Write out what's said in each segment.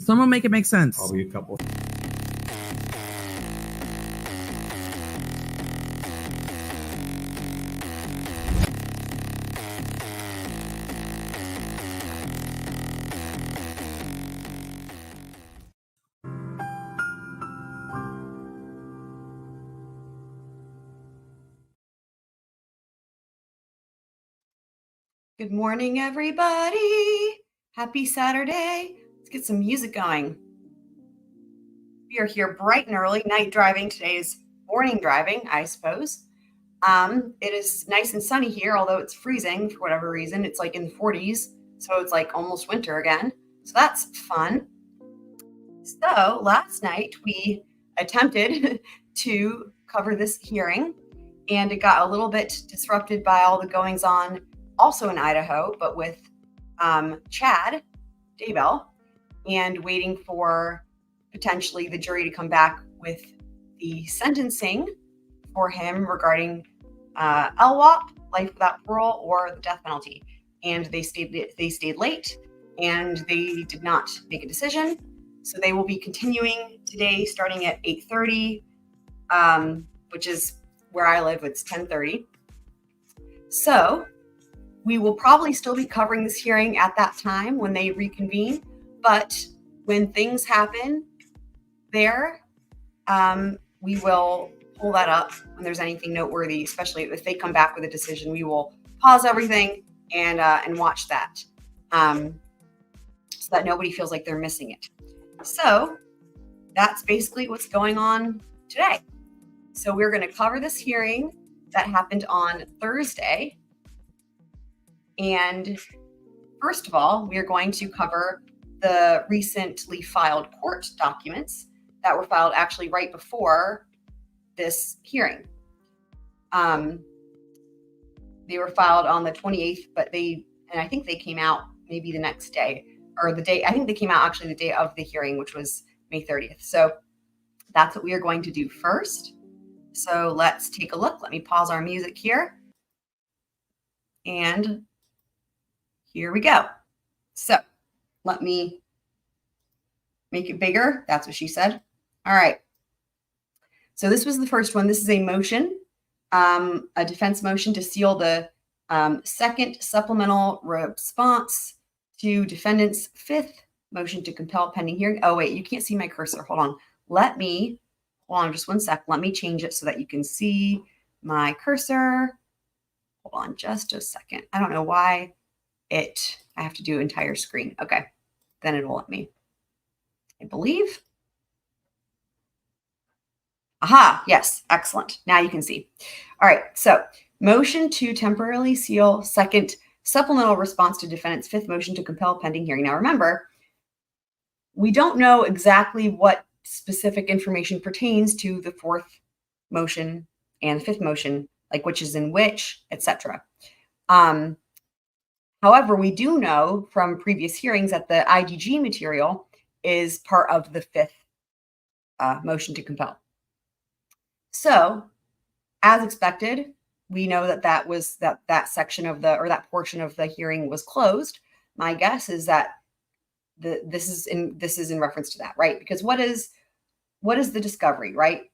Someone make it make sense. Probably a couple. Good morning, everybody. Happy Saturday. Let's get some music going. We are here bright and early, night driving. Today's morning driving, I suppose. It is nice and sunny here, although it's freezing for whatever reason. It's like in the 40s, so it's like almost winter again. So that's fun. So last night we attempted to cover this hearing, and it got a little bit disrupted by all the goings on also in Idaho, but with Chad Daybell, and waiting for potentially the jury to come back with the sentencing for him regarding LWOP, life without parole, or the death penalty. And they stayed late, and they did not make a decision. So they will be continuing today, starting at 8:30, which is where I live. It's 10:30. So we will probably still be covering this hearing at that time when they reconvene, but when things happen there, we will pull that up when there's anything noteworthy, especially if they come back with a decision. We will pause everything and watch that, so that nobody feels like they're missing it. So that's basically what's going on today. So we're going to cover this hearing that happened on Thursday. And first of all, we are going to cover the recently filed court documents that were filed actually right before this hearing. They were filed on the 28th, but I think they came out maybe the next day, or the day, I think they came out actually the day of the hearing, which was May 30th. So that's what we are going to do first. So let's take a look. Let me pause our music here. And here we go. So let me make it bigger. That's what she said. All right. So this was the first one. This is a motion, a defense motion to seal the second supplemental response to defendant's fifth motion to compel pending hearing. Oh, wait, you can't see my cursor. Hold on. Hold on just one sec. Let me change it so that you can see my cursor. Hold on just a second. I don't know why I have to do entire screen. Okay, then it'll let me, I believe. Aha, yes, excellent. Now you can see. All right, so motion to temporarily seal second supplemental response to defendant's fifth motion to compel pending hearing. Now remember, we don't know exactly what specific information pertains to the fourth motion and the fifth motion, like which is in which, etc. However, we do know from previous hearings that the IDG material is part of the fifth motion to compel. So, as expected, we know that that section of that portion of the hearing was closed. My guess is that this is in reference to that, right? Because what is the discovery, right?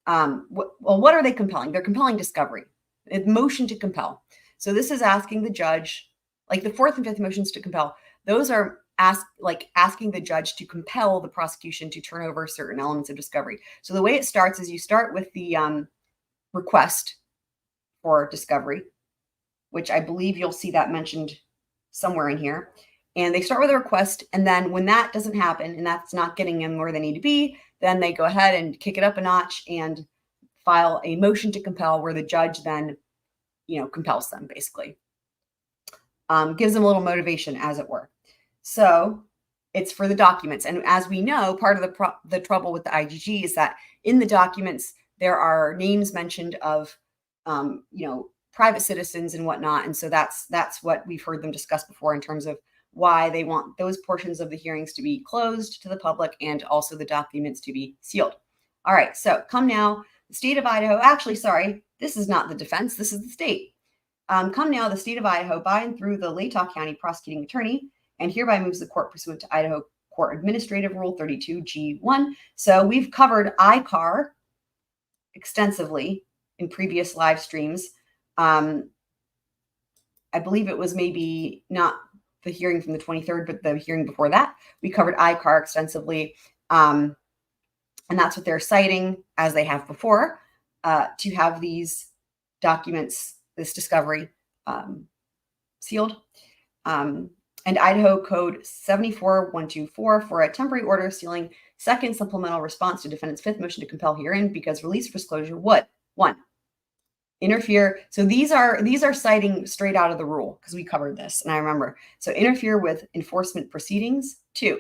What are they compelling? They're compelling discovery, a motion to compel. So this is asking the judge. Like the fourth and fifth motions to compel, those are asking the judge to compel the prosecution to turn over certain elements of discovery. So the way it starts is you start with the request for discovery, which I believe you'll see that mentioned somewhere in here. And they start with a request, and then when that doesn't happen and that's not getting them where they need to be, then they go ahead and kick it up a notch and file a motion to compel, where the judge then, compels them basically. Gives them a little motivation, as it were. So it's for the documents. And as we know, part of the trouble with the IGG is that in the documents, there are names mentioned of, private citizens and whatnot. And so that's what we've heard them discuss before in terms of why they want those portions of the hearings to be closed to the public and also the documents to be sealed. All right, so come now, the state of Idaho, actually, sorry, this is not the defense, this is the state. Come now, the state of Idaho, by and through the Latah County prosecuting attorney, and hereby moves the court pursuant to Idaho Court Administrative Rule 32G1. So we've covered ICAR extensively in previous live streams. I believe it was maybe not the hearing from the 23rd, but the hearing before that. We covered ICAR extensively. And that's what they're citing, as they have before, to have these documents, this discovery, sealed. And Idaho Code 74124 for a temporary order sealing second supplemental response to defendant's fifth motion to compel herein because release or disclosure would, 1, interfere. So these are citing straight out of the rule because we covered this and I remember. So interfere with enforcement proceedings. 2,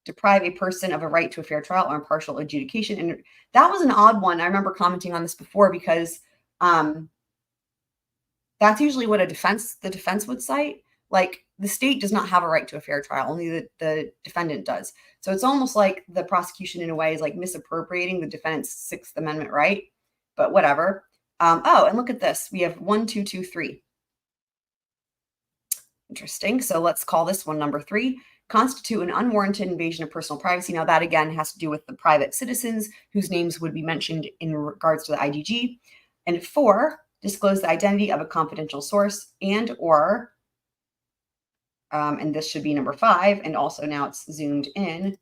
deprive a person of a right to a fair trial or impartial adjudication. And that was an odd one. I remember commenting on this before because that's usually what the defense would cite. Like the state does not have a right to a fair trial, only the defendant does. So it's almost like the prosecution in a way is like misappropriating the defendant's Sixth Amendment right, but whatever. Oh, and look at this. We have 1, 2, 2, 3. Interesting. So let's call this one number 3. Constitute an unwarranted invasion of personal privacy. Now that again has to do with the private citizens whose names would be mentioned in regards to the IDG. And 4, disclose the identity of a confidential source and or, and this should be number 5, and also now it's zoomed in.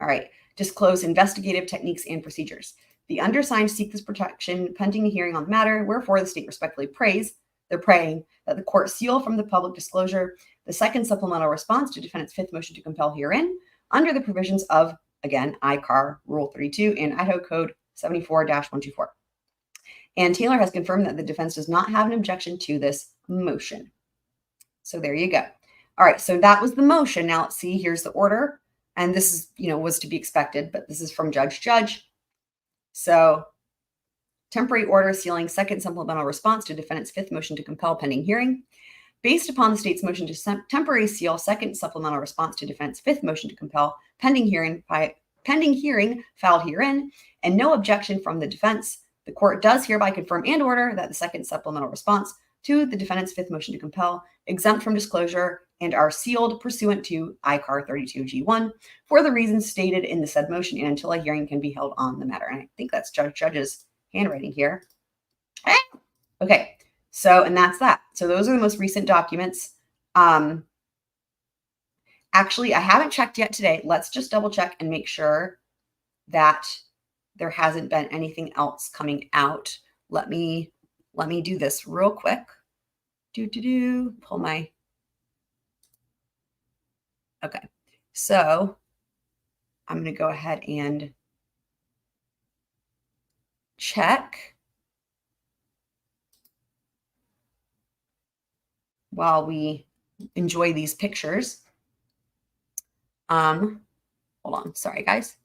All right, disclose investigative techniques and procedures. The undersigned seek this protection pending a hearing on the matter, wherefore the state respectfully they're praying that the court seal from the public disclosure the second supplemental response to defendant's fifth motion to compel herein under the provisions of, again, ICAR Rule 32 and Idaho Code 74-124. And Taylor has confirmed that the defense does not have an objection to this motion. So there you go. All right, so that was the motion. Now let's see, here's the order. And this is, was to be expected, but this is from Judge. So temporary order sealing second supplemental response to defendant's fifth motion to compel pending hearing. Based upon the state's motion to temporary seal second supplemental response to defendant's fifth motion to compel pending hearing filed herein, and no objection from the defense, the court does hereby confirm and order that the second supplemental response to the defendant's fifth motion to compel exempt from disclosure and are sealed pursuant to ICAR 32G1 for the reasons stated in the said motion and until a hearing can be held on the matter. And I think that's Judge's handwriting here. Okay, so, and that's that. So those are the most recent documents. Actually, I haven't checked yet today. Let's just double check and make sure that there hasn't been anything else coming out. Let me do this real quick. Pull my, okay. So I'm going to go ahead and check while we enjoy these pictures. Hold on. Sorry, guys.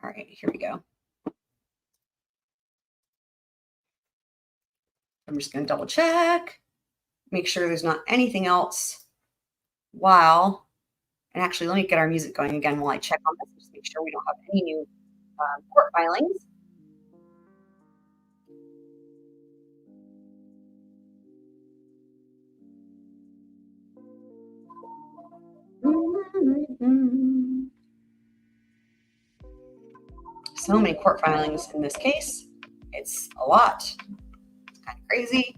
All right, here we go. I'm just going to double check, make sure there's not anything else while, and actually let me get our music going again while I check on this, just make sure we don't have any new court filings. So many court filings in this case. It's a lot. It's kind of crazy.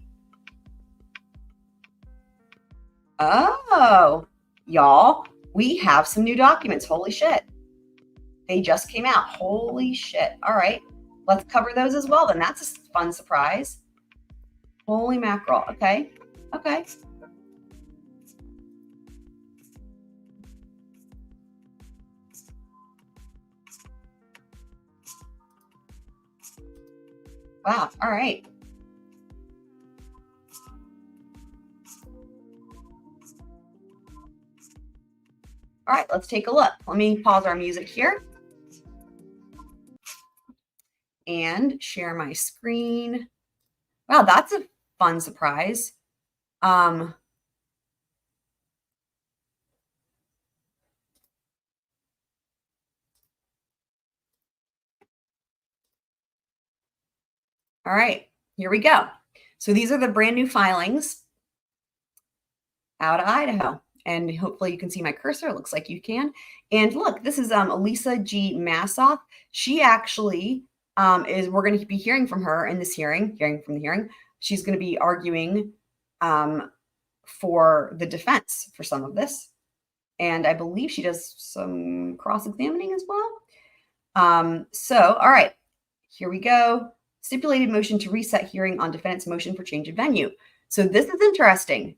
Oh, y'all, we have some new documents. Holy shit. They just came out. Holy shit. All right. Let's cover those as well then. That's a fun surprise. Holy mackerel. Okay. Okay. Wow. All right. All right, let's take a look. Let me pause our music here and share my screen. Wow, that's a fun surprise. All right, here we go. So these are the brand new filings out of Idaho. And hopefully you can see my cursor. It looks like you can. And look, this is Elisa G. Massoff. She actually we're going to be hearing from her in this hearing, She's going to be arguing for the defense for some of this. And I believe she does some cross-examining as well. So, all right, here we go. Stipulated motion to reset hearing on defendant's motion for change of venue. So this is interesting.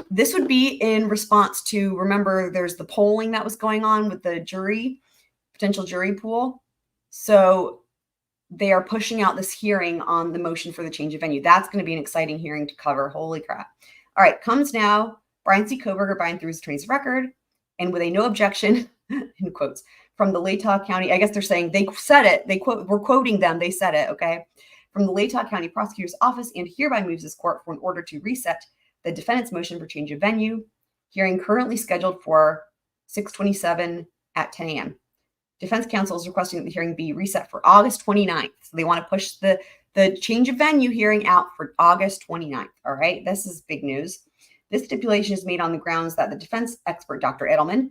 This would be in response to, remember, there's the polling that was going on with the jury, potential jury pool. So they are pushing out this hearing on the motion for the change of venue. That's going to be an exciting hearing to cover. Holy crap. All right, comes now. Bryan C. Kohberger, Bryan through his attorney's record, and with a no objection, in quotes, from the Latah County, I guess they're saying they said it. We're quoting them. They said it, okay? From the Latah County Prosecutor's Office, and hereby moves this court for an order to reset the defendant's motion for change of venue. Hearing currently scheduled for 6/27 at 10 a.m. Defense counsel is requesting that the hearing be reset for August 29th. So they want to push the change of venue hearing out for August 29th. All right, this is big news. This stipulation is made on the grounds that the defense expert, Dr. Edelman,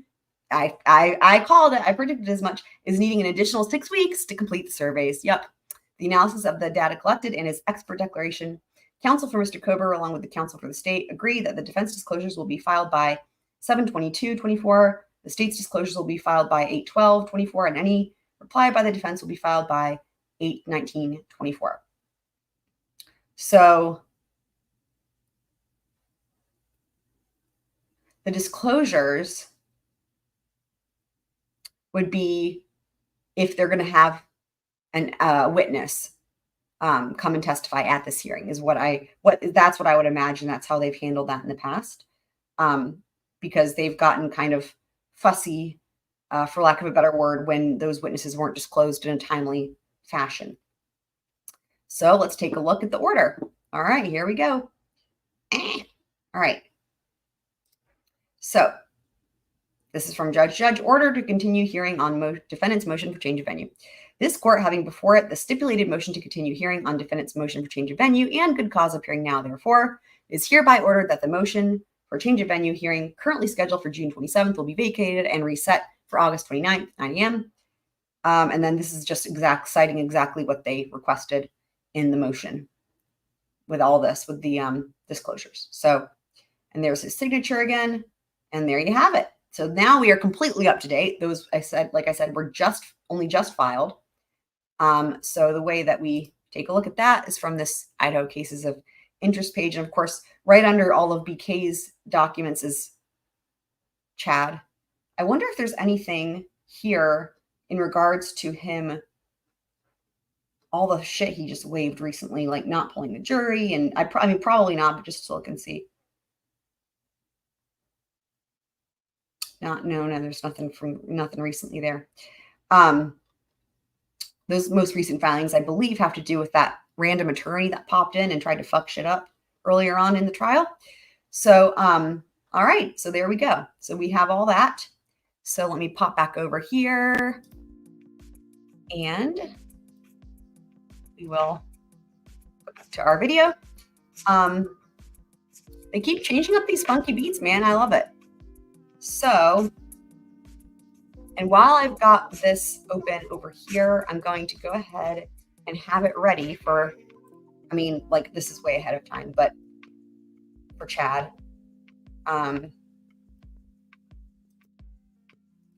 I called it, I predicted as much, is needing an additional 6 weeks to complete the surveys. Yep. The analysis of the data collected in his expert declaration. Counsel for Mr. Kohberger, along with the counsel for the state, agree that the defense disclosures will be filed by 7/22/24. The state's disclosures will be filed by 8/12/24, and any reply by the defense will be filed by 8/19/24. So the disclosures would be if they're going to have an witness come and testify at this hearing is that's what I would imagine. That's how they've handled that in the past, because they've gotten kind of fussy, for lack of a better word, when those witnesses weren't disclosed in a timely fashion. So let's take a look at the order. All right, here we go. All right. So this is from Judge order to continue hearing on defendant's motion for change of venue. This court, having before it the stipulated motion to continue hearing on defendant's motion for change of venue and good cause appearing now, therefore, is hereby ordered that the motion for change of venue hearing currently scheduled for June 27th will be vacated and reset for August 29th, 9 a.m. And then this is just citing exactly what they requested in the motion with all this, with the disclosures. So, and there's his signature again, and there you have it. So now we are completely up to date. Those, like I said, were only just filed. So the way that we take a look at that is from this Idaho cases of interest page. And of course, right under all of BK's documents is Chad. I wonder if there's anything here in regards to him, all the shit he just waived recently, like not pulling the jury. And I mean, probably not, but just to look and see. No, there's nothing recently there. Those most recent filings, I believe, have to do with that random attorney that popped in and tried to fuck shit up earlier on in the trial. So, all right, so there we go. So we have all that. So let me pop back over here and we will go back to our video. They keep changing up these funky beats, man. I love it. So, and while I've got this open over here, I'm going to go ahead and have it ready for, I mean, like this is way ahead of time, but for Chad,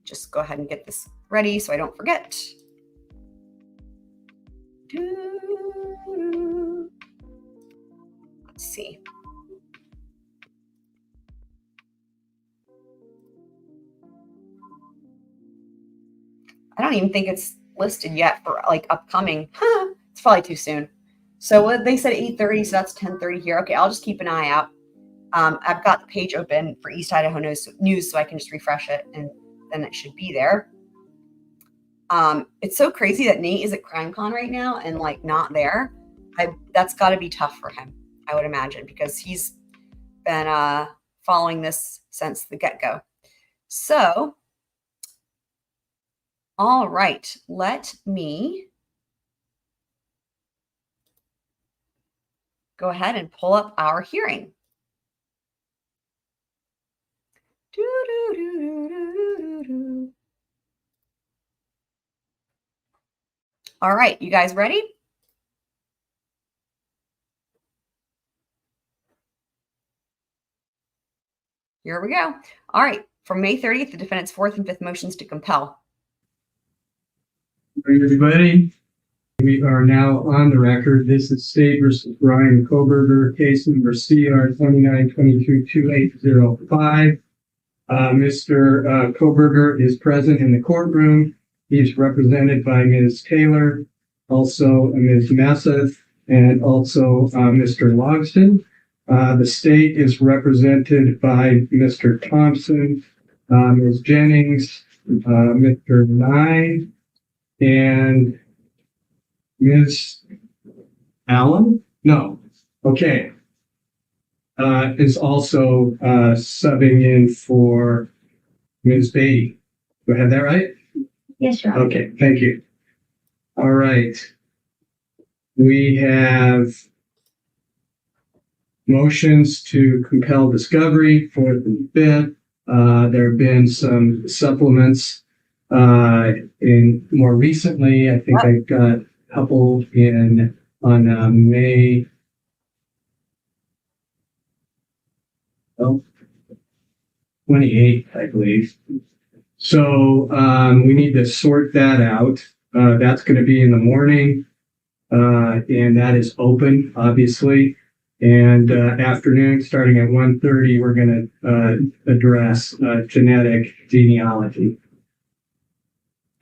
just go ahead and get this ready so I don't forget. Let's see. I don't even think it's listed yet for like upcoming. It's probably too soon. So they said 8:30, so that's 10:30 here. Okay, I'll just keep an eye out. I've got the page open for East Idaho News, so I can just refresh it, and then it should be there. It's so crazy that Nate is at CrimeCon right now and like not there. That's got to be tough for him, I would imagine, because he's been following this since the get-go. So, all right, let me go ahead and pull up our hearing. All right, you guys ready? Here we go. All right, from May 30th, the defendant's fourth and fifth motions to compel. Good morning, everybody. We are now on the record. This is State versus Bryan Kohberger, case number CR 29222805. Mr. Kohberger is present in the courtroom. He's represented by Ms. Taylor, also Ms. Masseth, and also Mr. Logston. The state is represented by Mr. Thompson, Ms. Jennings, Mr. Nye, and Ms. Allen? No. Okay. Is also subbing in for Ms. Beatty. Do I have that right? Yes, Your Honor. Okay, thank you. All right. We have motions to compel discovery, fourth and fifth. There have been some supplements in more recently. I think I got a couple on May 28th, I believe. So we need to sort that out. That's going to be in the morning, and that is open, obviously. And afternoon, starting at 1:30, we're going to address genetic genealogy.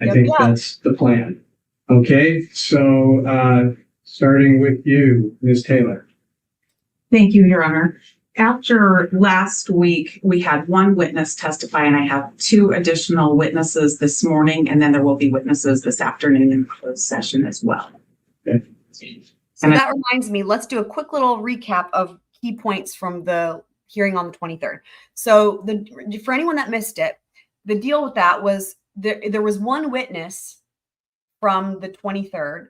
I think that's the plan. Okay, so starting with you, Ms. Taylor. Thank you, Your Honor. After last week, we had one witness testify, and I have two additional witnesses this morning, and then there will be witnesses this afternoon in closed session as well. Okay. So that reminds me, let's do a quick little recap of key points from the hearing on the 23rd. So for anyone that missed it, the deal with that was there was one witness from the 23rd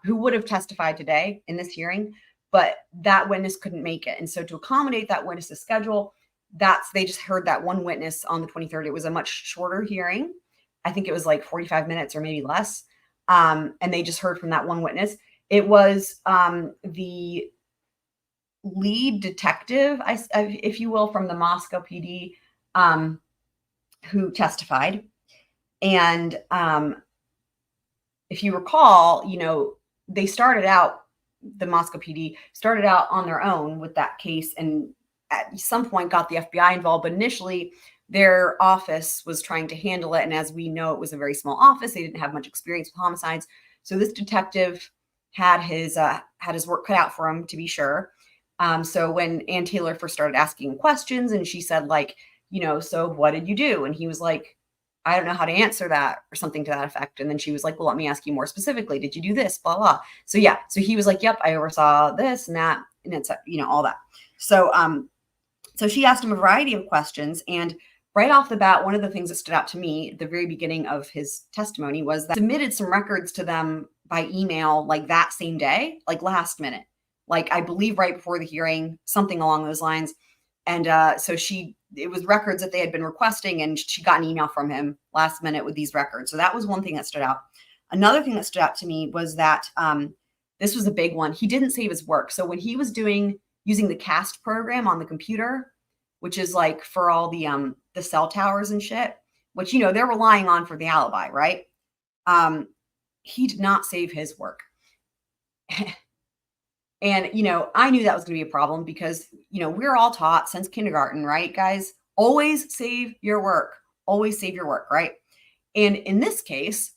who would have testified today in this hearing, but that witness couldn't make it. And so to accommodate that witness's schedule, they just heard that one witness on the 23rd. It was a much shorter hearing. I think it was like 45 minutes or maybe less. And they just heard from that one witness. It was the lead detective, if you will, from the Moscow PD who testified. And if you recall, they started out, the Moscow PD started out on their own with that case and at some point got the FBI involved. But initially, their office was trying to handle it. And as we know, it was a very small office. They didn't have much experience with homicides. So this detective had his work cut out for him, to be sure. So when Ann Taylor first started asking questions and she said, so what did you do? And he was like, I don't know how to answer that, or something to that effect. And then she was like, well, let me ask you more specifically. Did you do this? Blah, blah. So yeah. So he was like, yep, I oversaw this and that. And it's, all that. So, so she asked him a variety of questions. And right off the bat, one of the things that stood out to me at the very beginning of his testimony was that he submitted some records to them by email, like that same day, like last minute, like I believe right before the hearing, something along those lines. And so it was records that they had been requesting, and she got an email from him last minute with these records. So that was one thing that stood out. Another thing that stood out to me was that this was a big one. He didn't save his work. So when he was using the CAST program on the computer, which is like for all the cell towers and shit, which, they're relying on for the alibi, right? He did not save his work. And, I knew that was going to be a problem because, we're all taught since kindergarten, right, guys? Always save your work. Always save your work, right? And in this case,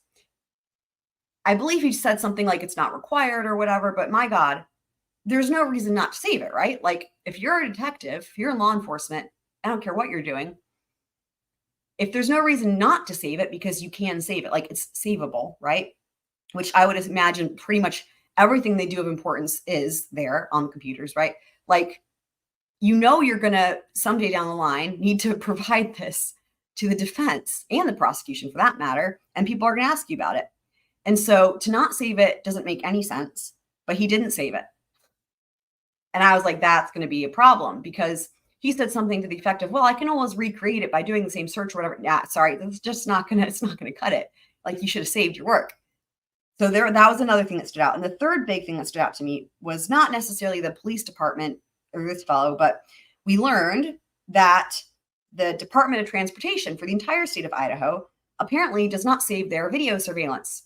I believe he said something like it's not required or whatever, but my God, there's no reason not to save it, right? Like if you're a detective, if you're in law enforcement, I don't care what you're doing. If there's no reason not to save it because you can save it, like it's savable, right? Which I would imagine pretty much everything they do of importance is there on the computers, right? Like, you're going to someday down the line need to provide this to the defense and the prosecution for that matter. And people are going to ask you about it. And so to not save it doesn't make any sense, but he didn't save it. And I was like, that's going to be a problem because he said something to the effect of, well, I can always recreate it by doing the same search or whatever. Yeah, sorry, that's just it's not going to cut it. Like you should have saved your work. So that was another thing that stood out. And the third big thing that stood out to me was not necessarily the police department or this fellow, but we learned that the Department of Transportation for the entire state of Idaho apparently does not save their video surveillance.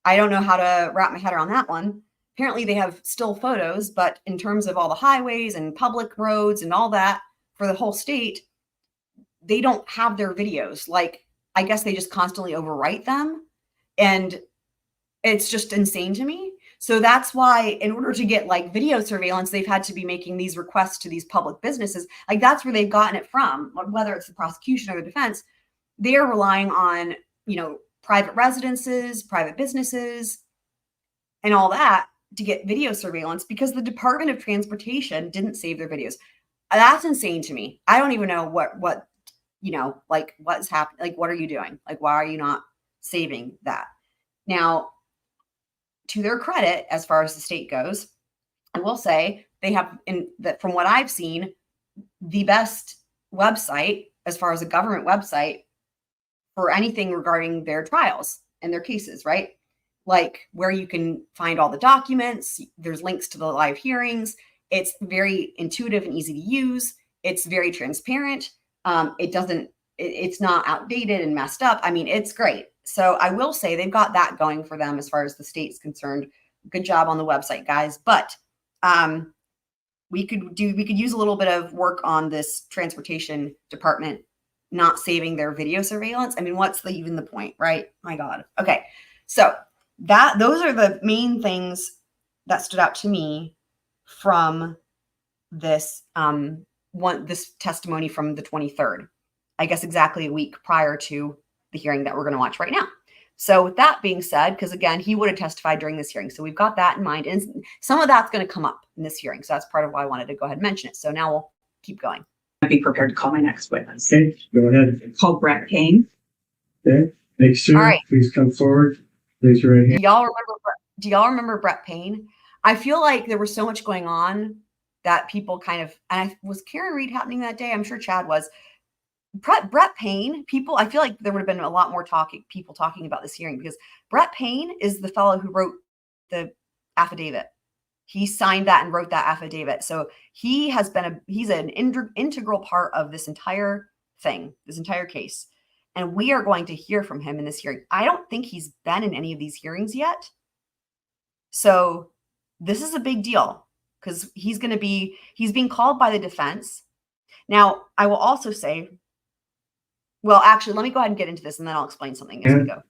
I don't know how to wrap my head around that one. Apparently they have still photos, but in terms of all the highways and public roads and all that for the whole state, they don't have their videos. Like, I guess they just constantly overwrite them. And it's just insane to me. So that's why in order to get like video surveillance, they've had to be making these requests to these public businesses. Like that's where they've gotten it from, whether it's the prosecution or the defense. They are relying on, private residences, private businesses, and all that to get video surveillance because the Department of Transportation didn't save their videos. That's insane to me. I don't even know what what's happening. Like, what are you doing? Like, why are you not saving that? Now, to their credit, as far as the state goes, I will say they have, from what I've seen, the best website as far as a government website for anything regarding their trials and their cases, right? Like where you can find all the documents, there's links to the live hearings. It's very intuitive and easy to use. It's very transparent. It's not outdated and messed up. I mean, it's great. So I will say they've got that going for them as far as the state's concerned. Good job on the website, guys. But we could use a little bit of work on this transportation department not saving their video surveillance. I mean, what's even the point, right? My God. Okay. So those are the main things that stood out to me from this this testimony from the 23rd, I guess exactly a week prior to the hearing that we're going to watch right now. So with that being said, because again, he would have testified during this hearing. So we've got that in mind. And some of that's going to come up in this hearing. So that's part of why I wanted to go ahead and mention it. So now we'll keep going. I'd be prepared to call my next witness. Okay, go ahead. Call Brett Payne. Okay, thanks, sir. All right. Please come forward. Raise your right hand. Do y'all remember Brett Payne? I feel like there was so much going on that people kind of, and was Karen Reed happening that day? I'm sure Chad was. Brett Payne, I feel like there would have been a lot more people talking about this hearing because Brett Payne is the fellow who wrote the affidavit. He signed that and wrote that affidavit. So he's an integral part of this entire thing, this entire case. And we are going to hear from him in this hearing. I don't think he's been in any of these hearings yet. So this is a big deal because he's being called by the defense. Now, I will also say, well, actually, let me go ahead and get into this and then I'll explain something as we go.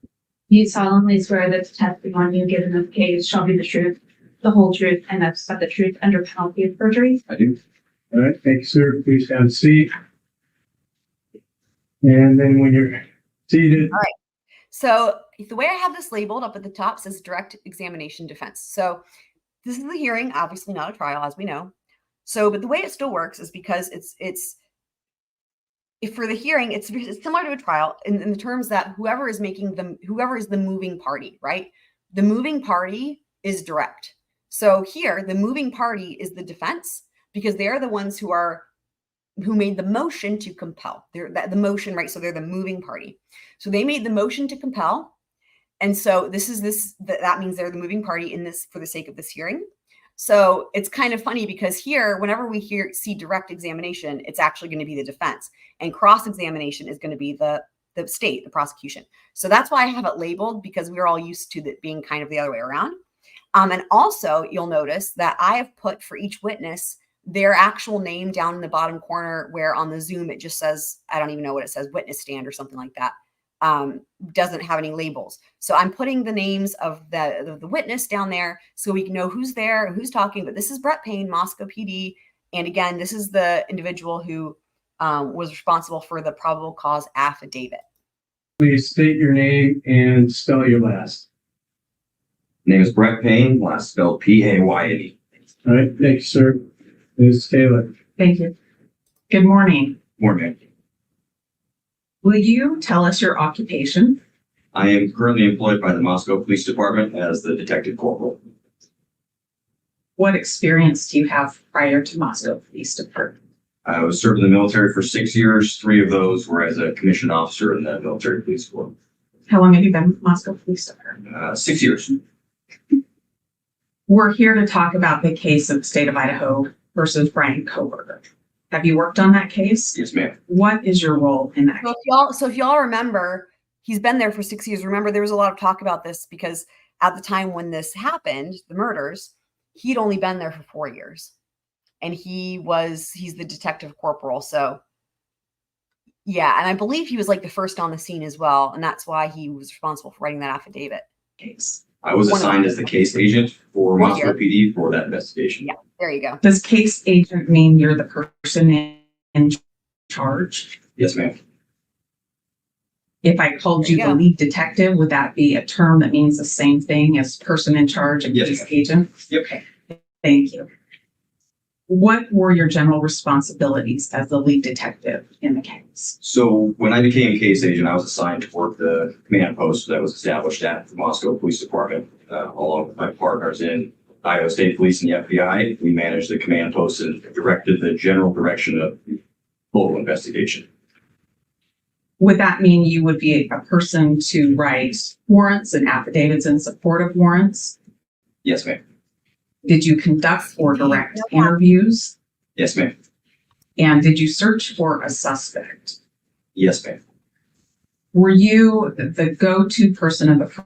You solemnly swear that the testimony you give in this case shall be the truth, the whole truth, and that's the truth under penalty of perjury? I do. All right, thank you, sir. Please have a seat. And then when you're seated. All right. So the way I have this labeled up at the top says direct examination defense. So this is the hearing, obviously not a trial, as we know. So, but the way it still works is because if for the hearing, it's similar to a trial in the terms that whoever is the moving party, right? The moving party is direct. So here, the moving party is the defense because they're the ones who made the motion to compel. They're the motion, right? So they're the moving party. So they made the motion to compel. And so that means they're the moving party in this for the sake of this hearing. So it's kind of funny because here, whenever we see direct examination, it's actually going to be the defense, and cross-examination is going to be the state, the prosecution. So that's why I have it labeled because we're all used to it being kind of the other way around. And also you'll notice that I have put for each witness their actual name down in the bottom corner where on the Zoom, it just says, I don't even know what it says, witness stand or something like that. Doesn't have any labels. So I'm putting the names of the witness down there so we can know who's there and who's talking. But this is Brett Payne, Moscow PD. And again, this is the individual who was responsible for the probable cause affidavit. Please state your name and spell your last. Name is Brett Payne, last spelled P-A-Y-N-E. All right, thank you, sir. Ms. Taylor. Thank you. Good morning. Morning. Will you tell us your occupation? I am currently employed by the Moscow Police Department as the detective corporal. What experience do you have prior to Moscow Police Department? I was served in the military for 6 years. 3 of those were as a commissioned officer in the military police corps. How long have you been with Moscow Police Department? 6 years. We're here to talk about the case of the state of Idaho versus Bryan Kohberger. Have you worked on that case? Yes, ma'am. What is your role in that? So if y'all remember, he's been there for 6 years. Remember, there was a lot of talk about this because at the time when this happened, the murders, he'd only been there for 4 years. And he's the detective corporal. So yeah, and I believe he was like the first on the scene as well. And that's why he was responsible for writing that affidavit. Case. I was assigned as the case agent for Right Moscow here. PD for that investigation. Yeah, there you go. Does case agent mean you're the person in charge? Yes, ma'am. If I called There you you the go. lead detective, would that be a term that means the same thing as person in charge and Yes, case ma'am. agent? Yep. Okay, thank you. What were your general responsibilities as the lead detective in the case? So when I became case agent, I was assigned to work the command post that was established at the Moscow Police Department, along with my partners in Idaho State Police and the FBI. We managed the command post and directed the general direction of the local investigation. Would that mean you would be a person to write warrants and affidavits in support of warrants? Yes, ma'am. Did you conduct or direct interviews? Yes, ma'am. And did you search for a suspect? Yes, ma'am. Were you the go-to person of the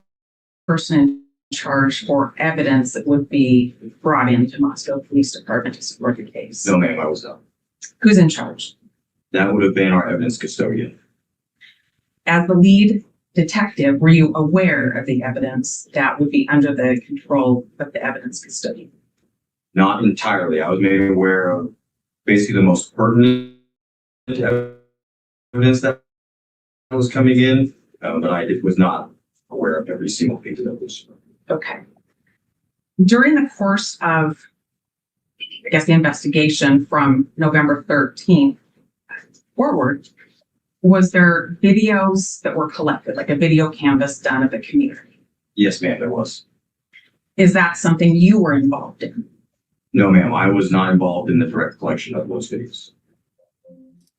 person in charge for evidence that would be brought into Moscow Police Department to support the case? No, ma'am, I was not. Who's in charge? That would have been our evidence custodian. As the lead detective, were you aware of the evidence that would be under the control of the evidence custodian? Not entirely. I was made aware of basically the most pertinent evidence that was coming in, but I was not aware of every single piece of this. Okay. During the course of, I guess, the investigation from November 13th forward, was there videos that were collected, like a video canvas done of the community? Yes, ma'am, there was. Is that something you were involved in? No, ma'am, I was not involved in the direct collection of those videos.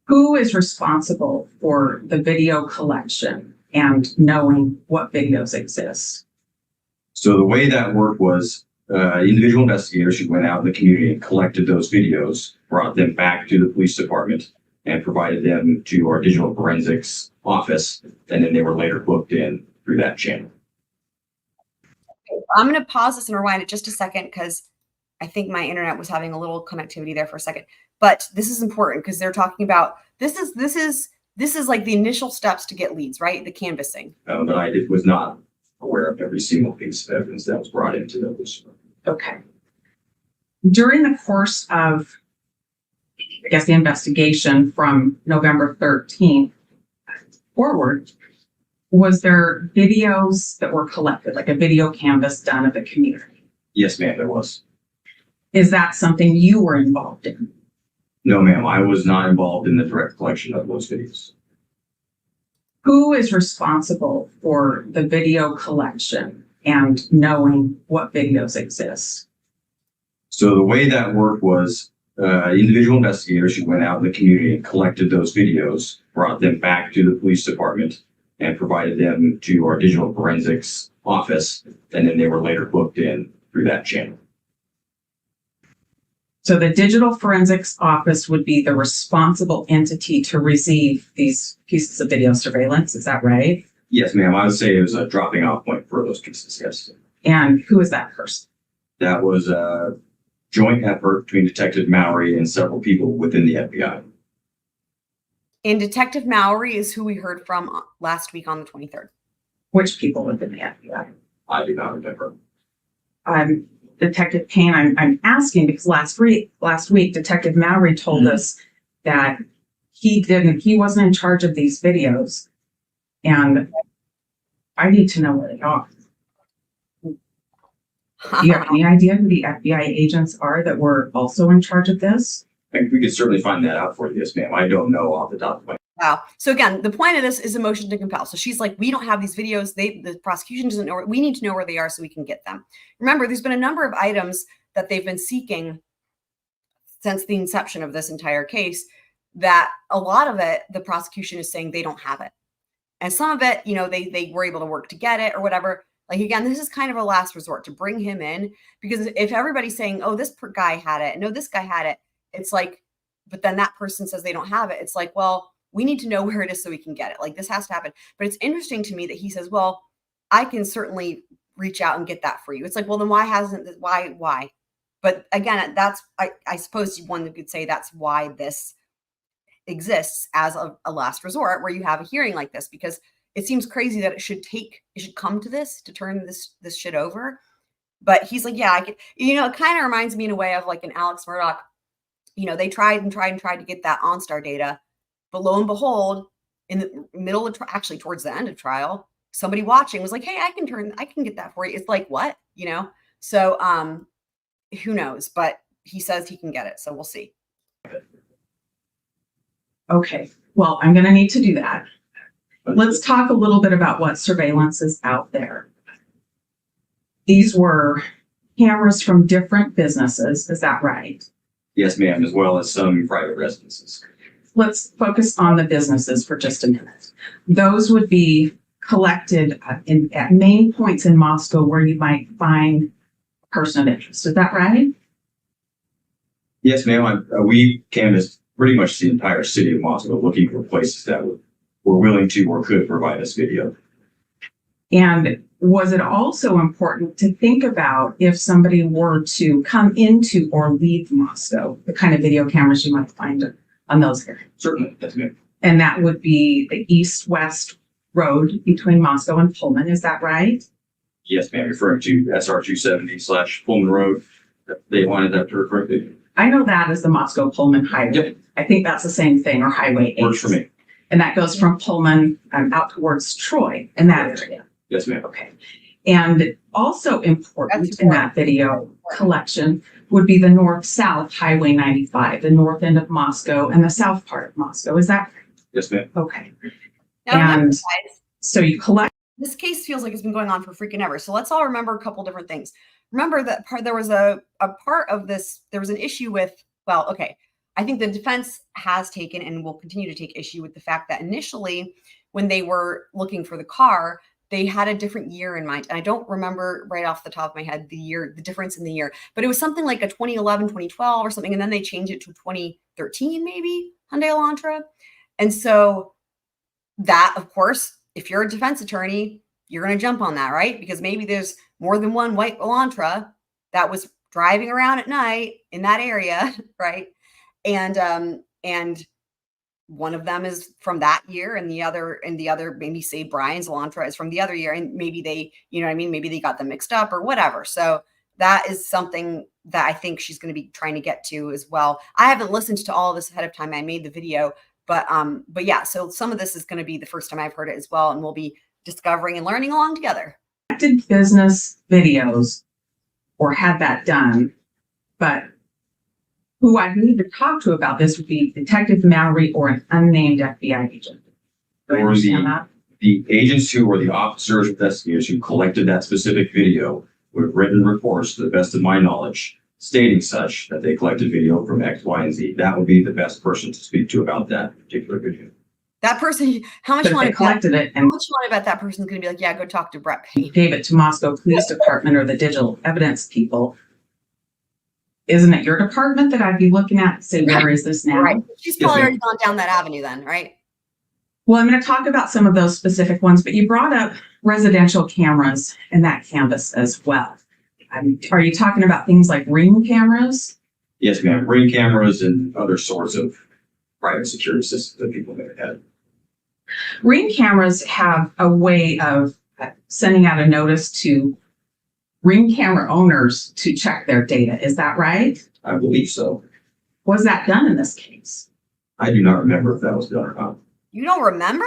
Who is responsible for the video collection and knowing what videos exist? So the way that worked was individual investigators who went out in the community and collected those videos, brought them back to the police department, and provided them to our digital forensics office, and then they were later booked in through that channel. I'm going to pause this and rewind it just a second because I think my internet was having a little connectivity there for a second. But this is important because they're talking about this is like the initial steps to get leads, right? The canvassing. But I was not aware of every single piece of evidence that was brought into those. Okay. During the course of, I guess, the investigation from November 13th forward, was there videos that were collected, like a video canvas done of the community? Yes, ma'am, there was. Is that something you were involved in? No, ma'am, I was not involved in the direct collection of those videos. Who is responsible for the video collection and knowing what videos exist? So the way that worked was individual investigators who went out in the community and collected those videos, brought them back to the police department, and provided them to our digital forensics office, and then they were later booked in through that channel. So the digital forensics office would be the responsible entity to receive these pieces of video surveillance. Is that right? Yes, ma'am, I would say it was a dropping off point for those pieces, yes. And who is that person? That was a joint effort between Detective Mallory and several people within the FBI. And Detective Mallory is who we heard from last week on the 23rd. Which people within the FBI? I do not remember. Detective Payne, I'm asking because last week, Detective Mallory told us that he wasn't in charge of these videos. And I need to know where they are. Do you have any idea who the FBI agents are that were also in charge of this? And we could certainly find that out for you, yes, ma'am. I don't know off the top of my head. Wow. So again, the point of this is a motion to compel. So she's like, we don't have these videos. The prosecution doesn't know. We need to know where they are so we can get them. Remember, there's been a number of items that they've been seeking since the inception of this entire case that a lot of it, the prosecution is saying they don't have it. And some of it, they were able to work to get it or whatever. Like, again, this is kind of a last resort to bring him in, because if everybody's saying, oh, this guy had it, no, this guy had it, it's like, but then that person says they don't have it. It's like, well, we need to know where it is so we can get it. Like, this has to happen. But it's interesting to me that he says, well, I can certainly reach out and get that for you. It's like, well, then why? But again, I suppose one could say that's why this exists as a last resort, where you have a hearing like this, because it seems crazy that it should come to this to turn this shit over. But he's like, yeah, I could, it kind of reminds me in a way of like an Alex Murdaugh. They tried to get that OnStar data, but lo and behold, in the middle of actually towards the end of trial, somebody watching was like, hey, I can get that for you. It's like, what, so who knows, but he says he can get it. So we'll see. Okay, well, I'm going to need to do that. Let's talk a little bit about what surveillance is out there. These were cameras from different businesses. Is that right? Yes, ma'am, as well as some private residences. Let's focus on the businesses for just a minute. Those would be collected at main points in Moscow where you might find a person of interest. Is that right? Yes, ma'am. We canvassed pretty much the entire city of Moscow looking for places that were willing to or could provide us video. And was it also important to think about if somebody were to come into or leave Moscow, the kind of video cameras you might find on those areas? Certainly, that's good. And that would be the east-west road between Moscow and Pullman. Is that right? Yes, ma'am. Referring to SR 270/Pullman Road. They wanted that to refer to. I know that as the Moscow Pullman Highway. Yep. I think that's the same thing, or Highway 8. Works for me. And that goes from Pullman out towards Troy in that area. Yes, ma'am. Okay. And also important That's in that video collection would be the north-south Highway 95, the north end of Moscow and the south part of Moscow. Is that right? Yes, ma'am. Okay. Now, remember, And guys, so you collect. this case feels like it's been going on for freaking ever. So let's all remember a couple different things. Remember that there was a part of this, there was an issue with, well, okay, I think the defense has taken and will continue to take issue with the fact that initially when they were looking for the car, they had a different year in mind. And I don't remember right off the top of my head the difference in the year, but it was something like a 2011, 2012 or something. And then they changed it to 2013, maybe, Hyundai Elantra. And so that, of course, if you're a defense attorney, you're going to jump on that, right? Because maybe there's more than one White Elantra that was driving around at night in that area, right? And one of them is from that year, and the other maybe say Bryan's Elantra is from the other year, and maybe they, maybe they got them mixed up or whatever. So that is something that I think she's going to be trying to get to as well. I haven't listened to all of this ahead of time. I made the video, but yeah, so some of this is going to be the first time I've heard it as well, and we'll be discovering and learning along together. Did business videos or had that done, but who I need to talk to about this would be Detective Mallory or an unnamed FBI agent. Do you Or understand that? the agents who were the officers, investigators who collected that specific video would have written reports, to the best of my knowledge, stating such that they collected video from X, Y, and Z. That would be the best person to speak to about that particular video. That person, how much But you if want they to bet? collected it How and much you want to bet that person's going to be like, yeah, go talk to Brett Payne. gave it to Moscow Police Department or the digital evidence people, isn't it your department that I'd be looking at and say, where is this now? Right. She's probably Yes, ma'am. already gone down that avenue then, right? Well, I'm going to talk about some of those specific ones, but you brought up residential cameras in that canvas as well. Are you talking about things like Ring cameras? Yes, ma'am. Ring cameras and other sorts of private security systems that people may have had. Ring cameras have a way of sending out a notice to Ring camera owners to check their data. Is that right? I believe so. Was that done in this case? I do not remember if that was done or not. You don't remember?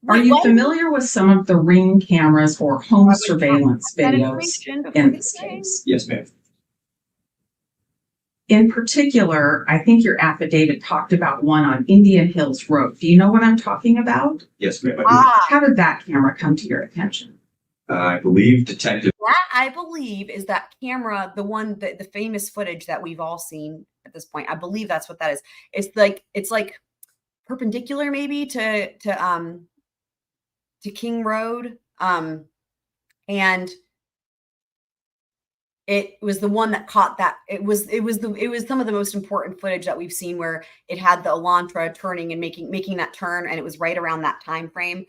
Are you What? familiar with some of the Ring cameras or home would surveillance That videos information before in they this say? case? Yes, ma'am. In particular, I think your affidavit talked about one on Indian Hills Road. Do you know what I'm talking about? Yes, ma'am. I do. How did that camera come to your attention? I believe Detective. That I believe is that camera, the one that the famous footage that we've all seen at this point. I believe that's what that is. It's like perpendicular maybe to to King Road. And it was the one that caught that. It was some of the most important footage that we've seen, where it had the Elantra turning and making that turn, and it was right around that time frame.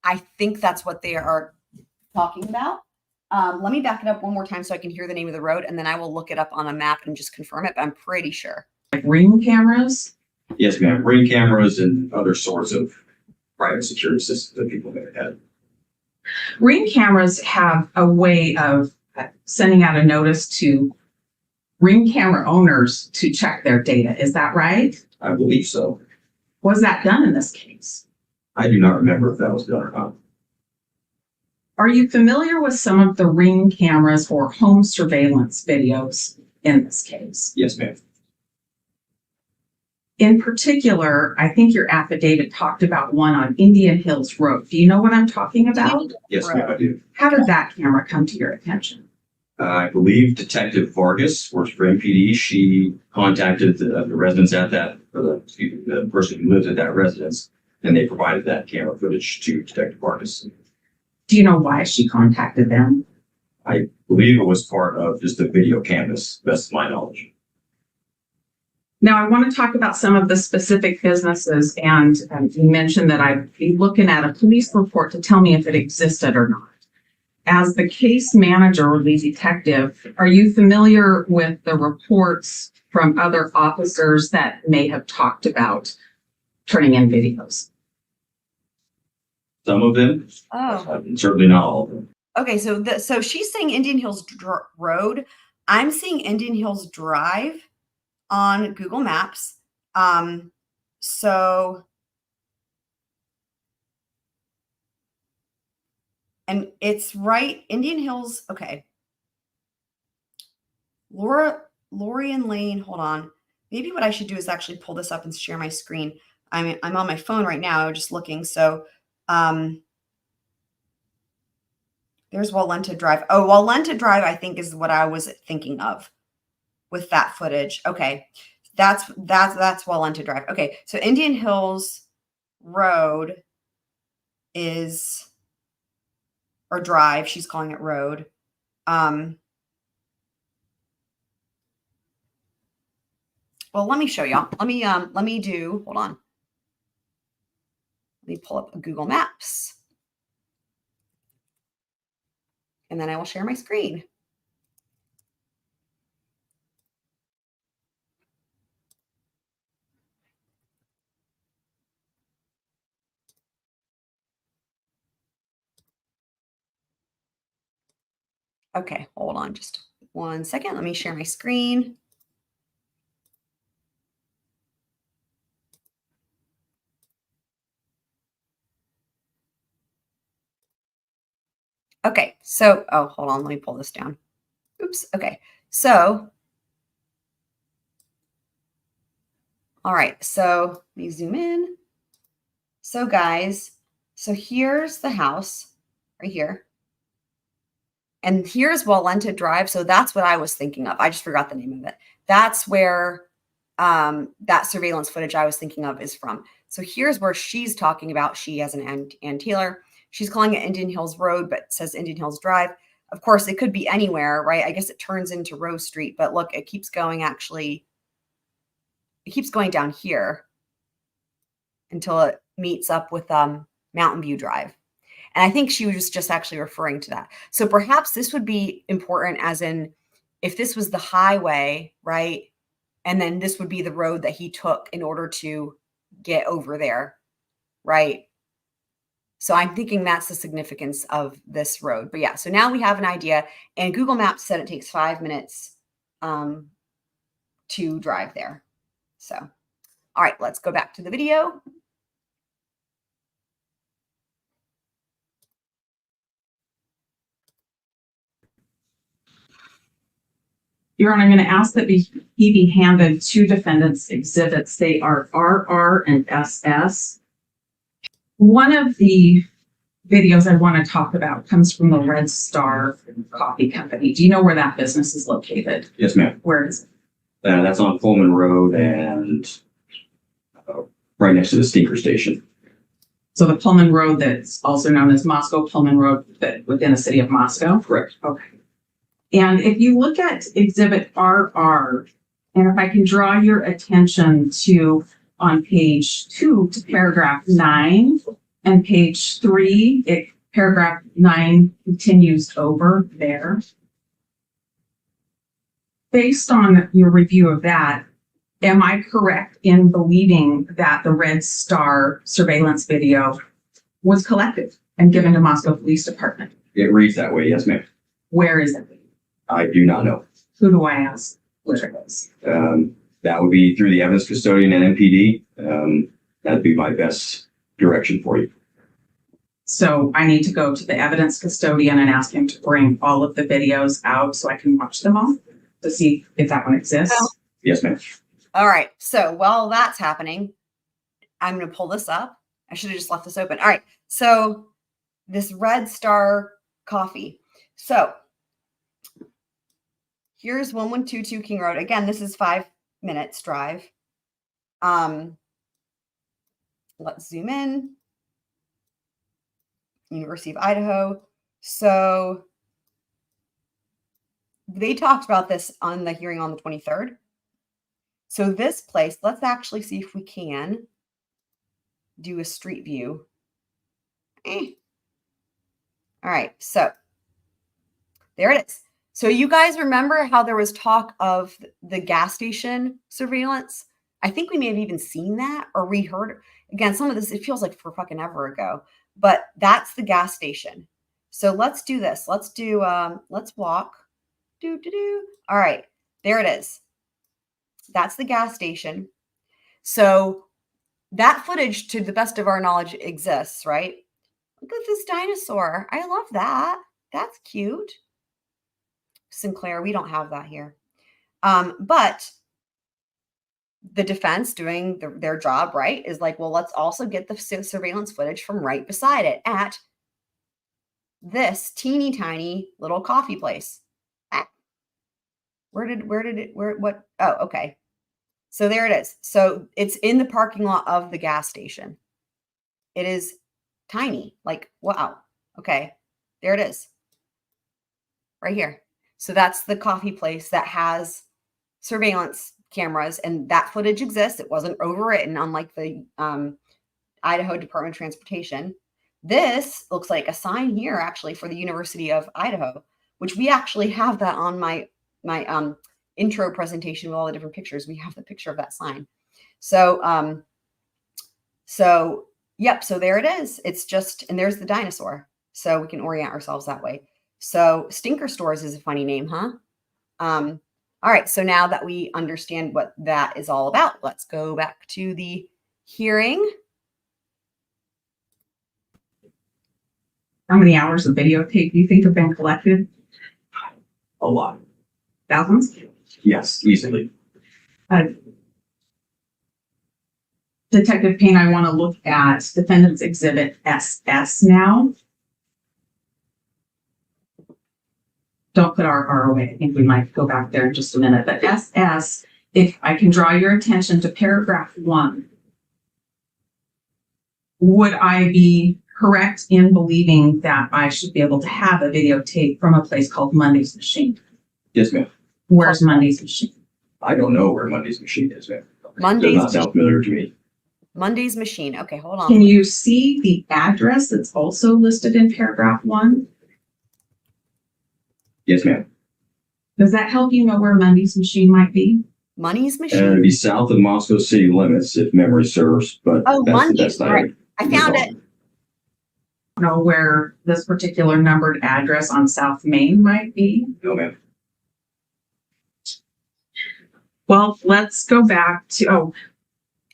I think that's what they are talking about. Let me back it up one more time so I can hear the name of the road, and then I will look it up on a map and just confirm it, but I'm pretty sure. Like Ring cameras? Yes, ma'am. Ring cameras and other sorts of private security systems that people may have had. Ring cameras have a way of sending out a notice to Ring camera owners to check their data. Is that right? I believe so. Was that done in this case? I do not remember if that was done or not. Are you familiar with some of the Ring cameras or home surveillance videos in this case? Yes, ma'am. In particular, I think your affidavit talked about one on Indian Hills Road. Do you know what I'm talking about? Yes, ma'am, I do. How did that camera come to your attention? I believe Detective Vargas works for MPD. She contacted the residents at that, or the person who lives at that residence, and they provided that camera footage to Detective Vargas. Do you know why she contacted them? I believe it was part of just the video canvas, best of my knowledge. Now, I want to talk about some of the specific businesses, and you mentioned that I'd be looking at a police report to tell me if it existed or not. As the case manager or the detective, are you familiar with the reports from other officers that may have talked about turning in videos? Some of them, certainly not all of them. Okay, so she's saying Indian Hills Road. I'm seeing Indian Hills Drive on Google Maps. And it's right, Indian Hills. Okay. Lorian Lane, hold on. Maybe what I should do is actually pull this up and share my screen. I'm on my phone right now, just looking. So there's Walenta Drive. Oh, Walenta Drive, I think, is what I was thinking of with that footage. Okay. That's Walenta Drive. Okay. So Indian Hills Road is, or Drive, she's calling it Road. Well, let me show y'all. Let me do, hold on. Let me pull up Google Maps. And then I will share my screen. Okay, hold on just 1 second. Let me share my screen. Okay, so, oh, hold on. Let me pull this down. Oops. Okay, so, all right, so let me zoom in. So guys, so here's the house right here. And here's Walenta Drive. So that's what I was thinking of. I just forgot the name of it. That's where that surveillance footage I was thinking of is from. So here's where she's talking about, she as an Ann Taylor. She's calling it Indian Hills Road, but says Indian Hills Drive. Of course, it could be anywhere, right? I guess it turns into Rose Street, but look, it keeps going actually. It keeps going down here until it meets up with Mountain View Drive. And I think she was just actually referring to that. So perhaps this would be important as in if this was the highway, right? And then this would be the road that he took in order to get over there, right? So I'm thinking that's the significance of this road. But yeah, so now we have an idea. And Google Maps said it takes 5 minutes to drive there. So, all right, let's go back to the video. Your Honor, I'm going to ask that he be handed 2 defendants' exhibits. They are RR and SS. One of the videos I want to talk about comes from the Red Star Coffee Company. Do you know where that business is located? Yes, ma'am. Where is it? That's on Pullman Road and right next to the Stinker Station. So the Pullman Road that's also known as Moscow Pullman Road that within the city of Moscow? Correct. Okay. And if you look at Exhibit RR, and if I can draw your attention to on page 2 to paragraph 9 and page 3, paragraph 9 continues over there. Based on your review of that, am I correct in believing that the Red Star surveillance video was collected and given to Moscow Police Department? It reads that way. Yes, ma'am. Where is it? I do not know. Who do I ask where it is? That would be through the evidence custodian and MPD. That'd be my best direction for you. So I need to go to the evidence custodian and ask him to bring all of the videos out so I can watch them all to see if that one exists. Yes, ma'am. All right. So while that's happening, I'm going to pull this up. I should have just left this open. All right. So this Red Star coffee. So here's 1122 King Road. Again, this is 5 minutes drive. Let's zoom in. University of Idaho. So they talked about this on the hearing on the 23rd. So this place, let's actually see if we can do a street view. All right, so there it is. So you guys remember how there was talk of the gas station surveillance? I think we may have even seen that or reheard. Again, some of this, it feels like for fucking ever ago, but that's the gas station. So let's do this. Let's do, let's walk. All right, there it is. That's the gas station. So that footage, to the best of our knowledge, exists, right? Look at this dinosaur. I love that. That's cute. Sinclair, we don't have that here. But the defense doing their job, right, is like, well, let's also get the surveillance footage from right beside it at this teeny tiny little coffee place. What? Oh, okay. So there it is. So it's in the parking lot of the gas station. It is tiny, like, wow. Okay, there it is. Right here. So that's the coffee place that has surveillance cameras, and that footage exists. It wasn't overwritten, unlike the Idaho Department of Transportation. This looks like a sign here, actually, for the University of Idaho, which we actually have that on my intro presentation with all the different pictures. We have the picture of that sign. So, yep. So there it is. It's just, and there's the dinosaur. So we can orient ourselves that way. So Stinker Stores is a funny name, huh? All right. So now that we understand what that is all about, let's go back to the hearing. How many hours of videotape do you think have been collected? A lot. Thousands? Yes, easily. Detective Payne, I want to look at Defendant's Exhibit SS now. Don't put RR away. I think we might go back there in just a minute. But SS, if I can draw your attention to paragraph 1, would I be correct in believing that I should be able to have a videotape from a place called Mundy's Machine? Yes, ma'am. Where's Mundy's Machine? I don't know where Mundy's Machine is, ma'am. Mundy's Does not sound familiar to me. Mundy's Machine. Okay, hold on. Can you see the address that's also listed in paragraph 1? Yes, ma'am. Does that help you know where Mundy's Machine might be? Mundy's It'd Machine. be south of Moscow city limits, if memory serves, but Oh, that's the Mundy's. best All right. I found it. Know where this particular numbered address on South Main might be? No, ma'am. Well, let's go back to,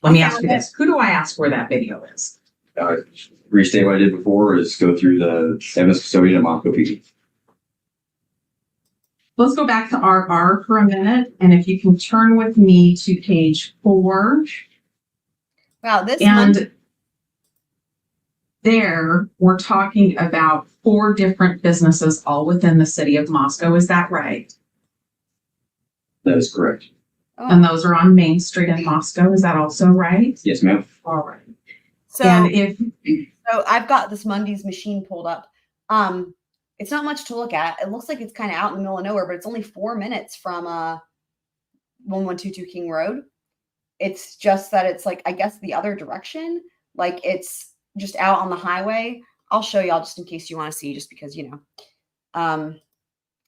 let me ask you this. Who do I ask where that video is? Restate what I did before is go through the evidence custodian at Moscow PD. Let's go back to RR for a minute. And if you can turn with me to page 4. Wow, this And there we're talking about 4 different businesses all within the city of Moscow. Is that right? That is correct. Oh. And those are on Main Street in Moscow. Is that also right? Yes, ma'am. All right. And if, So I've got this Mundy's machine pulled up. It's not much to look at. It looks like it's kind of out in the middle of nowhere, but it's only 4 minutes from 1122 King Road. It's just that it's like, I guess the other direction, like it's just out on the highway. I'll show y'all just in case you want to see, just because, you know,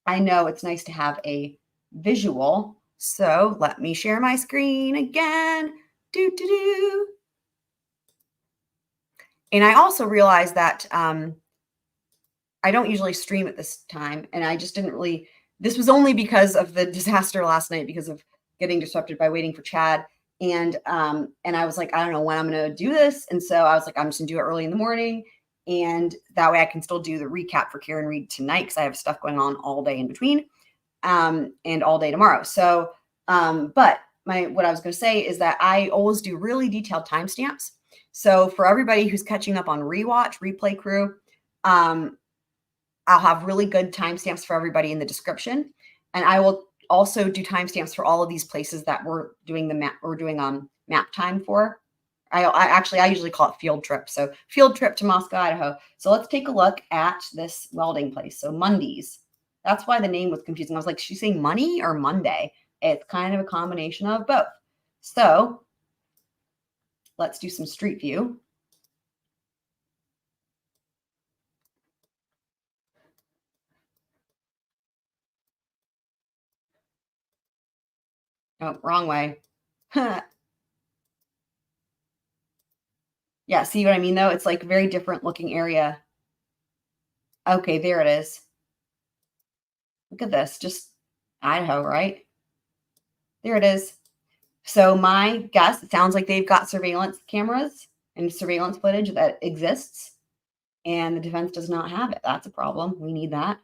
I know it's nice to have a visual. So let me share my screen again. And I also realized that I don't usually stream at this time, and I just didn't really, this was only because of the disaster last night, because of getting disrupted by waiting for Chad. And I was like, I don't know when I'm going to do this. And so I was like, I'm just gonna do it early in the morning. And that way I can still do the recap for Karen Reed tonight, because I have stuff going on all day in between and all day tomorrow. So, but what I was going to say is that I always do really detailed timestamps. So for everybody who's catching up on replay crew, I'll have really good timestamps for everybody in the description. And I will also do timestamps for all of these places that we're doing map time for. I usually call it field trip. So field trip to Moscow, Idaho. So let's take a look at this welding place. So Mundy's. That's why the name was confusing. I was like, she's saying money or Monday? It's kind of a combination of both. So let's do some street view. Oh, wrong way. Yeah, see what I mean, though? It's like a very different looking area. Okay, there it is. Look at this, just Idaho, right? There it is. So my guess, it sounds like they've got surveillance cameras and surveillance footage that exists, and the defense does not have it. That's a problem. We need that.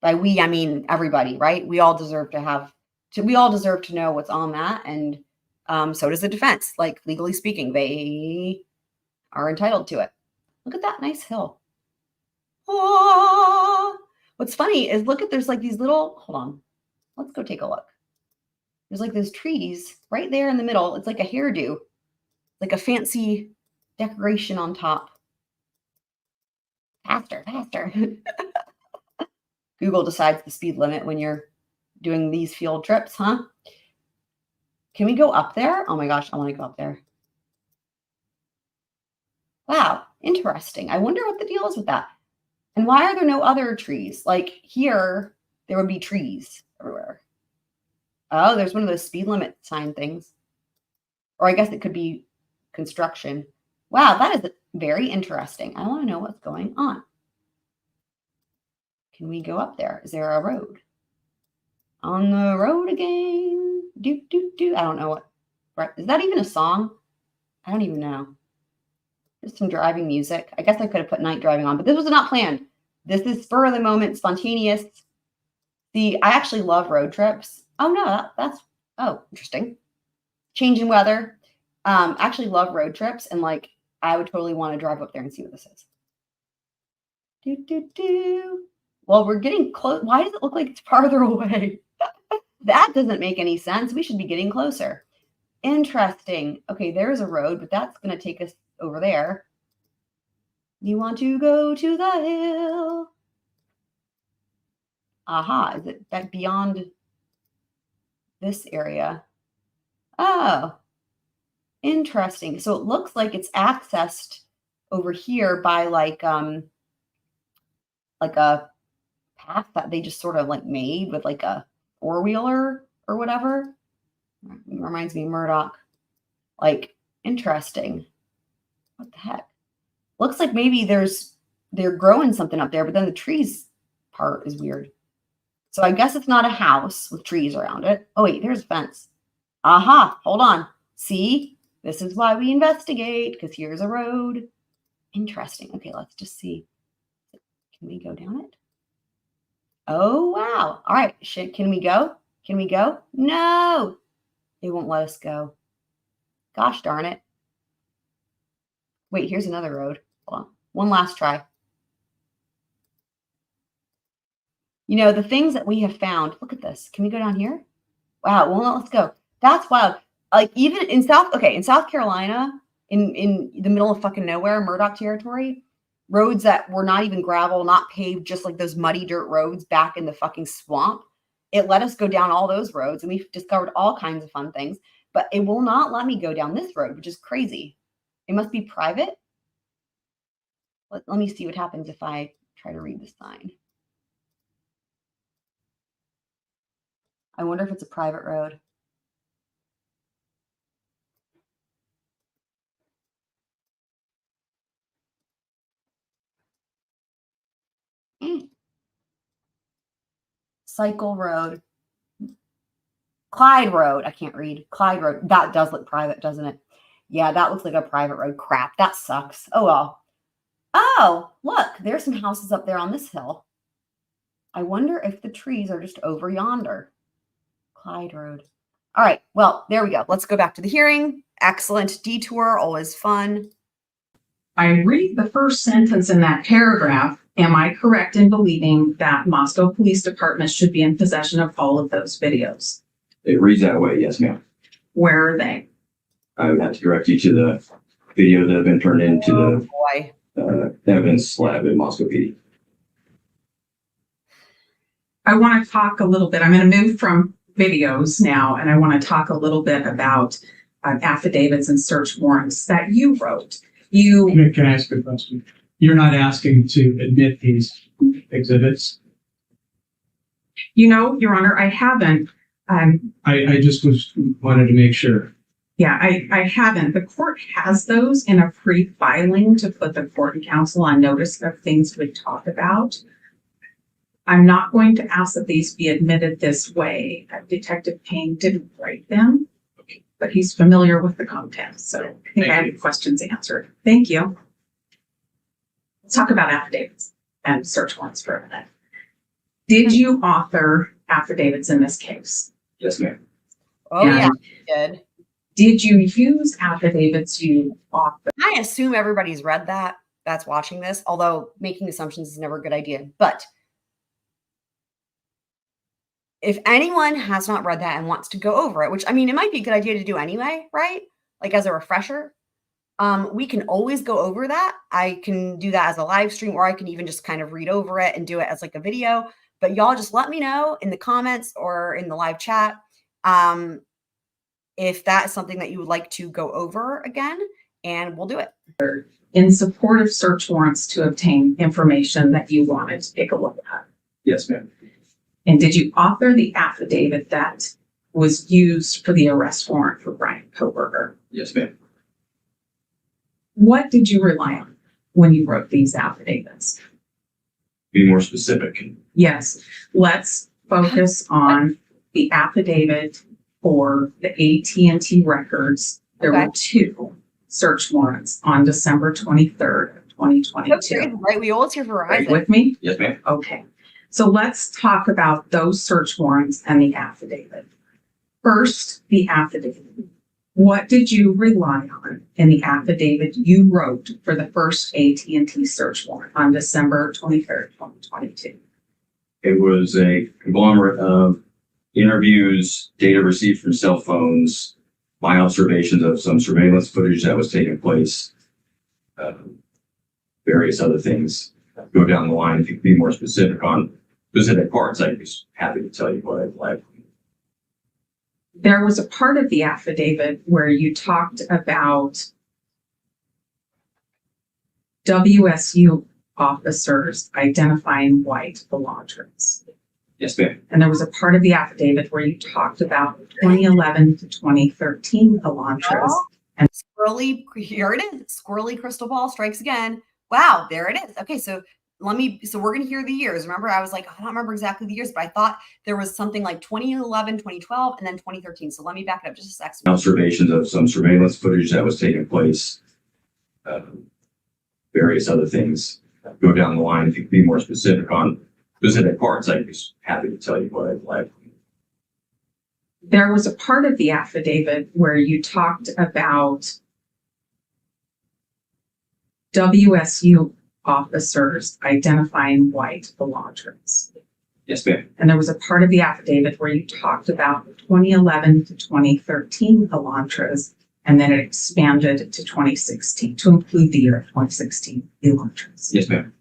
By we, I mean everybody, right? We all deserve to know what's on that, and so does the defense. Like, legally speaking, they are entitled to it. Look at that nice hill. Oh, what's funny is, look at, there's like these little, hold on, let's go take a look. There's like those trees right there in the middle. It's like a hairdo, like a fancy decoration on top. Faster. Google decides the speed limit when you're doing these field trips, huh? Can we go up there? Oh my gosh, I want to go up there. Wow, interesting. I wonder what the deal is with that. And why are there no other trees? Like here, there would be trees everywhere. Oh, there's one of those speed limit sign things. Or I guess it could be construction. Wow, that is very interesting. I want to know what's going on. Can we go up there? Is there a road? On the road again. I don't know what. Right. Is that even a song? I don't even know. There's some driving music. I guess I could have put night driving on, but this was not planned. This is spur of the moment, spontaneous. See, I actually love road trips. Oh no, that's interesting. Changing weather. Actually love road trips, and like I would totally want to drive up there and see what this is. Well, we're getting close. Why does it look like it's farther away? That doesn't make any sense. We should be getting closer. Interesting. Okay, there's a road, but that's going to take us over there. You want to go to the hill. Aha, is it back beyond this area? Oh, interesting. So it looks like it's accessed over here by like a path that they just sort of like made with like a four-wheeler or whatever. It reminds me of Murdoch. Like, interesting. What the heck? Looks like maybe they're growing something up there, but then the trees part is weird. So I guess it's not a house with trees around it. Oh wait, there's a fence. Aha, hold on. See, this is why we investigate, because here's a road. Interesting. Okay, let's just see. Can we go down it? Oh, wow. All right. Can we go? Can we go? No, they won't let us go. Gosh darn it. Wait, here's another road. Hold on. One last try. You know, the things that we have found. Look at this. Can we go down here? Wow. Well, let's go. That's wild. like even in South Carolina, in the middle of fucking nowhere, Murdoch territory, roads that were not even gravel, not paved, just like those muddy dirt roads back in the fucking swamp. It let us go down all those roads, and we've discovered all kinds of fun things, but it will not let me go down this road, which is crazy. It must be private. Let me see what happens if I try to read the sign. I wonder if it's a private road. Cycle Road. Clyde Road. I can't read. Clyde Road. That does look private, doesn't it? Yeah, that looks like a private road. Crap. That sucks. Oh, well. Oh, look. There's some houses up there on this hill. I wonder if the trees are just over yonder. Clyde Road. All right. Well, there we go. Let's go back to the hearing. Excellent detour. Always fun. I read the first sentence in that paragraph. Am I correct in believing that Moscow Police Department should be in possession of all of those videos? It reads that way, yes, ma'am. Where are they? I would have to direct you to the videos that have been turned into Boy. the evidence lab in Moscow PD. I want to talk a little bit. I'm going to move from videos now, and I want to talk a little bit about affidavits and search warrants that you wrote. Can I ask a question? You're not asking to admit these exhibits? Your Honor, I haven't. I just wanted to make sure. Yeah, I haven't. The court has those in a pre-filing to put the court and counsel on notice of things we talk about. I'm not going to ask that these be admitted this way. Detective Payne didn't write them, but he's familiar with the content. So I think I have your questions answered. Thank you. Let's talk about affidavits and search warrants for a minute. Did you author affidavits in this case? Yes, ma'am. Oh, yeah. Good. Did you use affidavits you authored? I assume everybody's read that that's watching this, although making assumptions is never a good idea. But if anyone has not read that and wants to go over it, which, I mean, it might be a good idea to do anyway, right? Like as a refresher, we can always go over that. I can do that as a live stream, or I can even just kind of read over it and do it as like a video. But y'all just let me know in the comments or in the live chat if that is something that you would like to go over again, and we'll do it. In support of search warrants to obtain information that you wanted to take a look at. Yes, ma'am. And did you author the affidavit that was used for the arrest warrant for Bryan Kohberger? Yes, ma'am. What did you rely on when you wrote these affidavits? Be more specific. Yes, let's focus on the affidavit for the AT&T records. There were two search warrants on December 23rd, of 2022. Right, we always hear Are you Verizon. with me? Yes, ma'am. Okay, so let's talk about those search warrants and the affidavit. First, the affidavit. What did you rely on in the affidavit you wrote for the first AT&T search warrant on December 23rd, 2022? It was a conglomerate of interviews, data received from cell phones, my observations of some surveillance footage that was taking place, various other things. Go down the line. If you could be more specific on specific parts, I'd be happy to tell you what I'd like. There was a part of the affidavit where you talked about WSU officers identifying White Elantras. Yes, ma'am. And there was a part of the affidavit where you talked about 2011 to 2013 Elantras. And squirrely, here it is. Squirrely crystal ball strikes again. Wow, there it is. Okay, so we're going to hear the years. Remember, I was like, I don't remember exactly the years, but I thought there was something like 2011, 2012, and then 2013. So let me back it up just a second. Observations of some surveillance footage that was taking place, various other things. Go down the line. If you could be more specific on specific parts, I'd be happy to tell you what I'd like. There was a part of the affidavit where you talked about WSU officers identifying White Elantras. Yes, ma'am. And there was a part of the affidavit where you talked about 2011 to 2013 Elantras, and then it expanded to 2016 to include the year of 2016 Elantras. Yes, ma'am.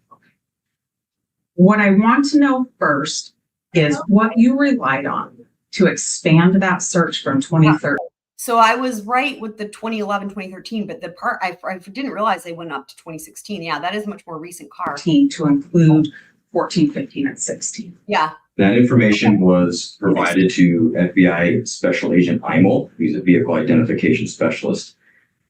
What I want to know first is what you relied on to expand that search from 2013. So I was right with the 2011, 2013, but the part I didn't realize they went up to 2016. Yeah, that is a much more recent car. To include 14, 15, and 16. Yeah. That information was provided to FBI Special Agent Imel. He's a vehicle identification specialist.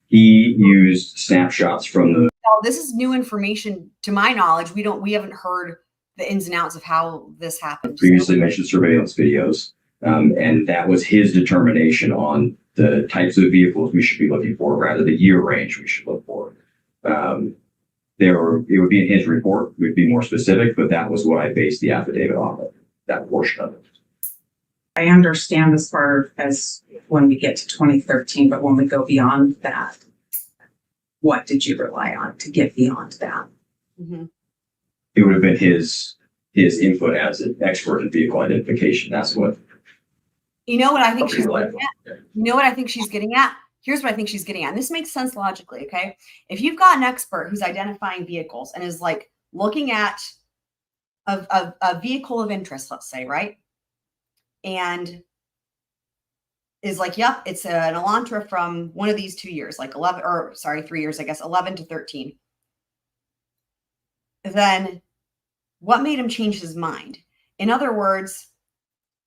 He used snapshots from the Now, this is new information to my knowledge. We haven't heard the ins and outs of how this happened. previously mentioned surveillance videos. And that was his determination on the types of vehicles we should be looking for, rather the year range we should look for. It would be in his report, would be more specific, but that was what I based the affidavit off of, that portion of it. I understand as far as when we get to 2013, but when we go beyond that, what did you rely on to get beyond that? Mm-hmm. It would have been his input as an expert in vehicle identification. That's what. You know what I think she's She's like, getting at? You know what I think she's getting at? Here's what I think she's getting at. And this makes sense logically, okay? If you've got an expert who's identifying vehicles and is like looking at a vehicle of interest, let's say, right? And is like, yep, it's an Elantra from one of these 2 years, like 3 years, I guess, 11 to 13. Then what made him change his mind? In other words,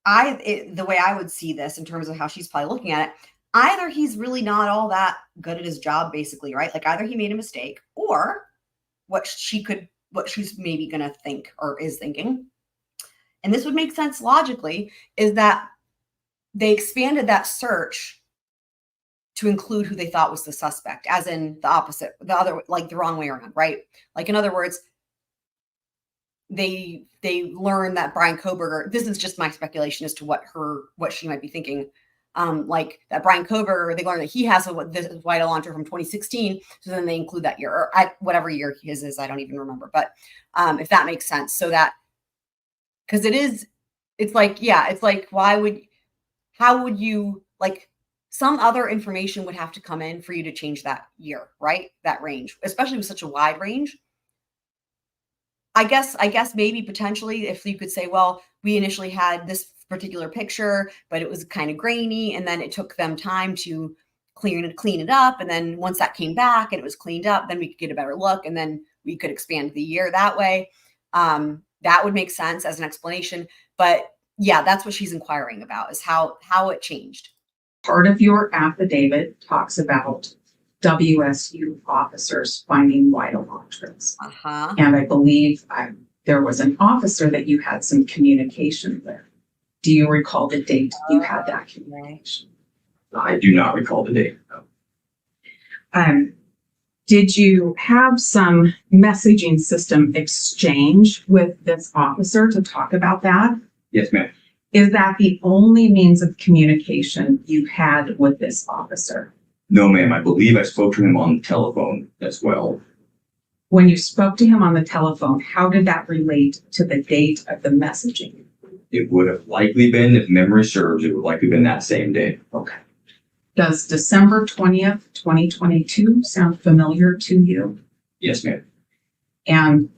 the way I would see this in terms of how she's probably looking at it, either he's really not all that good at his job, basically, right? Like either he made a mistake, or what she's maybe going to think or is thinking, and this would make sense logically, is that they expanded that search to include who they thought was the suspect, as in the opposite, like the wrong way around, right? Like in other words, they learned that Bryan Kohberger, this is just my speculation as to what she might be thinking, like that Bryan Kohberger, they learned that he has this White Elantra from 2016, so then they include that year, or whatever year his is, I don't even remember, but if that makes sense, so that, because it's like, yeah, it's like, how would you, like, some other information would have to come in for you to change that year, right? That range, especially with such a wide range. I guess maybe potentially if you could say, well, we initially had this particular picture, but it was kind of grainy, and then it took them time to clean it up. And then once that came back and it was cleaned up, then we could get a better look, and then we could expand the year that way. That would make sense as an explanation. But yeah, that's what she's inquiring about, is how it changed. Part of your affidavit talks about WSU officers finding White Elantras. Uh-huh. And I believe there was an officer that you had some communication with. Do you recall the date you had that communication? I do not recall the date. No. Did you have some messaging system exchange with this officer to talk about that? Yes, ma'am. Is that the only means of communication you had with this officer? No, ma'am. I believe I spoke to him on the telephone as well. When you spoke to him on the telephone, how did that relate to the date of the messaging? It would have likely been, if memory serves, it would likely been that same day. Okay. Does December 20th, 2022 sound familiar to you? Yes, ma'am. And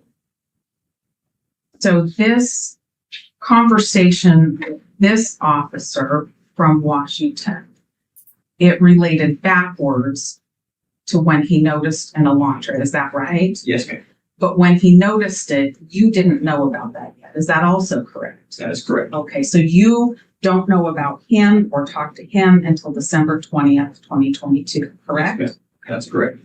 so this conversation with this officer from Washington, it related backwards to when he noticed an Elantra. Is that right? Yes, ma'am. But when he noticed it, you didn't know about that yet. Is that also correct? That is correct. Okay, so you don't know about him or talk to him until December 20th, 2022, correct? Yes, ma'am. That's correct.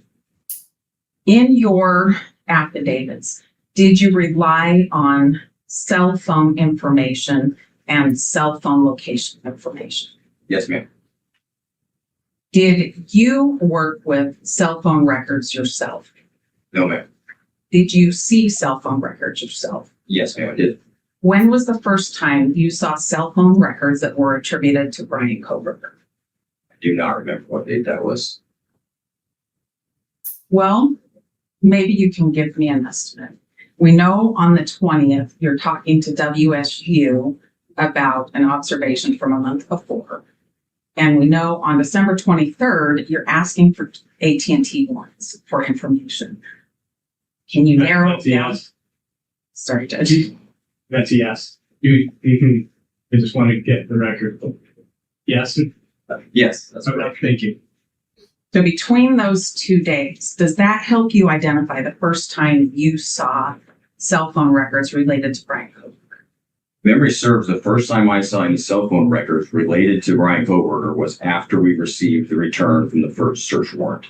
In your affidavits, did you rely on cell phone information and cell phone location information? Yes, ma'am. Did you work with cell phone records yourself? No, ma'am. Did you see cell phone records yourself? Yes, ma'am, I did. When was the first time you saw cell phone records that were attributed to Bryan Kohberger? I do not remember what date that was. Well, maybe you can give me an estimate. We know on the 20th, you're talking to WSU about an observation from a month before. And we know on December 23rd, you're asking for AT&T warrants for information. Can you narrow That's it a down? yes. Sorry, Judge. That's a yes. You can, I just want to get the record. Yes. Yes, that's Okay, correct. thank you. So between those 2 days, does that help you identify the first time you saw cell phone records related to Bryan Kohberger? Memory serves, the first time I saw any cell phone records related to Bryan Kohberger was after we received the return from the first search warrant.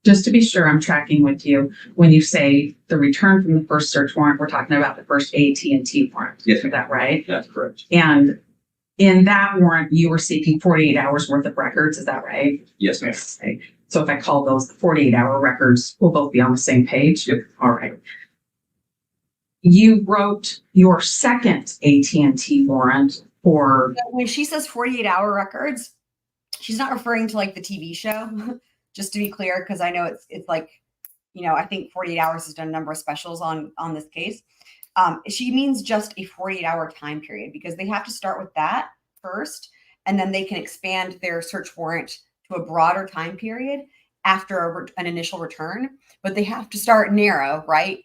Just to be sure I'm tracking with you, when you say the return from the first search warrant, we're talking about the first AT&T warrant. Yes, Is ma'am. that right? That's correct. And in that warrant, you were seeking 48 hours worth of records. Is that right? Yes, ma'am. Okay. So if I call those the 48-hour records, we'll both be on the same page? Yep. All right. You wrote your second AT&T warrant for, When she says 48-hour records, she's not referring to like the TV show, just to be clear, because I know it's like, I think 48 Hours has done a number of specials on this case. She means just a 48-hour time period, because they have to start with that first, and then they can expand their search warrant to a broader time period after an initial return. But they have to start narrow, right?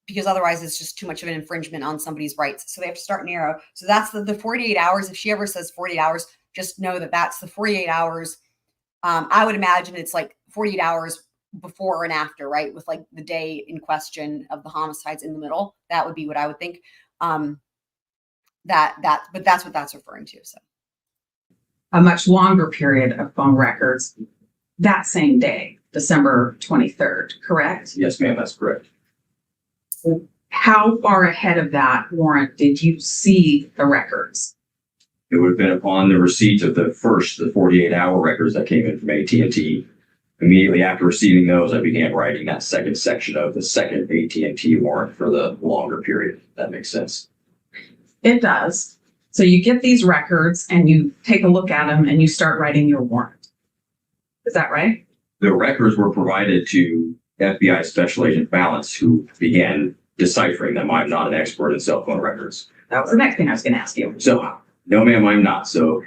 Because otherwise it's just too much of an infringement on somebody's rights. So they have to start narrow. So that's the 48 hours. If she ever says 48 hours, just know that that's the 48 hours. I would imagine it's like 48 hours before and after, right? With like the day in question of the homicides in the middle. That would be what I would think. But that's what that's referring to. So a much longer period of phone records that same day, December 23rd, correct? Yes, ma'am. That's correct. How far ahead of that warrant did you see the records? It would have been upon the receipt of the 48-hour records that came in from AT&T. Immediately after receiving those, I began writing that second section of the second AT&T warrant for the longer period. If that makes sense. It does. So you get these records and you take a look at them and you start writing your warrant. Is that right? The records were provided to FBI Special Agent Balance, who began deciphering them. I'm not an expert in cell phone records. That was the next thing I was going to ask you. So, no, ma'am, I'm not. So,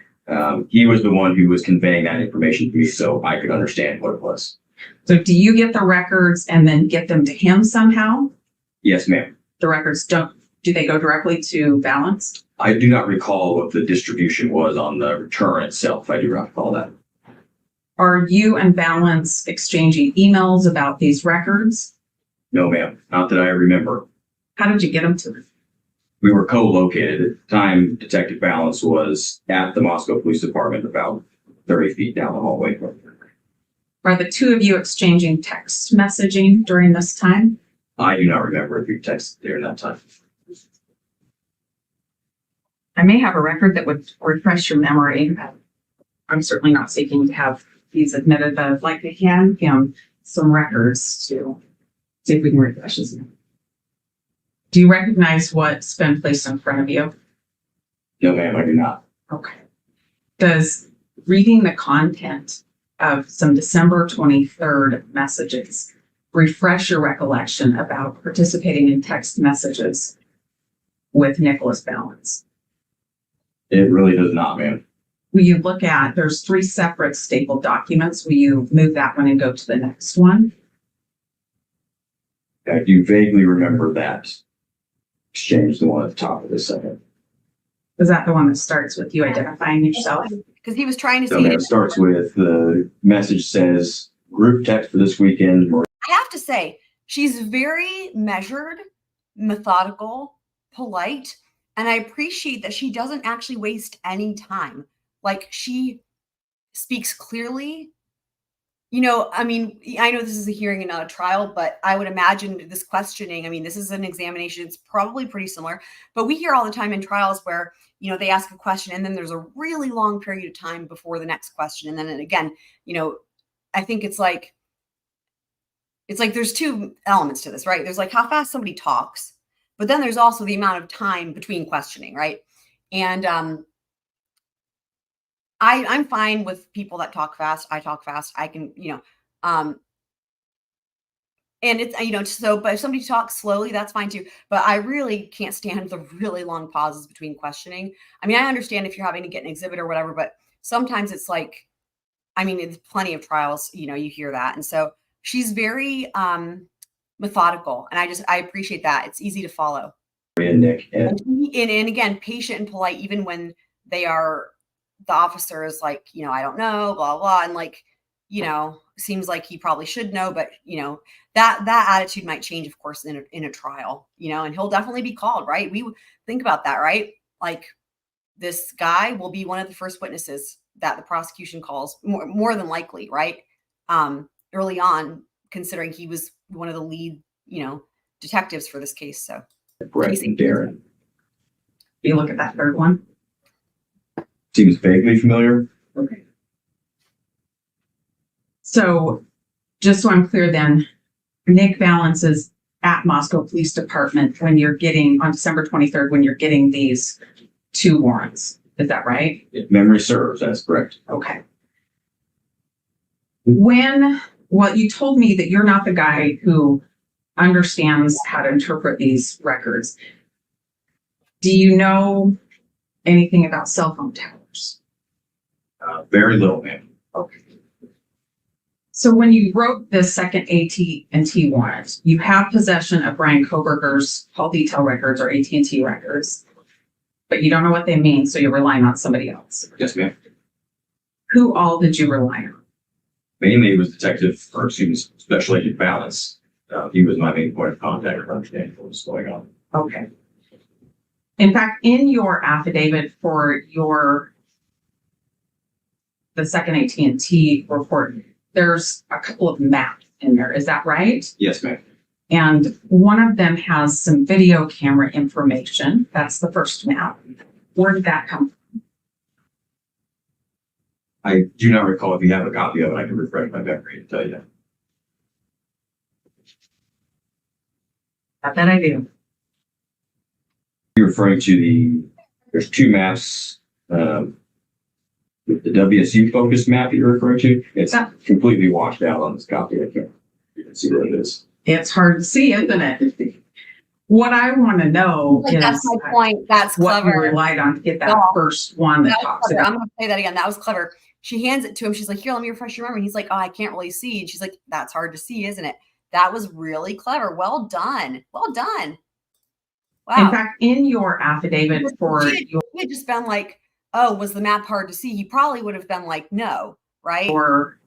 he was the one who was conveying that information to me so I could understand what it was. So do you get the records and then get them to him somehow? Yes, ma'am. The records do they go directly to Balance? I do not recall what the distribution was on the return itself. I do not recall that. Are you and Balance exchanging emails about these records? No, ma'am. Not that I remember. How did you get them to them? We were co-located. At the time, Detective Balance was at the Moscow Police Department about 30 feet down the hallway. Are the two of you exchanging text messaging during this time? I do not remember if we texted during that time. I may have a record that would refresh your memory. I'm certainly not seeking to have these admitted, but I'd like to hand him some records to see if we can refresh his memory. Do you recognize what's been placed in front of you? No, ma'am, I do not. Okay. Does reading the content of some December 23rd messages refresh your recollection about participating in text messages with Nicholas Balance? It really does not, ma'am. Will you look at, there's 3 separate stapled documents. Will you move that one and go to the next one? I do vaguely remember that exchange, the one at the top of the second. Is that the one that starts with you identifying yourself? because he was trying to So say, it starts with the message says, group text for this weekend. I have to say, she's very measured, methodical, polite, and I appreciate that she doesn't actually waste any time. Like, she speaks clearly. You know, I mean, I know this is a hearing and not a trial, but I would imagine this questioning, I mean, this is an examination. It's probably pretty similar, but we hear all the time in trials where, you know, they ask a question and then there's a really long period of time before the next question. And then again, you know, I think it's like there's 2 elements to this, right? There's like how fast somebody talks, but then there's also the amount of time between questioning, right? And I'm fine with people that talk fast. I talk fast. I can, you know, And it's, you know, so, but if somebody talks slowly, that's fine too. But I really can't stand the really long pauses between questioning. I mean, I understand if you're having to get an exhibit or whatever, but sometimes it's like, I mean, it's plenty of trials, you know, you hear that. And so she's very methodical. And I appreciate that. It's easy to follow. And Nick, And again, patient and polite, even when the officer is like, you know, I don't know, blah, blah. And like, you know, seems like he probably should know, but you know, that attitude might change, of course, in a trial, you know, and he'll definitely be called, right? We think about that, right? Like this guy will be one of the first witnesses that the prosecution calls, more than likely, right? Early on, considering he was one of the lead, you know, detectives for this case. So Brett and Darren. You look at that third one. Seems vaguely familiar. Okay. So just so I'm clear then, Nick Valance is at Moscow Police Department when you're getting, on December 23rd, when you're getting these 2 warrants. Is that right? If memory serves, that's correct. Okay. Well, you told me that you're not the guy who understands how to interpret these records. Do you know anything about cell phone towers? Very little, ma'am. Okay. So when you wrote this second AT&T warrant, you have possession of Bryan Kohberger's call detail records or AT&T records, but you don't know what they mean, so you're relying on somebody else. Yes, ma'am. Who all did you rely on? Mainly it was Special Agent Valance. He was my main point of contact for understanding what was going on. Okay. In fact, in your affidavit for the second AT&T report, there's a couple of maps in there. Is that right? Yes, ma'am. And one of them has some video camera information. That's the first map. Where did that come from? I do not recall. If you have a copy of it, I can refresh my memory and tell you. I bet I do. You're referring to there's 2 maps. The WSU focus map you're referring to, it's completely washed out on this copy. You can see what it is. It's hard to see, isn't it? What I want to know is that's my point. That's what clever. you relied on to get that first one that talks I'm about. going to say that again. That was clever. She hands it to him. She's like, here, let me refresh your memory. He's like, oh, I can't really see. And she's like, that's hard to see, isn't it? That was really clever. Well done. Well done. Wow. In fact, in your affidavit for you had just been like, oh, was the map hard to see? He probably would have been like, no, right? Or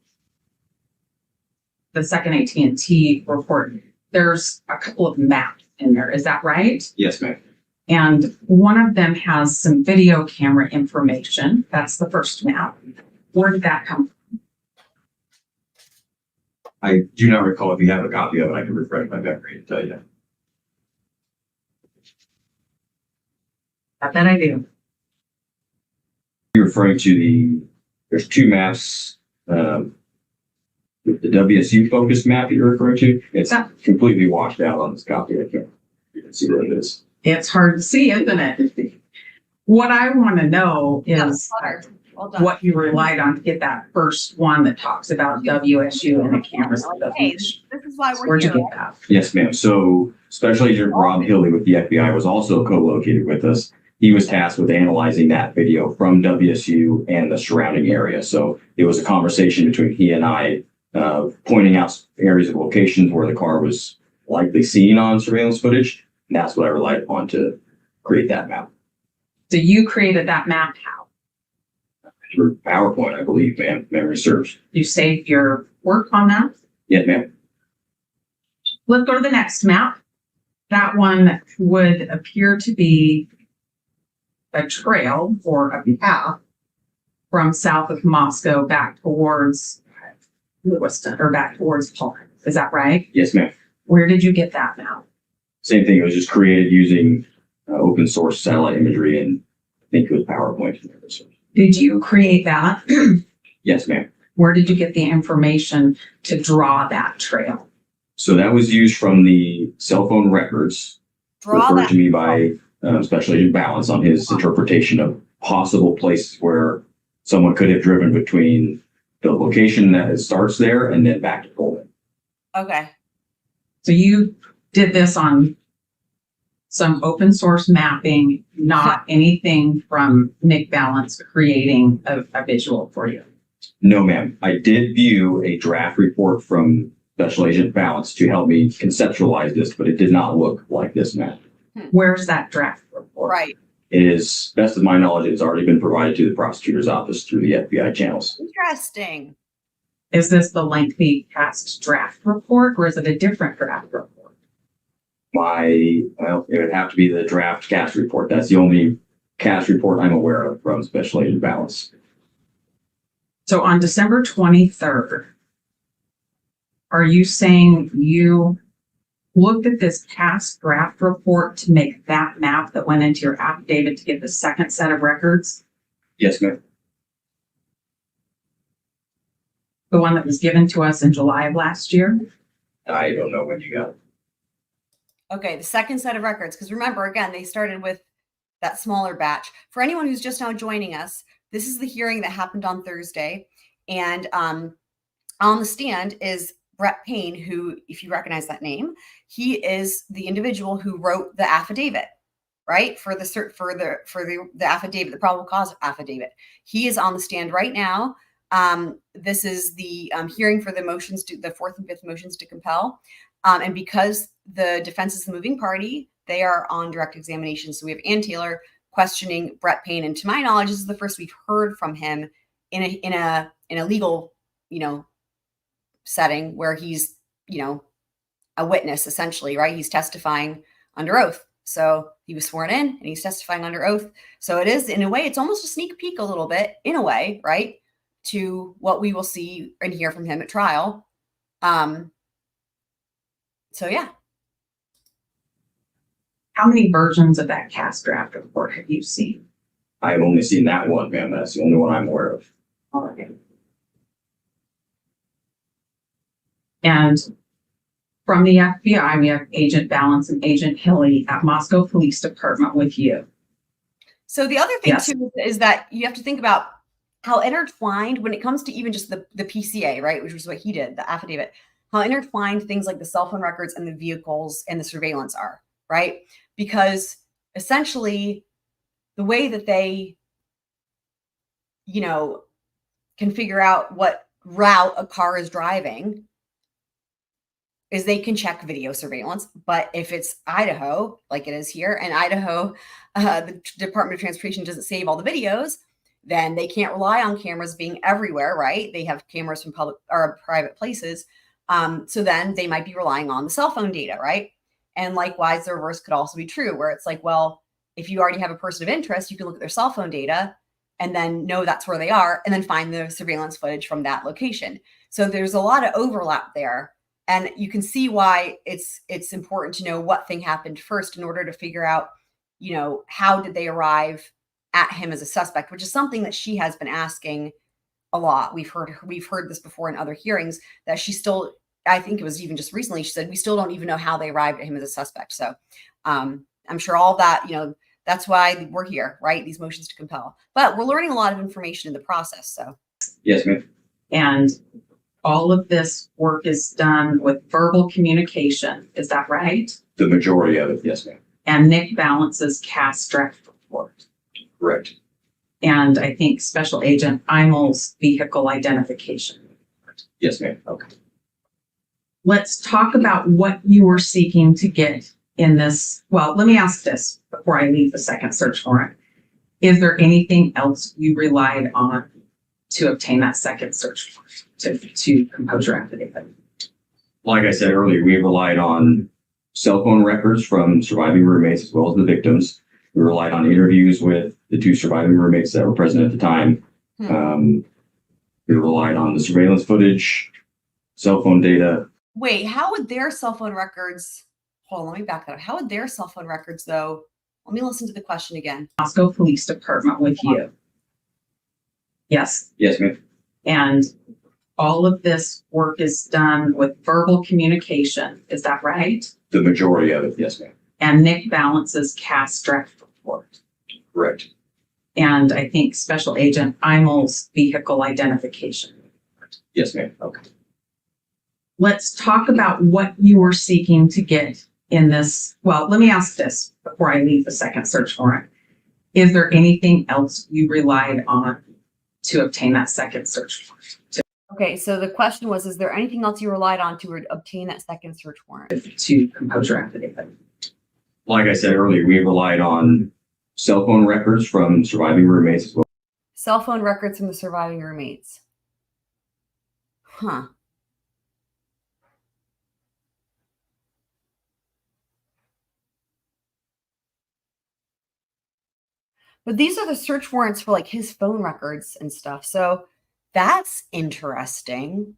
the second AT&T report, there's a couple of maps in there. Is that right? Yes, ma'am. And one of them has some video camera information. That's the first map. Where did that come from? I do not recall. If you have a copy of it, I can refresh my memory and tell you. I bet I do. You're referring to there's 2 maps. The WSU focus map you're referring to, it's completely washed out on this copy. You can see what it is. It's hard to see, isn't it? What I want to know is what you relied on to get that first one that talks about WSU and the cameras. Okay, this is why we're Where'd here. you get that? Yes, ma'am. So Special Agent Rob Hilley with the FBI was also co-located with us. He was tasked with analyzing that video from WSU and the surrounding area. So it was a conversation between he and I, pointing out areas of locations where the car was likely seen on surveillance footage. And that's what I relied upon to create that map. So you created that map how? Through PowerPoint, I believe, ma'am. Memory serves. You saved your work on that? Yes, ma'am. Let's go to the next map. That one would appear to be a trail or a path from south of Moscow back towards Lewiston or back towards Payne. Is that right? Yes, ma'am. Where did you get that map? Same thing. It was just created using open source satellite imagery, and I think it was PowerPoint. Did you create that? Yes, ma'am. Where did you get the information to draw that trail? So that was used from the cell phone records referred to me by Special Agent Valance on his interpretation of possible places where someone could have driven between the location that it starts there and then back to Pullman. Okay. So you did this on some open source mapping, not anything from Nick Balance creating a visual for you. No, ma'am. I did view a draft report from Special Agent Balance to help me conceptualize this, but it did not look like this map. Where's that draft report? Right. It is, best of my knowledge, it's already been provided to the prosecutor's office through the FBI channels. Interesting. Is this the lengthy past draft report or is it a different draft report? Well, it would have to be the draft cast report. That's the only cast report I'm aware of from Special Agent Balance. So on December 23rd, are you saying you looked at this past draft report to make that map that went into your affidavit to get the second set of records? Yes, ma'am. The one that was given to us in July of last year? I don't know when you got it. Okay, the second set of records, because remember, again, they started with that smaller batch. For anyone who's just now joining us, this is the hearing that happened on Thursday. And on the stand is Payne, who, if you recognize that name, he is the individual who wrote the affidavit, right? For the affidavit, the probable cause affidavit. He is on the stand right now. This is the hearing for the motions to the fourth and fifth motions to compel. And because the defense is the moving party, they are on direct examination. So we have Ann Taylor questioning Payne. And to my knowledge, this is the first we've heard from him in a legal, setting where he's, a witness essentially, right? He's testifying under oath. So he was sworn in and he's testifying under oath. So it is, in a way, it's almost a sneak peek a little bit, in a way, right, to what we will see and hear from him at trial. So yeah. How many versions of that cast draft report have you seen? I have only seen that one, ma'am. That's the only one I'm aware of. Okay. And from the FBI, we have Agent Balance and Agent Hilly at Moscow Police Department with you. So the other thing Yes. too is that you have to think about how intertwined, when it comes to even just the PCA, right, which was what he did, the affidavit, how intertwined things like the cell phone records and the vehicles and the surveillance are, right? Because essentially the way that they, can figure out what route a car is driving is they can check video surveillance. But if it's Idaho, like it is here, and Idaho, the Department of Transportation doesn't save all the videos, then they can't rely on cameras being everywhere, right? They have cameras from public or private places. So then they might be relying on the cell phone data, right? And likewise, the reverse could also be true, where it's like, well, if you already have a person of interest, you can look at their cell phone data and then know that's where they are, and then find the surveillance footage from that location. So there's a lot of overlap there. And you can see why it's important to know what thing happened first in order to figure out, how did they arrive at him as a suspect, which is something that she has been asking a lot. We've heard this before in other hearings, that she still, I think it was even just recently, she said, we still don't even know how they arrived at him as a suspect. So I'm sure all that, that's why we're here, right? These motions to compel. But we're learning a lot of information in the process. So Yes, ma'am. And all of this work is done with verbal communication. Is that right? The majority of it, yes, ma'am. And Nick Balance's cast draft report. Correct. And I think Special Agent Imel's vehicle identification. Yes, ma'am. Okay. Let's talk about what you were seeking to get in this. Well, let me ask this before I leave the second search warrant. Is there anything else you relied on to obtain that second search warrant to compose your affidavit? Like I said earlier, we relied on cell phone records from surviving roommates as well as the victims. We relied on interviews with the two surviving roommates that were present at the time. We relied on the surveillance footage, cell phone data. wait, how would their cell phone records, hold on, let me back that up. How would their cell phone records though? Let me listen to the question again. Moscow Police Department with you. Yes. Yes, ma'am. And all of this work is done with verbal communication. Is that right? The majority of it, yes, ma'am. And Nick Balance's cast draft report. Correct. And I think Special Agent Imel's vehicle identification. Yes, ma'am. Okay. Let's talk about what you were seeking to get in this. Well, let me ask this before I leave the second search warrant. Is there anything else you relied on to obtain that second search warrant? Okay, so the question was, is there anything else you relied on to obtain that second search warrant? To compose your affidavit. Like I said earlier, we relied on cell phone records from surviving roommates as well. Cell phone records from the surviving roommates. Huh. But these are the search warrants for like his phone records and stuff. So that's interesting.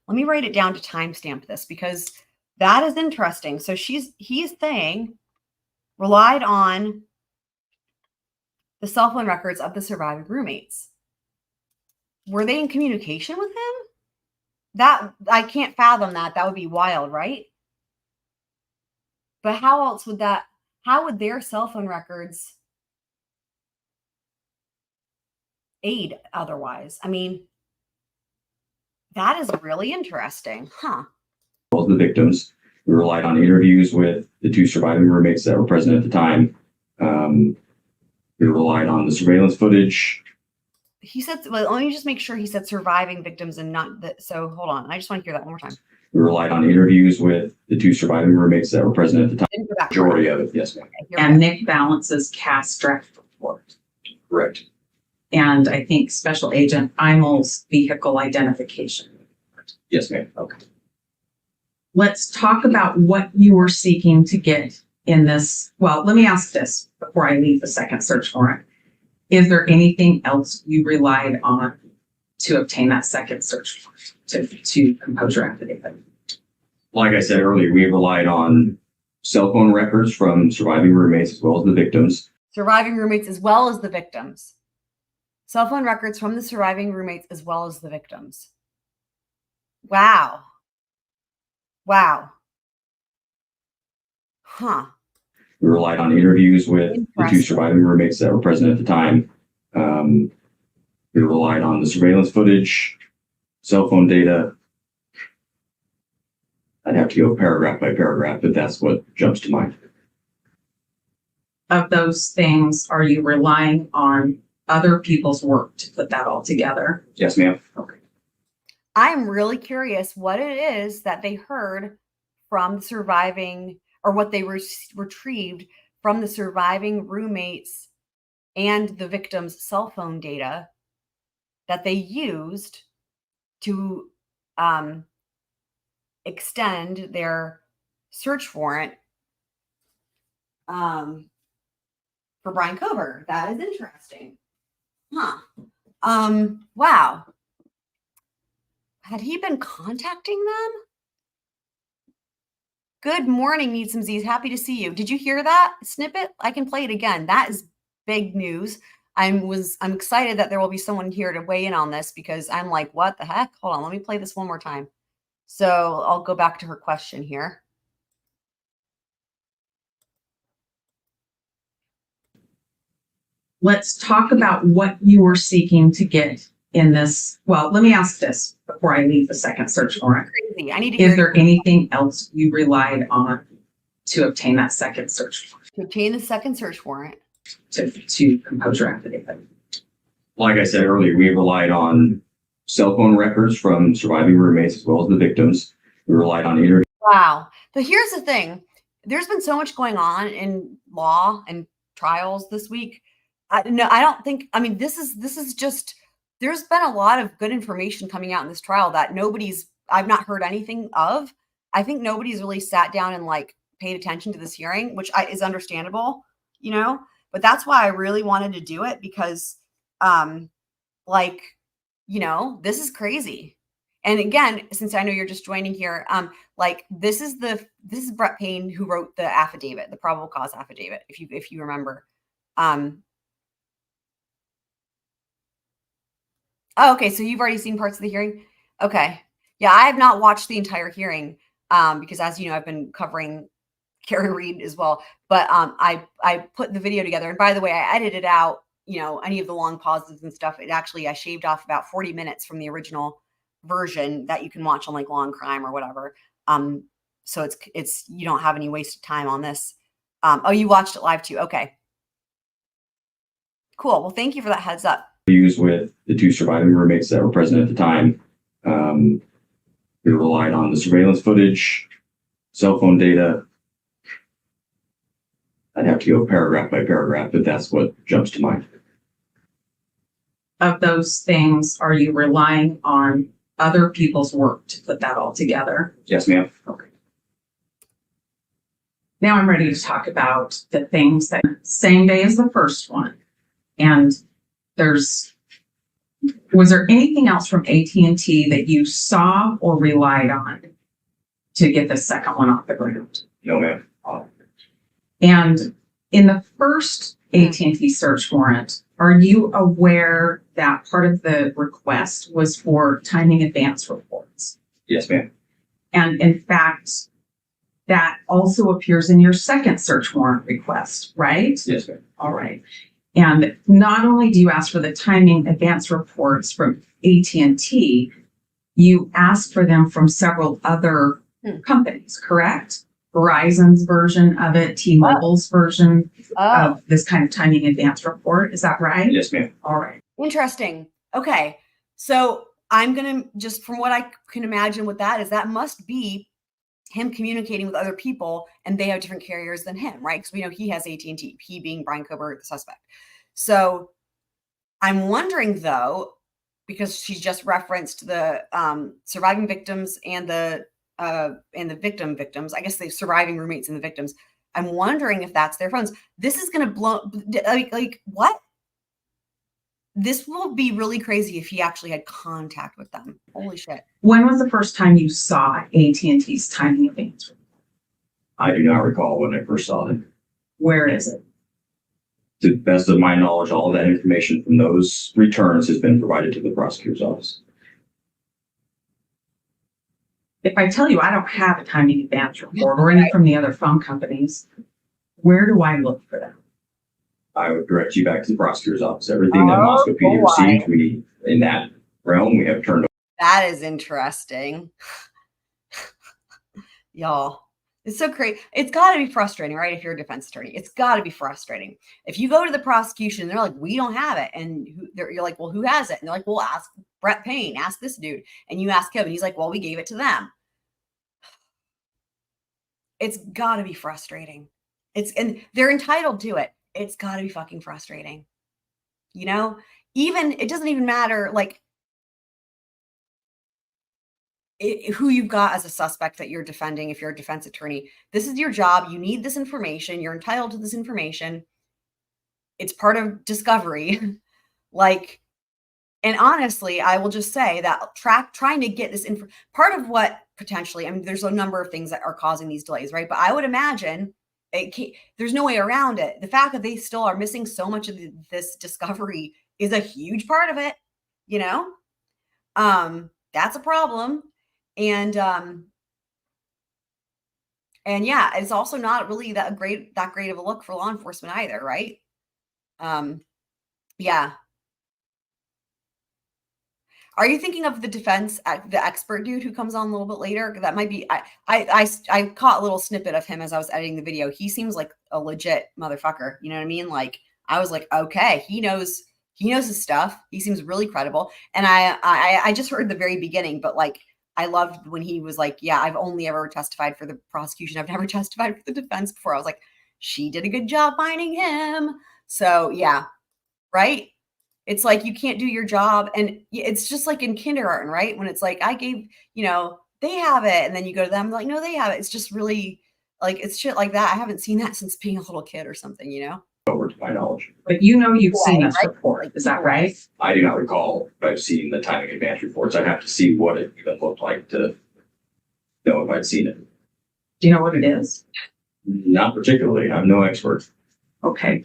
Let me write it down to timestamp this because that is interesting. So he's saying relied on the cell phone records of the surviving roommates. Were they in communication with him? That I can't fathom that. That would be wild, right? But how else would that, how would their cell phone records aid otherwise? I mean, that is really interesting, huh? Well, the victims. We relied on interviews with the two surviving roommates that were present at the time. We relied on the surveillance footage. He said, well, let me just make sure he said surviving victims and not that. So hold on. I just want to hear that one more time. We relied on interviews with the two surviving roommates that were present at the time. Majority of it, yes, ma'am. Okay, And Nick Balance's cast draft report. Correct. And I think Special Agent Imel's vehicle identification. Yes, ma'am. Okay. Let's talk about what you were seeking to get in this. Well, let me ask this before I leave the second search warrant. Is there anything else you relied on to obtain that second search warrant to compose your affidavit? Like I said earlier, we relied on cell phone records from surviving roommates as well as the victims. Surviving roommates as well as the victims. Cell phone records from the surviving roommates as well as the victims. Wow. Wow. Huh. We relied on interviews with the two surviving roommates that were present at the time. We relied on the surveillance footage, cell phone data. I'd have to go paragraph by paragraph, but that's what jumps to mind. Of those things, are you relying on other people's work to put that all together? Yes, ma'am. Okay. I'm really curious what it is that they heard from the surviving, or what they retrieved from the surviving roommates and the victim's cell phone data that they used to extend their search warrant for Bryan Kohberger. That is interesting. Huh. Wow. Had he been contacting them? Good morning, Need Some Z's. Happy to see you. Did you hear that snippet? I can play it again. That is big news. I'm excited that there will be someone here to weigh in on this because I'm like, what the heck? Hold on, let me play this one more time. So I'll go back to her question here. Let's talk about what you were seeking to get in this. Well, let me ask this before I leave the second search warrant. Crazy. I need to hear. Is there anything else you relied on to obtain that second search warrant? To obtain the second search warrant. To compose your affidavit. Like I said earlier, we relied on cell phone records from surviving roommates as well as the victims. We relied on interviews. Wow. But here's the thing. There's been so much going on in law and trials this week. I don't think, I mean, this is just, there's been a lot of good information coming out in this trial that I've not heard anything of. I think nobody's really sat down and like paid attention to this hearing, which is understandable, you know, but that's why I really wanted to do it because, like, you know, this is crazy. And again, since I know you're just joining here, like this is Brett Payne who wrote the affidavit, the probable cause affidavit, if you remember. Oh, okay. So you've already seen parts of the hearing. Okay. Yeah. I have not watched the entire hearing, because as you know, I've been covering Carrie Reed as well, but, I put the video together, and by the way, I edited out, you know, any of the long pauses and stuff. I shaved off about 40 minutes from the original, version that you can watch on like Law and Crime or whatever. So it's you don't have any wasted time on this. Oh, you watched it live too. Okay. Cool. Well, thank you for that heads up. Used with the 2 surviving roommates that were present at the time. We relied on the surveillance footage, cell phone data. I'd have to go paragraph by paragraph, but that's what jumps to mind. Of those things, are you relying on other people's work to put that all together? Yes, ma'am. Okay. Now I'm ready to talk about the things that same day as the first one. And was there anything else from AT&T that you saw or relied on to get the second one off the ground? No, ma'am. And in the first AT&T search warrant, are you aware that part of the request was for timing advance reports? Yes, ma'am. And in fact, that also appears in your second search warrant request, right? Yes, ma'am. All right. And not only do you ask for the timing advance reports from AT&T, you ask for them from several other companies, correct? Verizon's version of it, T-Mobile's version of this kind of timing advance report. Is that right? Yes, ma'am. All right. Interesting. Okay. So I'm going to just, from what I can imagine with that is that must be him communicating with other people and they have different carriers than him, right? Because we know he has AT&T, he being Bryan Kohberger, the suspect. So I'm wondering though, because she's just referenced the surviving victims and the victims, I guess the surviving roommates and the victims. I'm wondering if that's their phones. This is going to blow, like what? This will be really crazy if he actually had contact with them. Holy shit. When was the first time you saw AT&T's timing advance report? I do not recall when I first saw them. Where is it? To the best of my knowledge, all of that information from those returns has been provided to the prosecutor's office. If I tell you I don't have a timing advance report or any from the other phone companies, where do I look for them? I would direct you back to the prosecutor's office. Everything that Moscow PD received, we, in that realm, we have turned over. That is interesting. Y'all, it's so crazy. It's got to be frustrating, right? If you're a defense attorney, it's got to be frustrating. If you go to the prosecution, they're like, we don't have it. And you're like, well, who has it? And they're like, well, ask Brett Payne, ask this dude. And you ask him, and he's like, well, we gave it to them. It's got to be frustrating. And they're entitled to it. It's got to be fucking frustrating. You know, it doesn't even matter like who you've got as a suspect that you're defending. If you're a defense attorney, this is your job. You need this information. You're entitled to this information. It's part of discovery. Like, and honestly, I will just say that trying to get this part of what potentially, I mean, there's a number of things that are causing these delays, right? But I would imagine there's no way around it. The fact that they still are missing so much of this discovery is a huge part of it, you know? That's a problem. And yeah, it's also not really that great of a look for law enforcement either, right? Yeah. Are you thinking of the defense, the expert dude who comes on a little bit later? That might be, I caught a little snippet of him as I was editing the video. He seems like a legit motherfucker. You know what I mean? Like, I was like, okay, he knows his stuff. He seems really credible. And I just heard the very beginning, but like, I loved when he was like, yeah, I've only ever testified for the prosecution. I've never testified for the defense before. I was like, she did a good job finding him. So yeah, right? It's like, you can't do your job. And it's just like in kindergarten, right? When it's like, I gave, they have it. And then you go to them like, no, they have it. It's just really like, it's shit like that. I haven't seen that since being a little kid or something, Over to my knowledge. But you've seen this report. Is that right? I do not recall if I've seen the timing advance reports. I'd have to see what it even looked like to know if I'd seen it. Do you know what it is? Not particularly. I'm no expert. Okay.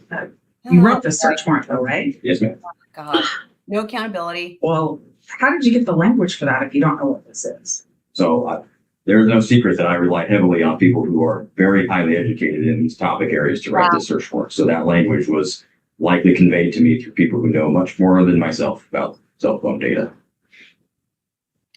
You wrote the search warrant though, right? Yes, ma'am. God, no accountability. Well, how did you get the language for that if you don't know what this is? So there's no secret that I rely heavily on people who are very highly educated in these topic areas to write this search warrant. So that language was likely conveyed to me through people who know much more than myself about cell phone data.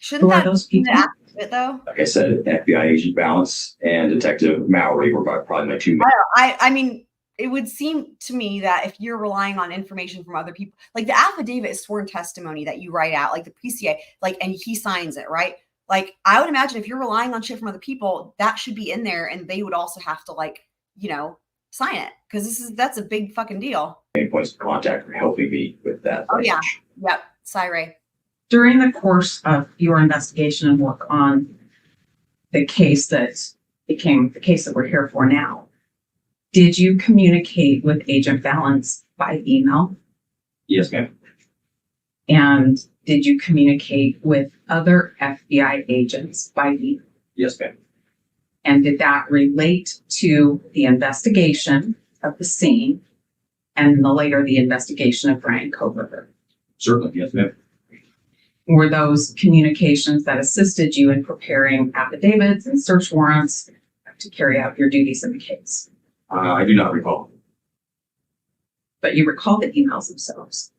Shouldn't Who are that those be the people? affidavit though? Like I said, FBI agent Balance and Detective Mowry were probably my two. I mean, it would seem to me that if you're relying on information from other people, like the affidavit is sworn testimony that you write out, like the PCA, like, and he signs it, right? Like, I would imagine if you're relying on shit from other people, that should be in there, and they would also have to, like, you know, sign it, because that's a big fucking deal. Main points of contact for helping me with that. Oh yeah, yep, Syray. During the course of your investigation and work on the case that became the case that we're here for now, did you communicate with Agent Balance by email? Yes, ma'am. And did you communicate with other FBI agents by email? Yes, ma'am. And did that relate to the investigation of the scene and later the investigation of Bryan Kohberger? Certainly, yes, ma'am. Were those communications that assisted you in preparing affidavits and search warrants to carry out your duties in the case? I do not recall. But you recall the emails themselves.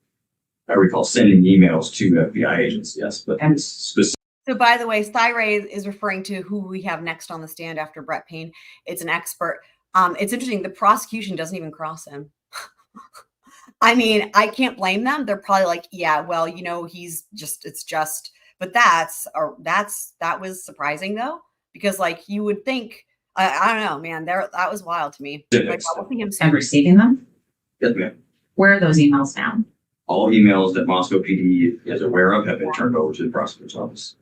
I recall sending emails to FBI agents, yes, but And- specific. So, by the way, Syray is referring to who we have next on the stand after Brett Payne. It's an expert. It's interesting. The prosecution doesn't even cross him. I mean, I can't blame them. They're probably like, yeah, well, you know, it's just, but that was surprising though, because like you would think, I don't know, man, that was wild to me. Like, I will see him And soon. receiving them? Yes, ma'am. Where are those emails now? All emails that Moscow PD is aware of have been turned over to the prosecutor's office.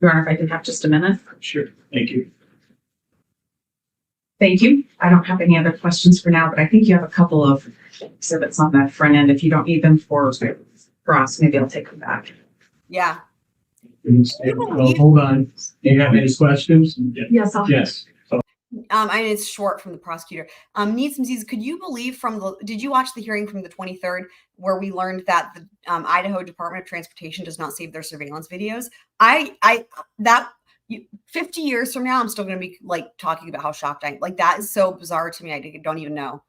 Your Honor, if I could have just a minute. Sure. Thank you. Thank you. I don't have any other questions for now, but I think you have a couple of exhibits on that front end. If you don't need them for us, maybe I'll take them back. Yeah. Well, hold on. Do you have any questions? Yes, I'll. Yes. And it's short from the prosecutor. Needs some Z's. Could you believe did you watch the hearing from the 23rd where we learned that the Idaho Department of Transportation does not save their surveillance videos? 50 years from now, I'm still going to be like talking about how shocked I am. Like, that is so bizarre to me. I don't even know.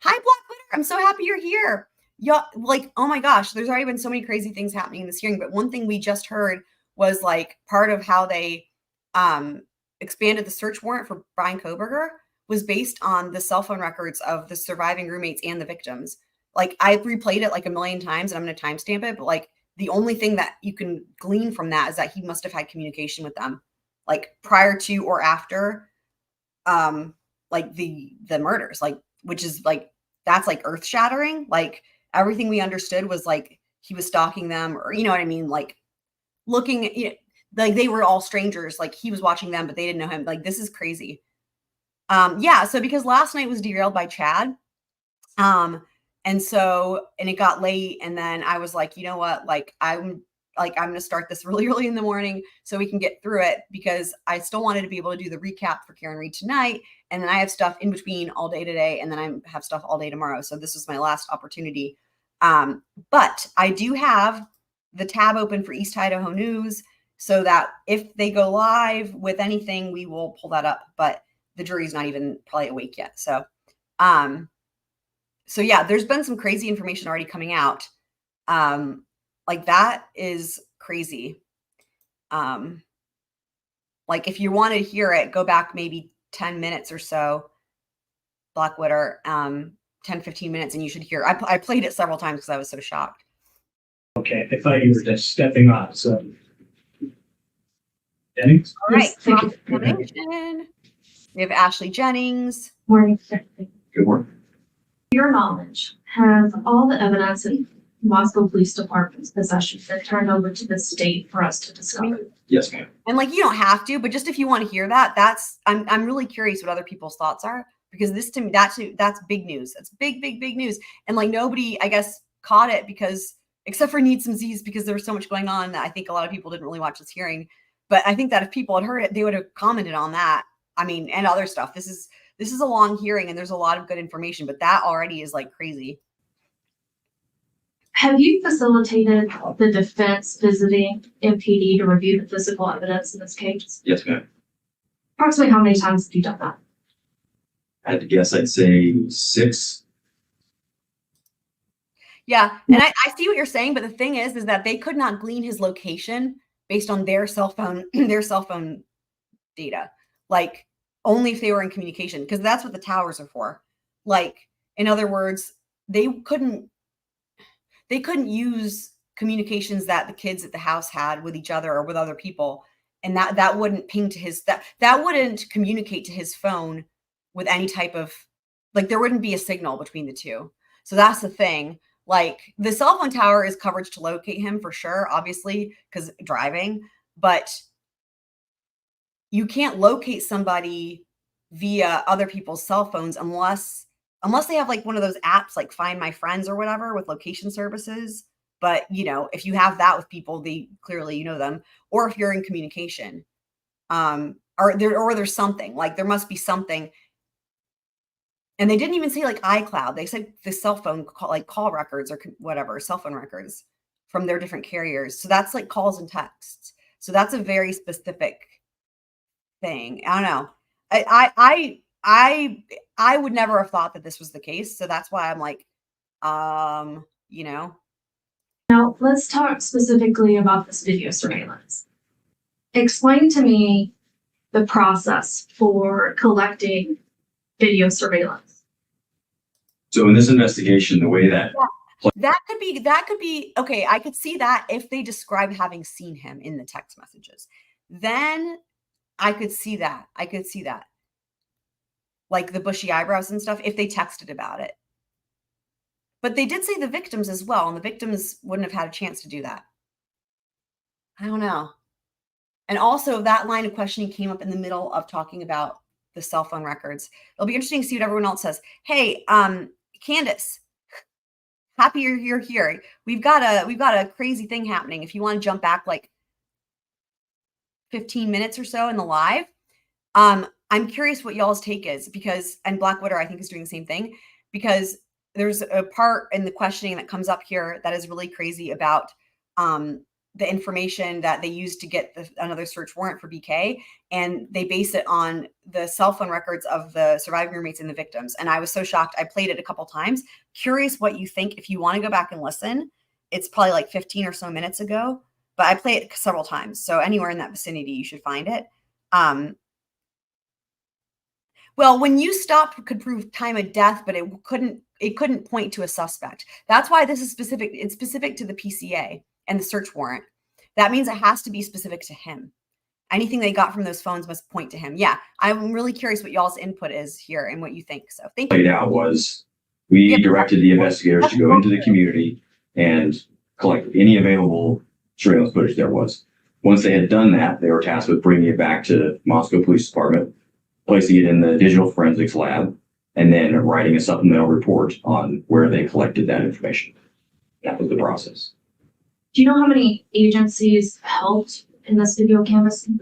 Hi, Black Widow. I'm so happy you're here. Yeah. Like, oh my gosh, there's already been so many crazy things happening in this hearing. But one thing we just heard was like part of how they, expanded the search warrant for Bryan Kohberger was based on the cell phone records of the surviving roommates and the victims. Like, I replayed it like a million times and I'm going to timestamp it, but like the only thing that you can glean from that is that he must have had communication with them like prior to or after like the murders, like, which is like, that's like earth shattering. Like, everything we understood was like he was stalking them, or you know what I mean, like looking at, you know, like they were all strangers, like he was watching them, but they didn't know him. Like, this is crazy. Yeah. So because last night was derailed by Chad. And it got late, and then I was like, you know what? Like, I'm going to start this really early in the morning so we can get through it, because I still wanted to be able to do the recap for Karen Reed tonight. And then I have stuff in between all day today, and then I have stuff all day tomorrow. So this was my last opportunity. But I do have the tab open for East Idaho News, so that if they go live with anything, we will pull that up. But the jury's not even probably awake yet. So yeah, there's been some crazy information already coming out. Like, that is crazy. Like, if you want to hear it, go back maybe 10 minutes or so, Black Widow, 10, 15 minutes, and you should hear. I played it several times because I was so shocked. Okay, I thought you were just stepping off, so. Jennings? All right. Thank you. Confirmation. We have Ashley Jennings. Morning. Good work. Your knowledge, have all the evidence in Moscow Police Department's possession been turned over to the state for us to discover? Yes, ma'am. And like, you don't have to, but just if you want to hear that, I'm really curious what other people's thoughts are, because this, to me, that's big news. That's big news. And like, nobody, I guess, caught it because, except for Need Some Z's, because there was so much going on that I think a lot of people didn't really watch this hearing. But I think that if people had heard it, they would have commented on that. I mean, and other stuff. This is a long hearing, and there's a lot of good information, but that already is like crazy. Have you facilitated the defense visiting MPD to review the physical evidence in this case? Yes, ma'am. Approximately how many times have you done that? I had to guess, I'd say 6. Yeah, and I see what you're saying, but the thing is that they could not glean his location based on their cell phone, their cell phone data. Like only if they were in communication, because that's what the towers are for. Like, in other words, they couldn't use communications that the kids at the house had with each other or with other people, and that wouldn't ping to his that wouldn't communicate to his phone with any type of, like, there wouldn't be a signal between the two. So that's the thing. Like, the cell phone tower is coverage to locate him for sure, obviously, because driving, but you can't locate somebody via other people's cell phones unless they have like one of those apps like Find My Friends or whatever with location services. But if you have that with people, they clearly them, or if you're in communication, or there's something, like there must be something. And they didn't even say like iCloud. They said the cell phone call records or whatever, cell phone records from their different carriers. So that's like calls and texts. So that's a very specific thing. I don't know. I would never have thought that this was the case. So that's why I'm like, Now, let's talk specifically about this video surveillance. Explain to me the process for collecting video surveillance. So in this investigation, the way that that could be okay. I could see that if they describe having seen him in the text messages, then I could see that. Like the bushy eyebrows and stuff, if they texted about it. But they did say the victims as well, and the victims wouldn't have had a chance to do that. I don't know. And also, that line of questioning came up in the middle of talking about the cell phone records. It'll be interesting to see what everyone else says. Hey, Candace, happy you're here. We've got a crazy thing happening. If you want to jump back like 15 minutes or so in the live, I'm curious what y'all's take is, because, and Black Widow I think is doing the same thing, because there's a part in the questioning that comes up here that is really crazy about the information that they used to get another search warrant for BK, and they base it on the cell phone records of the surviving roommates and the victims. And I was so shocked. I played it a couple times. Curious what you think. If you want to go back and listen, it's probably like 15 or so minutes ago, but I played it several times. So anywhere in that vicinity, you should find it. Well, when you stop could prove time of death, but it couldn't point to a suspect. That's why this is specific. It's specific to the PCA and the search warrant. That means it has to be specific to him. Anything they got from those phones must point to him. Yeah, I'm really curious what y'all's input is here and what you think. So thank you. Laid out was we directed the investigators to go into the community and collect any available surveillance footage there was. Once they had done that, they were tasked with bringing it back to Moscow Police Department, placing it in the digital forensics lab, and then writing a supplemental report on where they collected that information. That was the process. Do you know how many agencies helped in this video canvassing?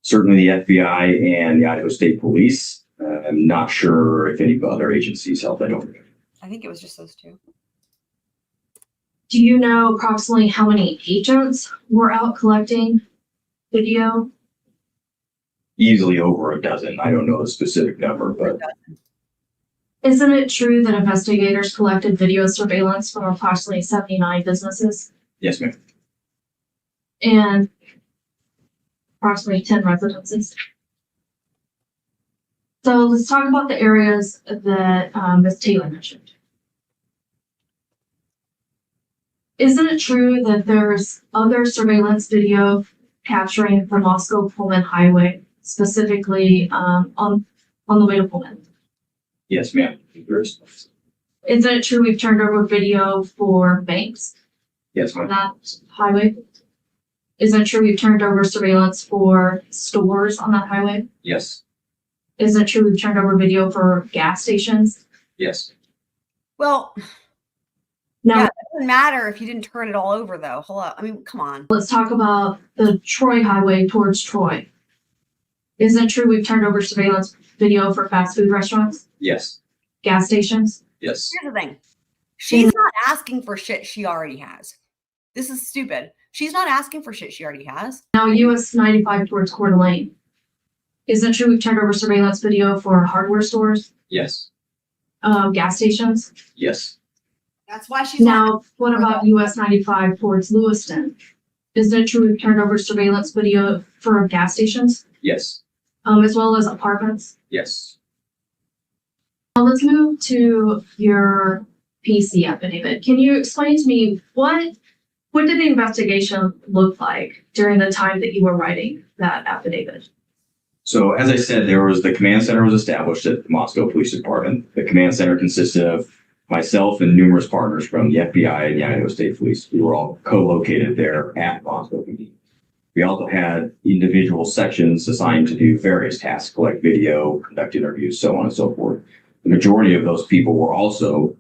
Certainly the FBI and the Idaho State Police. I'm not sure if any other agencies helped. I don't know. I think it was just those two. Do you know approximately how many agents were out collecting video? Easily over a dozen. I don't know the specific number, but Isn't it true that investigators collected video surveillance from approximately 79 businesses yes, ma'am. and approximately 10 residences? So let's talk about the areas that Ms. Taylor mentioned. Isn't it true that there's other surveillance video capturing the Moscow-Pullman highway, specifically on the way to Pullman? Yes, ma'am. Isn't it true we've turned over video for banks Yes, on ma'am. that highway? Isn't it true we've turned over surveillance for stores on that highway? Yes. Isn't it true we've turned over video for gas stations? Yes. Well, Now, yeah, it doesn't matter if you didn't turn it all over, though. Hello. I mean, come on. let's talk about the Troy highway towards Troy. Isn't it true we've turned over surveillance video for fast food restaurants, Yes. gas stations? Yes. Here's the thing. She's not asking for shit she already has. This is stupid. She's not asking for shit she already has. Now, US 95 towards Coeur d'Alene. Isn't it true we've turned over surveillance video for hardware stores, Yes. gas stations? Yes. That's why she's on. Now, what about US 95 towards Lewiston? Isn't it true we turned over surveillance video for gas stations, Yes, as well as apartments? yes. Now let's move to your PC affidavit. Can you explain to me what did the investigation look like during the time that you were writing that affidavit? So as I said, the command center was established at the Moscow Police Department. The command center consisted of myself and numerous partners from the FBI and the Idaho State Police. We were all co-located there at Moscow PD. We also had individual sections assigned to do various tasks, collect video, conduct interviews, so on and so forth. The majority of those people were also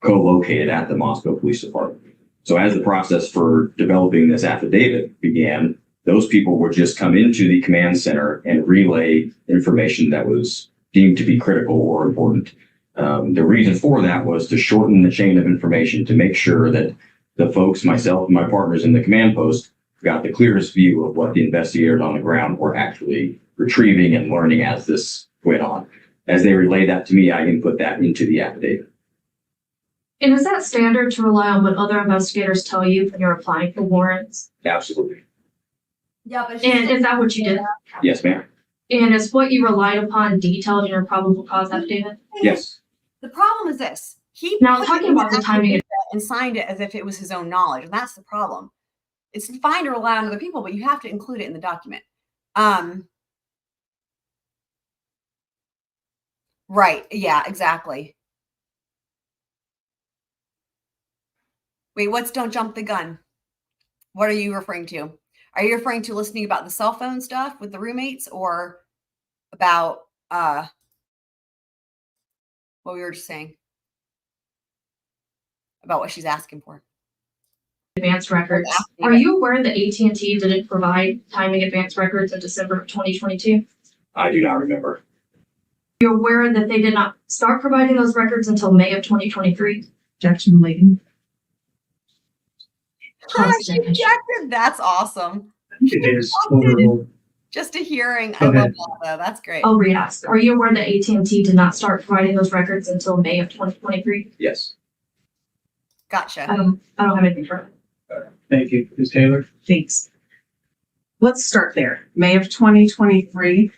co-located at the Moscow Police Department. So as the process for developing this affidavit began, those people would just come into the command center and relay information that was deemed to be critical or important. The reason for that was to shorten the chain of information to make sure that the folks, myself and my partners in the command post, got the clearest view of what the investigators on the ground were actually retrieving and learning as this went on. As they relay that to me, I can put that into the affidavit. And is that standard to rely on what other investigators tell you when you're applying for warrants? Absolutely. Yeah, but And is that what you did? Yes, ma'am. And is what you relied upon detailed in your probable cause affidavit? Yes. the problem is this. He Now, put talking it in about the timing affidavit and signed it as if it was his own knowledge, and that's the problem. It's fine to rely on other people, but you have to include it in the document. Right. Yeah, exactly. Wait, what's don't jump the gun? What are you referring to? Are you referring to listening about the cell phone stuff with the roommates or about what we were just saying? About what she's asking for. Advanced records. Are you aware that AT&T didn't provide timing advance records in December of 2022? I do not remember. You're aware that they did not start providing those records until May of 2023? Objection, lady. She objected. That's awesome. It is overruled. Just a hearing. I Go love ahead. that though. That's great. I'll re-ask. Are you aware that AT&T did not start providing those records until May of 2023? Yes. Gotcha. I don't have anything further. Thank you. Ms. Taylor? Thanks. Let's start there. May of 2023.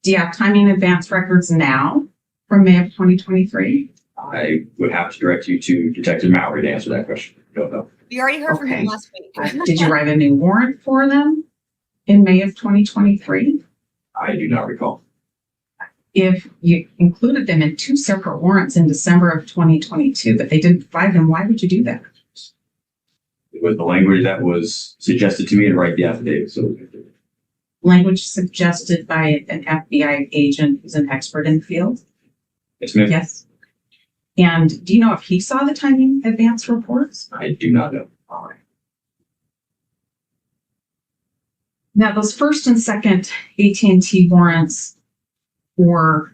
Do you have timing advance records now from May of 2023? I would have to direct you to Detective Mallory to answer that question. Don't know. We already heard from him Okay. last week. Did you write a new warrant for them in May of 2023? I do not recall. If you included them in two separate warrants in December of 2022, but they didn't provide them, why would you do that? It was the language that was suggested to me to write the affidavit. So Language suggested by an FBI agent who's an expert in the field? yes, ma'am. Yes. And do you know if he saw the timing advance reports? I do not know. All right. Now, those first and second AT&T warrants were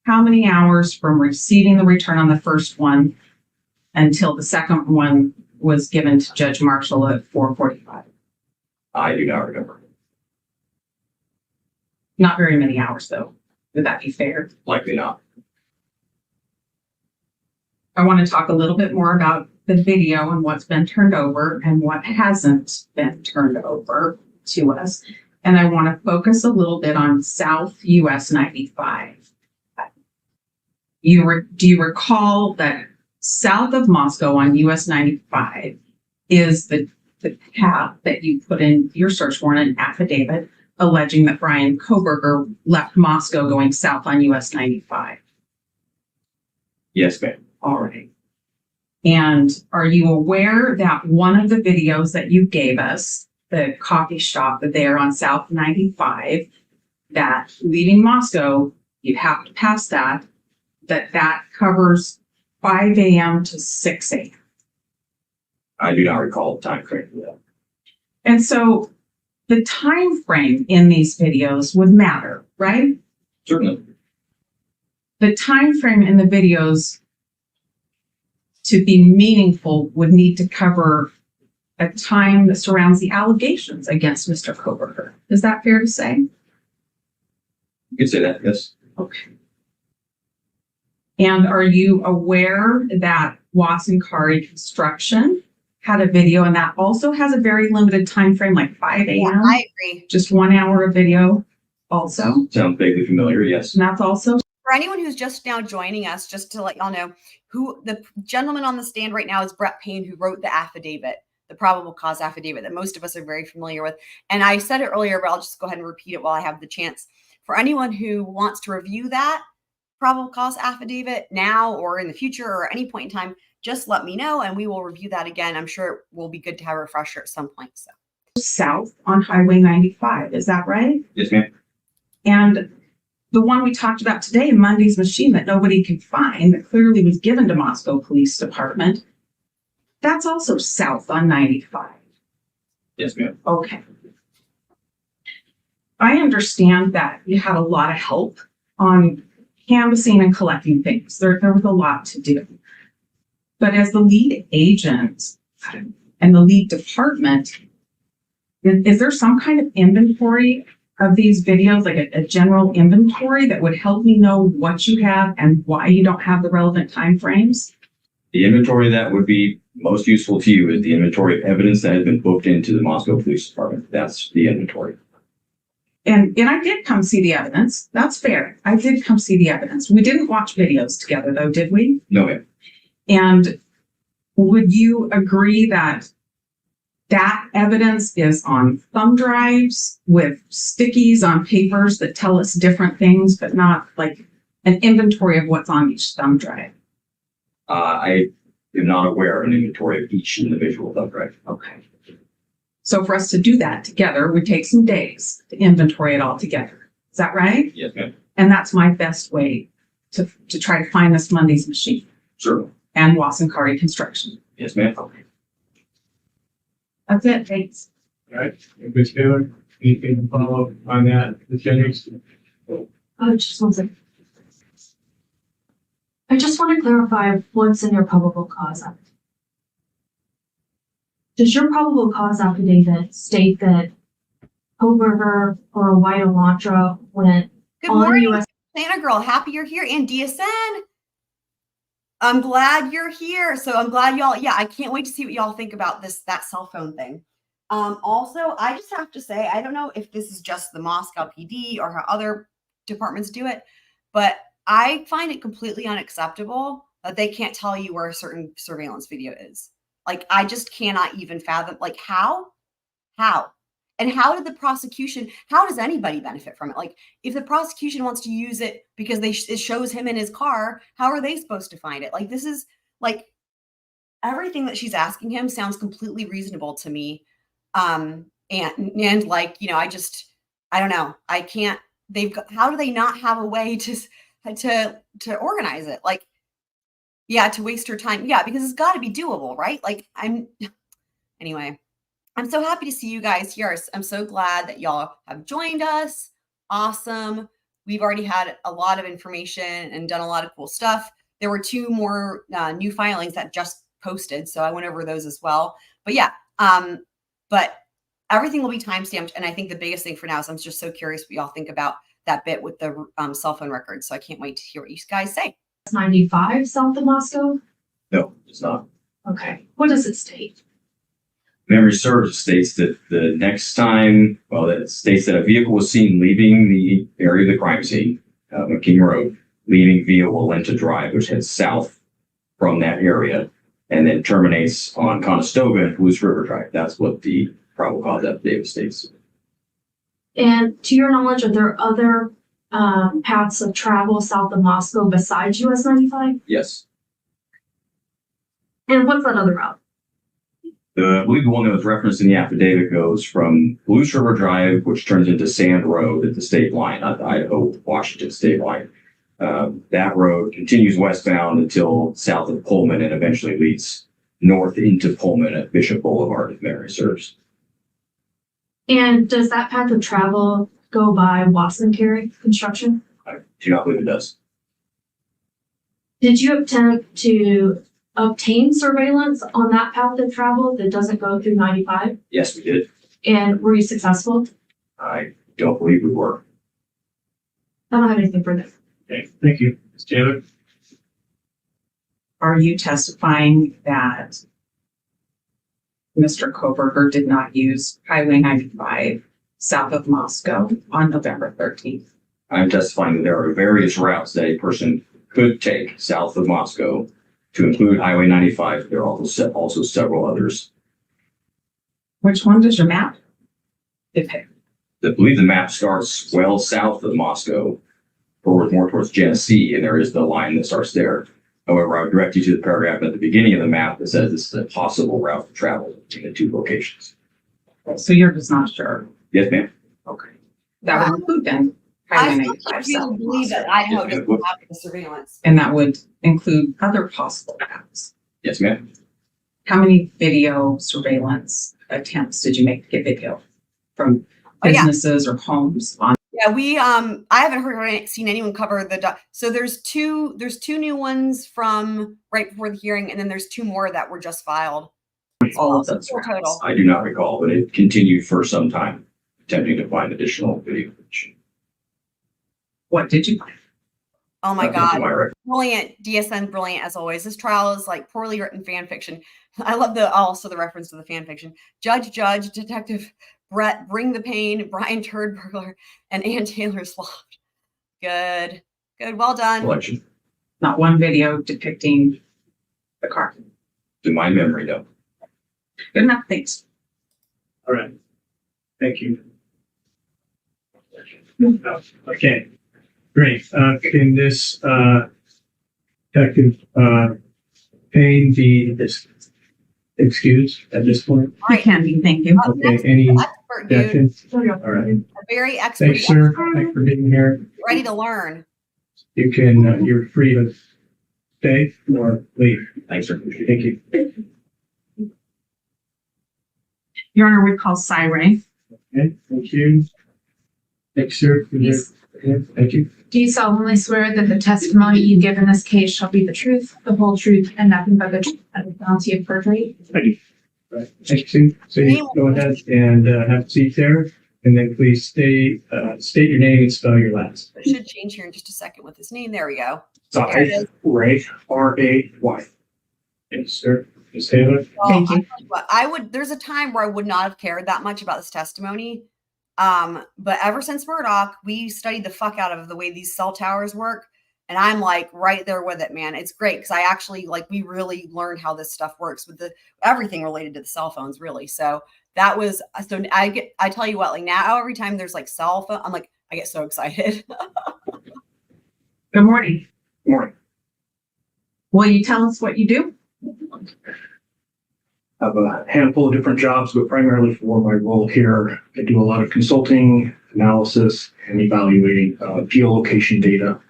how many hours from receiving the return on the first one until the second one was given to Judge Marshall at 4:45? I do not remember. Not very many hours, though. Would that be fair? Likely not. I want to talk a little bit more about the video and what's been turned over and what hasn't been turned over to us. And I want to focus a little bit on South US 95. Do you recall that south of Moscow on US 95 is the path that you put in your search warrant and affidavit alleging that Bryan Kohberger left Moscow going south on US 95? Yes, ma'am. All right. And are you aware that one of the videos that you gave us, the coffee shop there on South 95, that leaving Moscow, you have to pass that covers 5 a.m. to 6 a.m.? I do not recall the time frame for that. And so the time frame in these videos would matter, right? Certainly. The time frame in the videos to be meaningful would need to cover a time that surrounds the allegations against Mr. Kohberger. Is that fair to say? You could say that, yes. Okay. And are you aware that Wasson-Kari Construction had a video, and that also has a very limited time frame, like 5 Yeah, a.m. I agree. Just 1 hour of video also. Sounds vaguely familiar, yes. And that's also For anyone who's just now joining us, just to let y'all know, who the gentleman on the stand right now is Payne, who wrote the affidavit, the probable cause affidavit that most of us are very familiar with. And I said it earlier, but I'll just go ahead and repeat it while I have the chance. For anyone who wants to review that probable cause affidavit now or in the future or any point in time, just let me know and we will review that again. I'm sure it will be good to have a refresher at some point. So south on Highway 95. Is that right? Yes, ma'am. And the one we talked about today, Mundy's machine that nobody could find, that clearly was given to Moscow Police Department, that's also south on 95. Yes, ma'am. Okay. I understand that you had a lot of help on canvassing and collecting things. There was a lot to do. But as the lead agent and the lead department, is there some kind of inventory of these videos, like a general inventory that would help me know what you have and why you don't have the relevant timeframes? The inventory that would be most useful to you is the inventory of evidence that has been booked into the Moscow Police Department. That's the inventory. And I did come see the evidence. That's fair. I did come see the evidence. We didn't watch videos together though, did we? No, ma'am. And would you agree that that evidence is on thumb drives with stickies on papers that tell us different things, but not like an inventory of what's on each thumb drive? I am not aware of an inventory of each individual thumb drive. Okay. So for us to do that together would take some days to inventory it all together. Is that right? Yes, ma'am. And that's my best way to try to find this Mundy's machine Sure. and Wasson-Kari Construction. Yes, ma'am. Okay. That's it. Thanks. All right, Ms. Taylor, anything to follow up on that, Ms. Jennings? Just one second. I just want to clarify what's in your probable cause affidavit. Does your probable cause affidavit state that Kohberger or White Elantra went good on morning, US? Santa Girl. Happy you're here. And DSN. I'm glad you're here. So I'm glad y'all, yeah, I can't wait to see what y'all think about that cell phone thing. Also, I just have to say, I don't know if this is just the Moscow PD or how other departments do it, but I find it completely unacceptable that they can't tell you where a certain surveillance video is. Like, I just cannot even fathom, like, how? And how did the prosecution, how does anybody benefit from it? Like, if the prosecution wants to use it because it shows him in his car, how are they supposed to find it? Like, this is like, everything that she's asking him sounds completely reasonable to me. And like, you know, I don't know. I can't, how do they not have a way to organize it? Like, yeah, to waste her time. Yeah, because it's got to be doable, right? Like, anyway, I'm so happy to see you guys here. I'm so glad that y'all have joined us. Awesome. We've already had a lot of information and done a lot of cool stuff. There were 2 more new filings that just posted, so I went over those as well. But yeah, but everything will be timestamped. And I think the biggest thing for now is I'm just so curious what y'all think about that bit with the cell phone records. So I can't wait to hear what you guys say. 95 south of Moscow? No, it's not. Okay. What does it state? Memory serves states that the next time, well, it states that a vehicle was seen leaving the area of the crime scene, McKean Road, leaving via Elantra Drive, which heads south from that area, and then terminates on Conestoga and Blue River Drive. That's what the probable cause affidavit states. And to your knowledge, are there other paths of travel south of Moscow besides US 95? Yes. And what's that other route? I believe the one that was referenced in the affidavit goes from Blue River Drive, which turns into Sand Road at the state line, not the Idaho-Washington state line. That road continues westbound until south of Pullman and eventually leads north into Pullman at Bishop Boulevard, if memory serves. And does that path of travel go by Wasson-Kari Construction? I do not believe it does. Did you attempt to obtain surveillance on that path of travel that doesn't go through 95? Yes, we did. And were you successful? I don't believe we were. I don't have anything further. Okay, thank you. Ms. Taylor? Are you testifying that Mr. Kohberger did not use Highway 95 south of Moscow on November 13th? I'm testifying that there are various routes that a person could take south of Moscow, to include Highway 95. There are also several others. Which one does your map depict? I believe the map starts well south of Moscow, more towards Genesee, and there is the line that starts there. However, I would direct you to the paragraph at the beginning of the map that says this is a possible route to travel between the two locations. So you're just not sure. Yes, ma'am. Okay. That would include then I Highway still 95 do south of believe that Moscow. Idaho doesn't have the surveillance. And that would include other possible routes. Yes, ma'am. How many video surveillance attempts did you make to get video from Oh, yeah. businesses or homes on? Yeah, I haven't seen anyone cover so there's two new ones from right before the hearing, and then there's two more that were just filed. All of those Four routes? total. I do not recall, but it continued for some time, attempting to find additional video footage. What did you find? Oh my Nothing to God. my record. Brilliant. DSN, brilliant as always. This trial is like poorly written fan fiction. I love also the reference to the fan fiction. Judge, Detective Brett, Bring the Payne, Bryan Turd Burglar, and Ann Taylor's Loft. Good. Well done. Collection. Not one video depicting the car. To my memory, no. Good enough, thanks. All right. Thank you. Okay, great. Can this Detective Payne be excused at this point? All right. You can be, thank you. Up Okay, next, any expert dude. objections? All right. A very expert. Thanks, sir. Thanks for being here. Ready to learn. You can, you're free to stay or leave. Thanks, sir. Thank you. Your Honor, we call Syray. Okay, thank you. Thanks, sir. Yes. Thank you. Do you solemnly swear that the testimony you give in this case shall be the truth, the whole truth, and nothing but the truth, and the penalty of perjury? I do. Right. Thank you, Sue. So you go ahead and have a seat there, and then please state your name and spell your last. It should change here in just a second with his name. There we go. Ray, R-A-Y. Yes, sir. Ms. Taylor. Well, Thank you. I'll tell you what, there's a time where I would not have cared that much about this testimony. But ever since Murdoch, we studied the fuck out of the way these cell towers work. And I'm like right there with it, man. It's great because I actually we really learned how this stuff works with everything related to the cell phones, really. So that was, so I tell you what, now every time there's cell phone, I'm like, I get so excited. Good morning. Morning. Will you tell us what you do? I have a handful of different jobs, but primarily for my role here, I do a lot of consulting, analysis, and evaluating geolocation data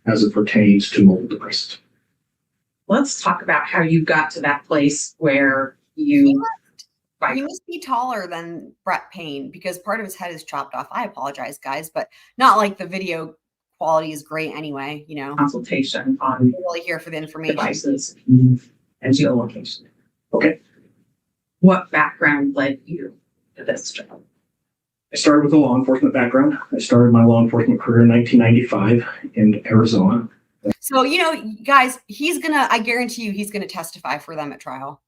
as it pertains to mobile devices. Let's talk about how you got to that place where you. He must be taller than Brett Payne because part of his head is chopped off. I apologize, guys, but not like the video quality is great anyway, Consultation on We're really here for the information. devices and geolocation. Okay. What background led you to this job? I started with a law enforcement background. I started my law enforcement career in 1995 in Arizona. So, guys, I guarantee you he's going to testify for them at trial.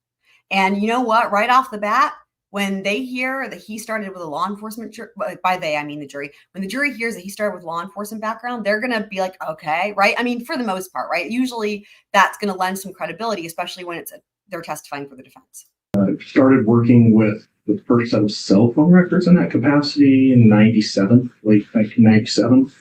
And you know what? Right off the bat, when they hear that he started with a law enforcement, by they, I mean the jury, when the jury hears that he started with law enforcement background, they're going to be like, okay, right? I mean, for the most part, right? Usually that's going to lend some credibility, especially when they're testifying for the defense. I started working with the first set of cell phone records in that capacity in late 1997.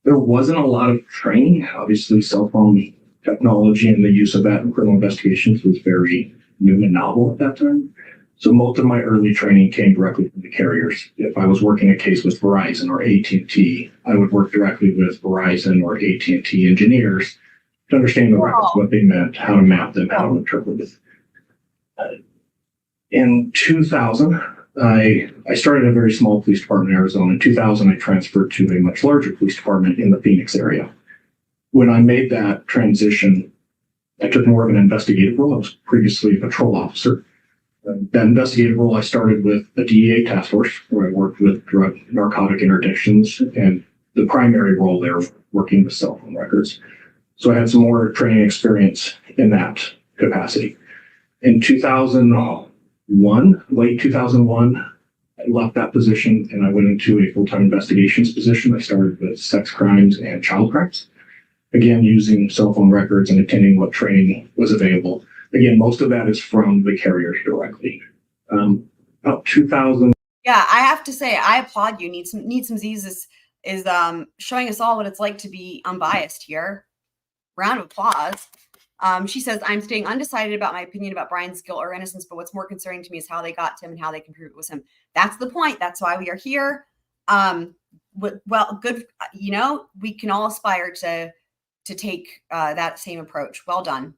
There wasn't a lot of training. Obviously, cell phone technology and the use of that in criminal investigations was very new and novel at that time. So most of my early training came directly from the carriers. If I was working a case with Verizon or AT&T, I would work directly with Verizon or AT&T engineers to understand the records, what they meant, how to map them, how to interpret it. In 2000, I started a very small police department in Arizona. In 2000, I transferred to a much larger police department in the Phoenix area. When I made that transition, I took more of an investigative role. I was previously a patrol officer. That investigative role, I started with a DEA task force where I worked with drug narcotic interdictions, and the primary role there was working with cell phone records. So I had some more training experience in that capacity. In 2001, late 2001, I left that position and I went into a full-time investigations position. I started with sex crimes and child crimes. Again, using cell phone records and attending what training was available. Again, most of that is from the carriers directly. About 2000. Yeah, I have to say, I applaud you. Need some Z's is showing us all what it's like to be unbiased here. Round of applause. She says, I'm staying undecided about my opinion about Bryan's guilt or innocence, but what's more concerning to me is how they got to him and how they can prove it was him. That's the point. That's why we are here. Well, good. You know, we can all aspire to take that same approach. Well done.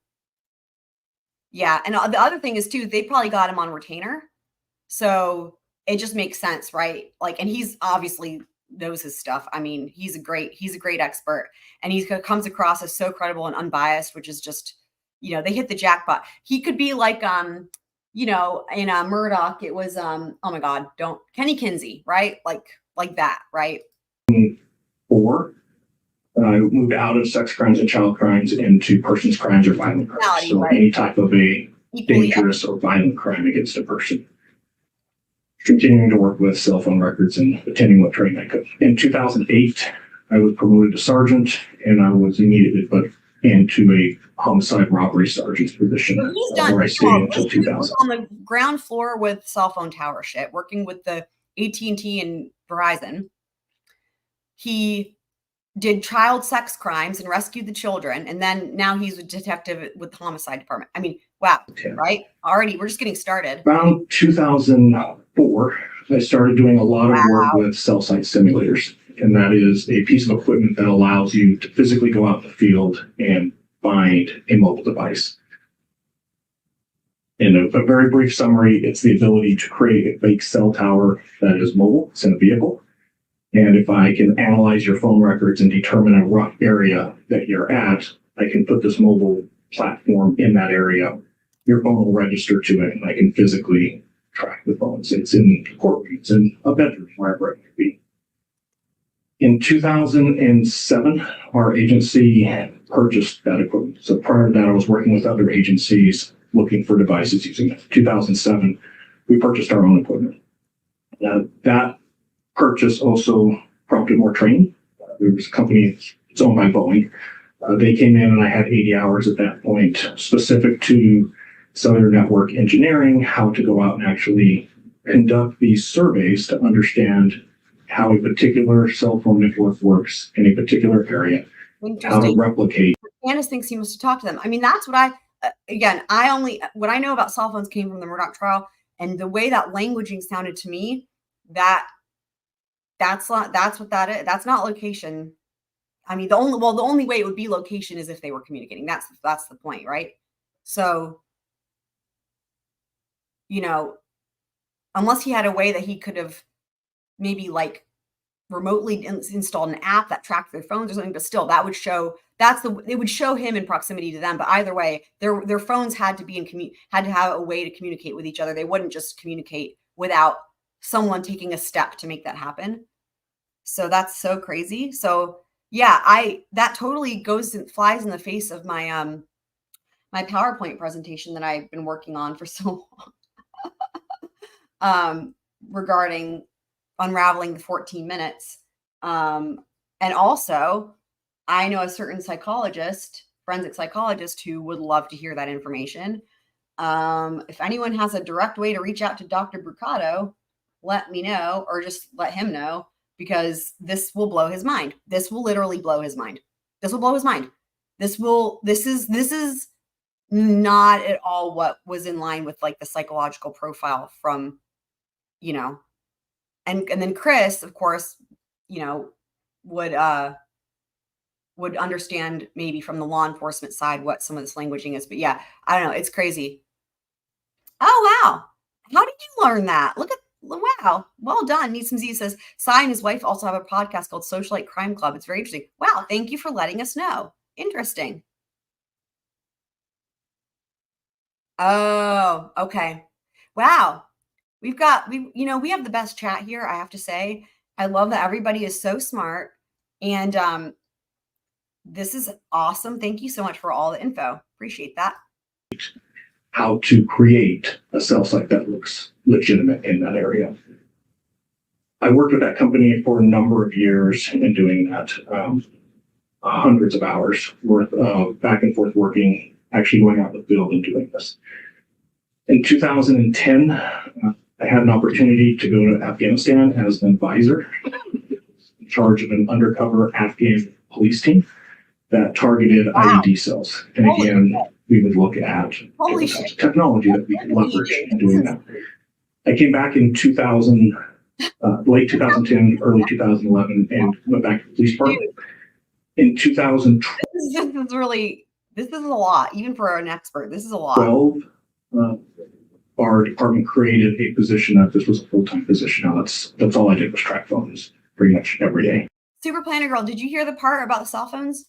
Yeah. And the other thing is too, they probably got him on retainer. So it just makes sense, right? Like, and he's obviously knows his stuff. I mean, he's a great expert, and he comes across as so credible and unbiased, which is just, you know, they hit the jackpot. He could be like, you know, in Murdoch, it was, oh my God, Kenny Kinsey, right? Like that, right? I moved out of sex crimes and child crimes into persons crimes or violent crimes. So right. any type of a dangerous or violent crime against a person. Continuing to work with cell phone records and attending what training I could. In 2008, I was promoted to sergeant, and I was immediately put into a homicide robbery sergeant's position, where I stayed until 2000. On the ground floor with cell phone tower shit, working with the AT&T and Verizon. He did child sex crimes and rescued the children, and then now he's a detective with the homicide department. I mean, wow, right? Already, we're just getting started. Around 2004, I started doing a lot of work with cell site simulators, and that is a piece of equipment that allows you to physically go out in the field and find a mobile device. In a very brief summary, it's the ability to create a fake cell tower that is mobile. It's in a vehicle. And if I can analyze your phone records and determine a rough area that you're at, I can put this mobile platform in that area. Your phone will register to it, and I can physically track the phones. It's in courtrooms, in a bedroom, wherever it may be. In 2007, our agency purchased that equipment. So prior to that, I was working with other agencies looking for devices using it. 2007, we purchased our own equipment. That purchase also prompted more training. There was a company, it's owned by Boeing. They came in and I had 80 hours at that point specific to cellular network engineering, how to go out and actually conduct these surveys to understand how a particular cell phone network works in a particular area, how to replicate. Candace thinks he must talk to them. I mean, that's what what I know about cell phones came from the Murdoch trial, and the way that languaging sounded to me, that's what that is. That's not location. I mean, the only way it would be location is if they were communicating. That's the point, right? So, you know, unless he had a way that he could have maybe like remotely installed an app that tracked their phones or something, but still that would show it would show him in proximity to them. But either way, their phones had to have a way to communicate with each other. They wouldn't just communicate without someone taking a step to make that happen. So that's so crazy. So yeah, that totally flies in the face of my my PowerPoint presentation that I've been working on for so long regarding unraveling the 14 minutes. And also, I know a certain forensic psychologist who would love to hear that information. If anyone has a direct way to reach out to Dr. Brucato, let me know, or just let him know, because this will blow his mind. This will literally blow his mind. This will blow his mind. This is not at all what was in line with like the psychological profile from, you know, and then Chris, of course, you know, would understand maybe from the law enforcement side what some of this languaging is. But yeah, I don't know. It's crazy. Oh, wow. How did you learn that? Wow. Well done. Need some Z says, Cy and his wife also have a podcast called Socialite Crime Club. It's very interesting. Wow. Thank you for letting us know. Interesting. Oh, okay. Wow. We have the best chat here, I have to say. I love that everybody is so smart. And This is awesome. Thank you so much for all the info. Appreciate that. How to create a cell site that looks legitimate in that area. I worked with that company for a number of years in doing that, hundreds of hours worth of back and forth working, actually going out in the field and doing this. In 2010, I had an opportunity to go to Afghanistan as an advisor in charge of an undercover Afghan police team that targeted IED cells. And again, we would look at different types of technology that we could leverage in doing that. I came back in late 2010, early 2011, and went back to the police department. In 2012, this is a lot, even for an expert. This is a lot. Our department created a position that this was a full-time position. Now that's all I did was track phones pretty much every day. Super Planner Girl, did you hear the part about the cell phones?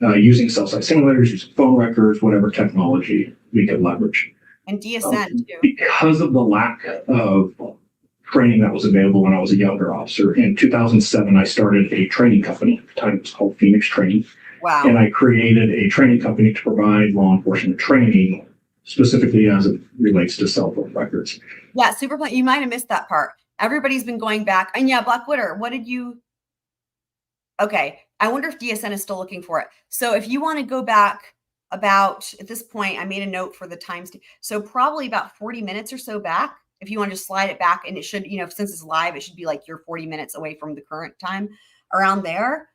Using cell site simulators, using phone records, whatever technology we could leverage. And DSN too. Because of the lack of training that was available when I was a younger officer, in 2007, I started a training company. At the time, it was called Phoenix Training. Wow. And I created a training company to provide law enforcement training, specifically as it relates to cell phone records. Yeah, Super Planner, you might have missed that part. Everybody's been going back. And yeah, Black Witter, what did you... Okay, I wonder if DSN is still looking for it. So if you want to go back about, at this point, I made a note for the times. So probably about 40 minutes or so back, if you want to just slide it back, and it should, since it's live, it should be like you're 40 minutes away from the current time around there.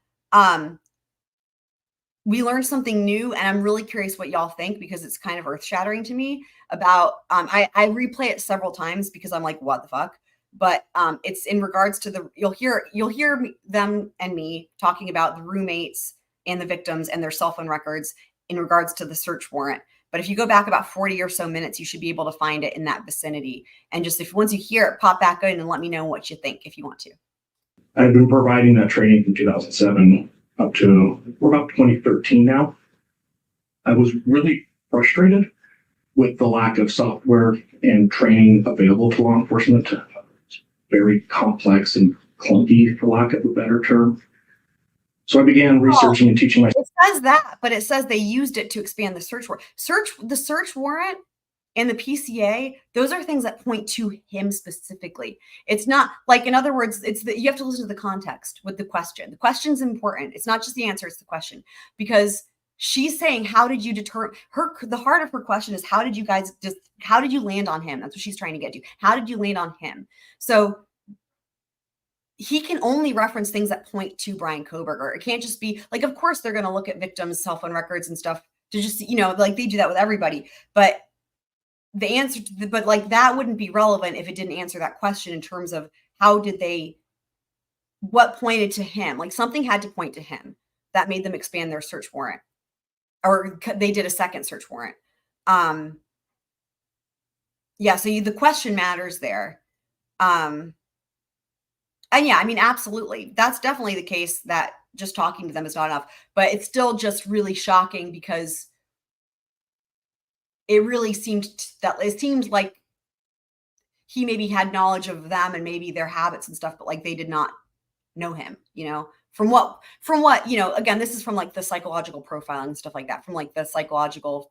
We learned something new, and I'm really curious what y'all think, because it's kind of earth shattering to me about, I replay it several times because I'm like, what the fuck? But it's in regards to you'll hear them and me talking about the roommates and the victims and their cell phone records in regards to the search warrant. But if you go back about 40 or so minutes, you should be able to find it in that vicinity. And just once you hear it, pop back in and let me know what you think if you want to. I've been providing that training from 2007 up to, we're about 2013 now. I was really frustrated with the lack of software and training available to law enforcement. It's very complex and clunky, for lack of a better term. So I began researching and teaching myself. It says that, but it says they used it to expand the search warrant. The search warrant and the PCA, those are things that point to him specifically. It's not like, in other words, you have to listen to the context with the question. The question's important. It's not just the answer, it's the question. Because she's saying, how did you determine the heart of her question is, how did you land on him? That's what she's trying to get to. How did you land on him? So he can only reference things that point to Bryan Kohberger. It can't just be like, of course they're going to look at victims' cell phone records and stuff to just, like they do that with everybody. But the answer to that wouldn't be relevant if it didn't answer that question in terms of what pointed to him. Like something had to point to him that made them expand their search warrant, or they did a second search warrant. Yeah. So the question matters there. And yeah, I mean, absolutely. That's definitely the case that just talking to them is not enough, but it's still just really shocking because it really seemed like he maybe had knowledge of them and maybe their habits and stuff, but like they did not know him, from what, again, this is from like the psychological profiling and stuff like that, from like the psychological,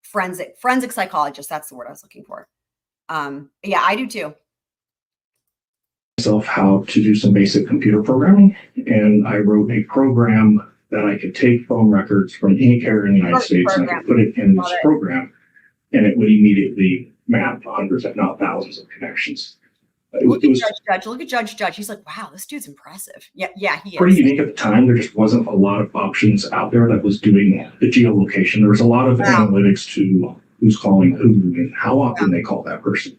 forensic psychologist. That's the word I was looking for. Yeah, I do too. Myself how to do some basic computer programming, and I wrote a program that I could take phone records from any carrier in the United States and I could put it in this program, and it would immediately map hundreds, if not thousands, of connections. Look at Judge. Look at Judge. He's like, wow, this dude's impressive. Yeah, he is. Pretty unique at the time. There just wasn't a lot of options out there that was doing the geolocation. There was a lot of analytics to who's calling who and how often they call that person.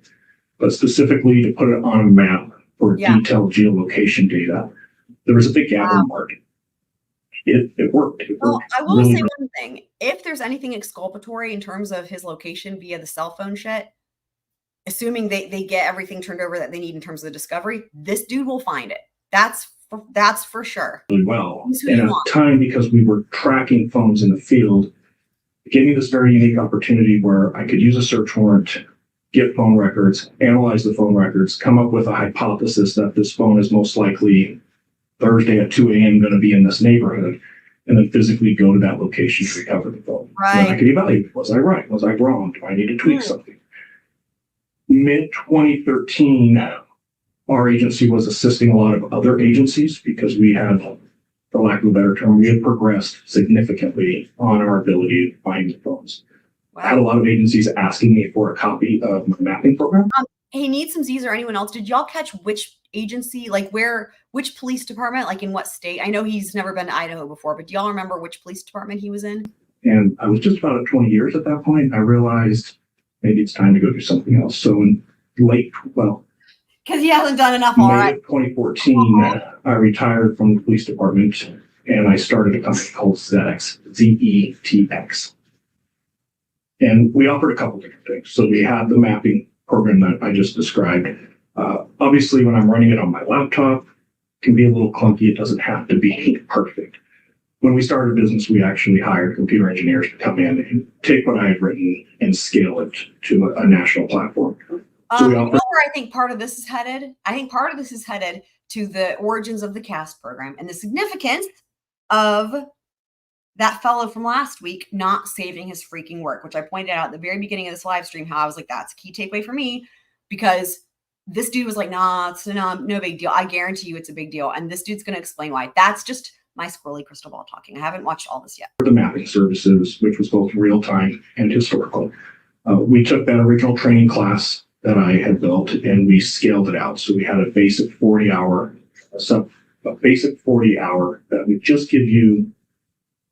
But specifically to put it on a map for detailed geolocation data, there was a big gap in the market. It worked. Well, I will say one thing. If there's anything exculpatory in terms of his location via the cell phone shit, assuming they get everything turned over that they need in terms of the discovery, this dude will find it. That's for sure. Really well. And at the time, because we were tracking phones in the field, it gave me this very unique opportunity where I could use a search warrant, get phone records, analyze the phone records, come up with a hypothesis that this phone is most likely Thursday at 2 a.m. going to be in this neighborhood. and then physically go to that location to recover the phone. Then I Right. could evaluate, was I right? Was I wrong? Do I need to tweak something? Mid 2013, our agency was assisting a lot of other agencies because we had, for lack of a better term, we had progressed significantly on our ability to find the phones. I had a Wow. lot of agencies asking me for a copy of my mapping program. Hey, Needs some Z's or anyone else, did y'all catch which agency, like which police department, like in what state? I know he's never been to Idaho before, but do y'all remember which police department he was in? And I was just about at 20 years at that point. I realized maybe it's time to go do something else. So in Because he hasn't done enough May already. of 2014, I retired from the police department and I started a company called ZETX, ZETX. And we offered a couple different things. So we had the mapping program that I just described. Obviously, when I'm running it on my laptop, it can be a little clunky. It doesn't have to be perfect. When we started a business, we actually hired computer engineers to come in and take what I had written and scale it to a national platform. So we You know offer where I think part of this is headed? I think part of this is headed to the origins of the CAST program and the significance of that fellow from last week not saving his freaking work, which I pointed out at the very beginning of this live stream, how I was like, that's a key takeaway for me, because this dude was like, nah, it's no big deal. I guarantee you it's a big deal. And this dude's going to explain why. That's just my squirrely crystal ball talking. I haven't watched all this yet. the mapping services, which was both real time and historical. We took that original training class that I had built and we scaled it out. So we had a basic 40-hour, a basic 40-hour that would just give you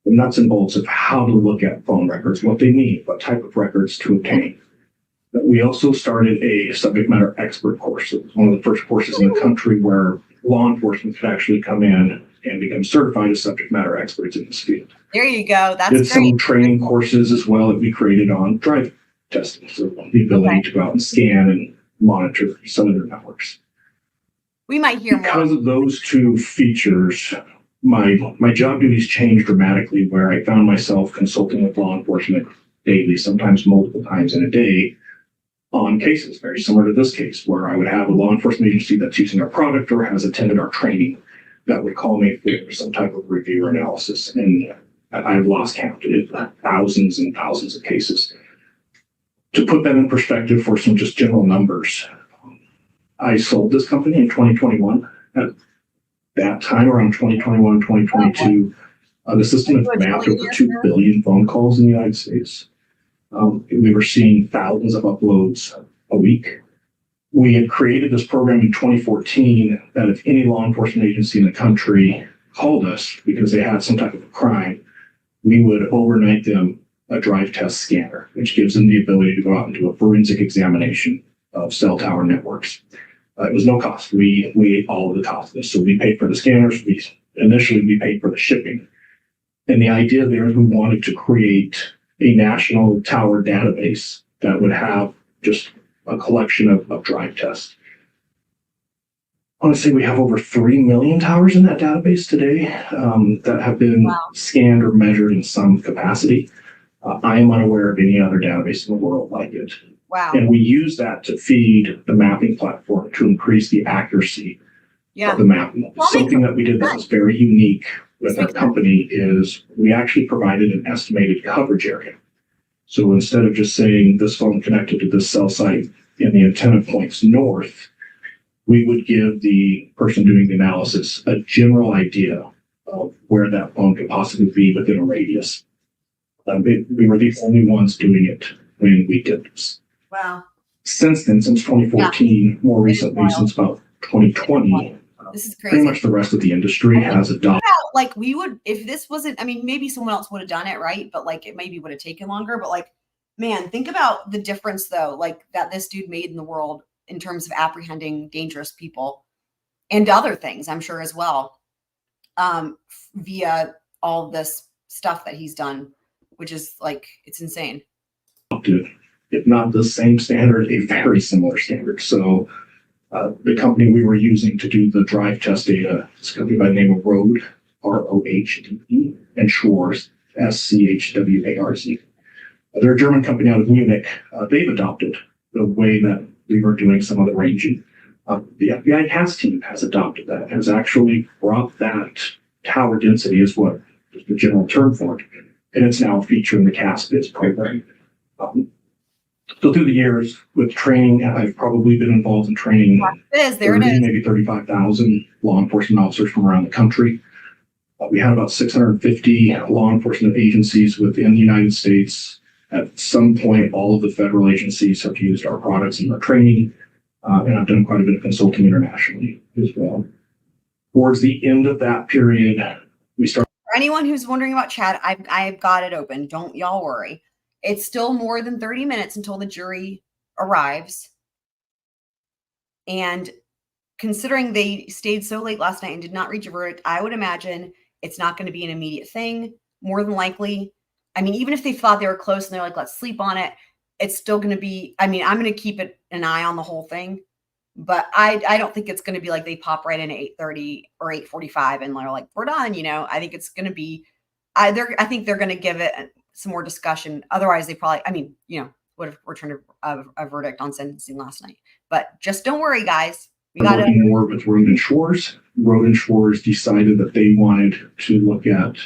the nuts and bolts of how to look at phone records, what they mean, what type of records to obtain. But we also started a subject matter expert course. It was one of the first courses in the country where law enforcement could actually come in and become certified as subject matter experts in this field. There you go. That's Did great. some training courses as well that we created on drive testing. So the ability to go out and scan and monitor some of their networks. We might hear more. Because of those two features, my job duties changed dramatically where I found myself consulting with law enforcement daily, sometimes multiple times in a day, on cases very similar to this case, where I would have a law enforcement agency that's using our product or has attended our training that would call me for some type of review or analysis. And I've lost count. It's thousands and thousands of cases. To put that in perspective for some just general numbers, I sold this company in 2021. At that time, around 2021, 2022, the system has mapped over 2 billion phone calls in the United States. We were seeing thousands of uploads a week. We had created this program in 2014 that if any law enforcement agency in the country called us because they had some type of a crime, we would overnight them a drive test scanner, which gives them the ability to go out and do a forensic examination of cell tower networks. It was no cost. We ate all of the cost of this. So we paid for the scanners. Initially, we paid for the shipping. And the idea there is we wanted to create a national tower database that would have just a collection of drive tests. I want to say we have over 3 million towers in that database today that have been scanned or measured in some capacity. I am unaware of any other database in the world like it. Wow. And we use that to feed the mapping platform to increase the accuracy Yeah. of the mapping. Something that we did that was very unique with our company is we actually provided an estimated coverage area. So instead of just saying this phone connected to this cell site and the antenna points north, we would give the person doing the analysis a general idea of where that phone could possibly be within a radius. We were the only ones doing it when we did this. Wow. Since then, since 2014, more recently, since about 2020, This is pretty crazy. much the rest of the industry has adopted. Like we would, if this wasn't, I mean, maybe someone else would have done it, right? But like it maybe would have taken longer. But like, man, think about the difference though, like that this dude made in the world in terms of apprehending dangerous people and other things, I'm sure as well, via all of this stuff that he's done, which is like, it's insane. If not the same standard, a very similar standard. So the company we were using to do the drive test data is a company by the name of Rohde, R-O-H-D-E, and Schwarz, S-C-H-W-A-R-Z. They're a German company out of Munich. They've adopted the way that we were doing some of the ranging. The FBI CAS team has adopted that, has actually brought that tower density is what just the general term for it. And it's now a feature in the CASPIS program. So through the years with training, I've probably been involved in training There it is. maybe 35,000 law enforcement officers from around the country. We had about 650 law enforcement agencies within the United States. At some point, all of the federal agencies have used our products in their training. And I've done quite a bit of consulting internationally as well. Towards the end of that period, we started. For anyone who's wondering about chat, I've got it open. Don't y'all worry. It's still more than 30 minutes until the jury arrives. And considering they stayed so late last night and did not reach a verdict, I would imagine it's not going to be an immediate thing. More than likely, I mean, even if they thought they were close and they're like, let's sleep on it, it's still going to be, I mean, I'm going to keep an eye on the whole thing. But I don't think it's going to be like they pop right in at 8:30 or 8:45 and they're like, we're done. You know, I think it's going to be, I think they're going to give it some more discussion. Otherwise, they probably, I mean, you know, would have returned a verdict on sentencing last night. But just don't worry, guys. We got working more with Roden Shores. Roden Shores decided that they wanted to look at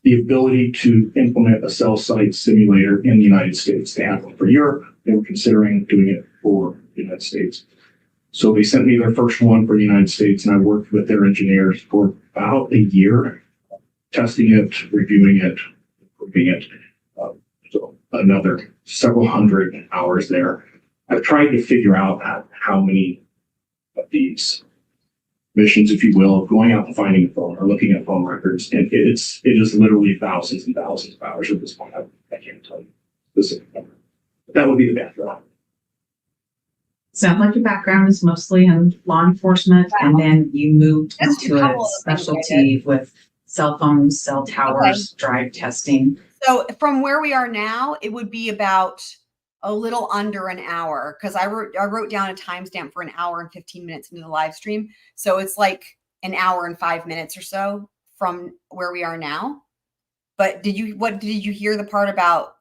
the ability to implement a cell site simulator in the United States. They had one for Europe. They were considering doing it for the United States. So they sent me their first one for the United States, and I worked with their engineers for about a year, testing it, reviewing it, improving it. So another several hundred hours there. I've tried to figure out how many of these missions, if you will, of going out and finding a phone or looking at phone records, and it is literally thousands and thousands of hours at this point. I can't tell you specific number. But that would be the background. Sounds like your background is mostly in law enforcement, and then you moved That's into a a couple of things I specialty with cell phones, cell towers, drive testing. So from where we are now, it would be about a little under an hour because I wrote down a timestamp for an hour and 15 minutes into the live stream. So it's like an hour and 5 minutes or so from where we are now. But did you hear the part about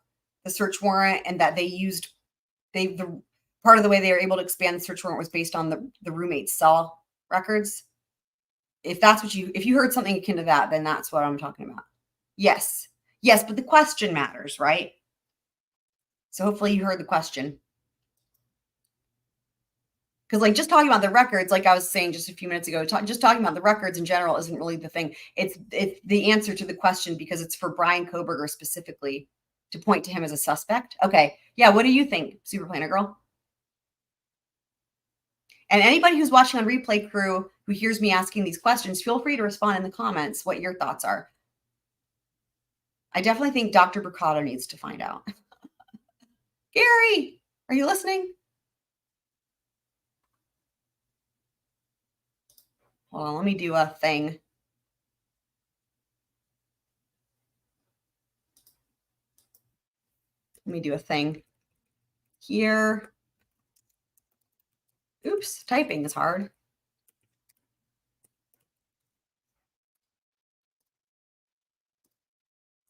the search warrant and that the part of the way they were able to expand the search warrant was based on the roommate's cell records? If you heard something akin to that, then that's what I'm talking about. Yes, but the question matters, right? So hopefully you heard the question. Because like just talking about the records, like I was saying just a few minutes ago, just talking about the records in general isn't really the thing. It's the answer to the question because it's for Bryan Kohberger specifically to point to him as a suspect. Okay. Yeah. What do you think, Super Planner Girl? And anybody who's watching on Replay Crew who hears me asking these questions, feel free to respond in the comments what your thoughts are. I definitely think Dr. Bricado needs to find out. Gary, are you listening? Hold on, let me do a thing. Let me do a thing here. Oops, typing is hard.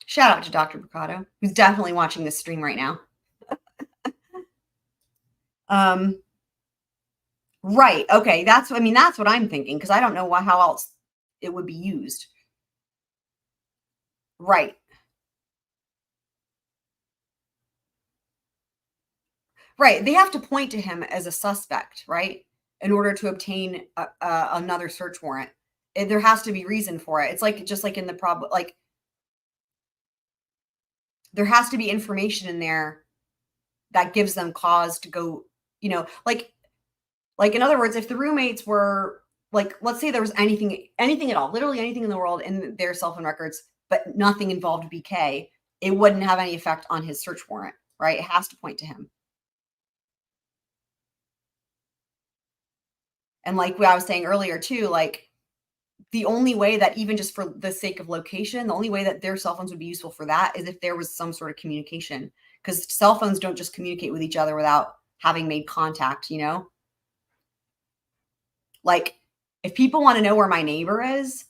Shout out to Dr. Bricado, who's definitely watching this stream right now. Right. Okay. That's what I'm thinking because I don't know how else it would be used. Right. Right. They have to point to him as a suspect, right? In order to obtain another search warrant. There has to be reason for it. It's like, just like in the problem, like there has to be information in there that gives them cause to go, you know, like in other words, if the roommates were like, let's say there was anything at all, literally anything in the world in their cell phone records, but nothing involved BK, it wouldn't have any effect on his search warrant, right? It has to point to him. And like what I was saying earlier too, like the only way that even just for the sake of location, the only way that their cell phones would be useful for that is if there was some sort of communication, because cell phones don't just communicate with each other without having made contact, you know? Like if people want to know where my neighbor is,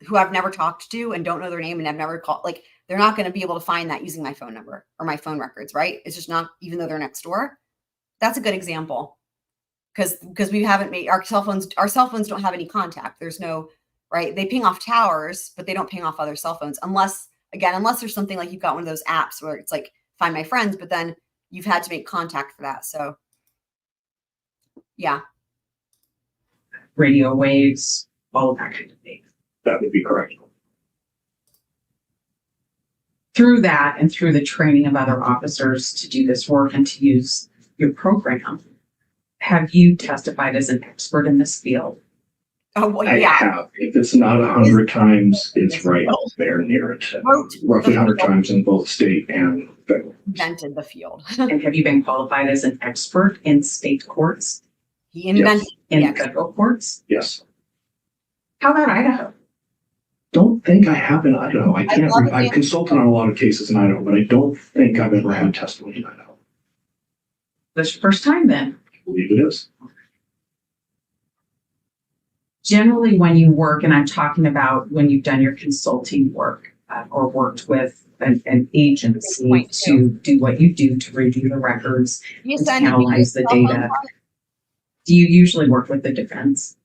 who I've never talked to and don't know their name and I've never called, like they're not going to be able to find that using my phone number or my phone records, right? It's just not, even though they're next door. That's a good example. Because we haven't made our cell phones don't have any contact. There's no right? They ping off towers, but they don't ping off other cell phones unless there's something like you've got one of those apps where it's like find my friends, but then you've had to make contact for that. So yeah. Radio waves, all of that kind of thing. That would be correct. Through that and through the training of other officers to do this work and to use your program, have you testified as an expert in this field? Oh, well, I yeah. have. If it's not 100 times, it's right there near it. Roughly 100 times in both state and federal. Invented the field. And have you been qualified as an expert in state courts, He invented in federal courts? Yes. How about Idaho? Don't think I have in Idaho. I can't. love it. I've consulted on a lot of cases in Idaho, but I don't think I've ever had testimony in Idaho. That's your first time then. I believe it is. Generally, when you work, and I'm talking about when you've done your consulting work or worked with an agency to do what you do to review the records, You and to send analyze the data, do you usually work with the defense?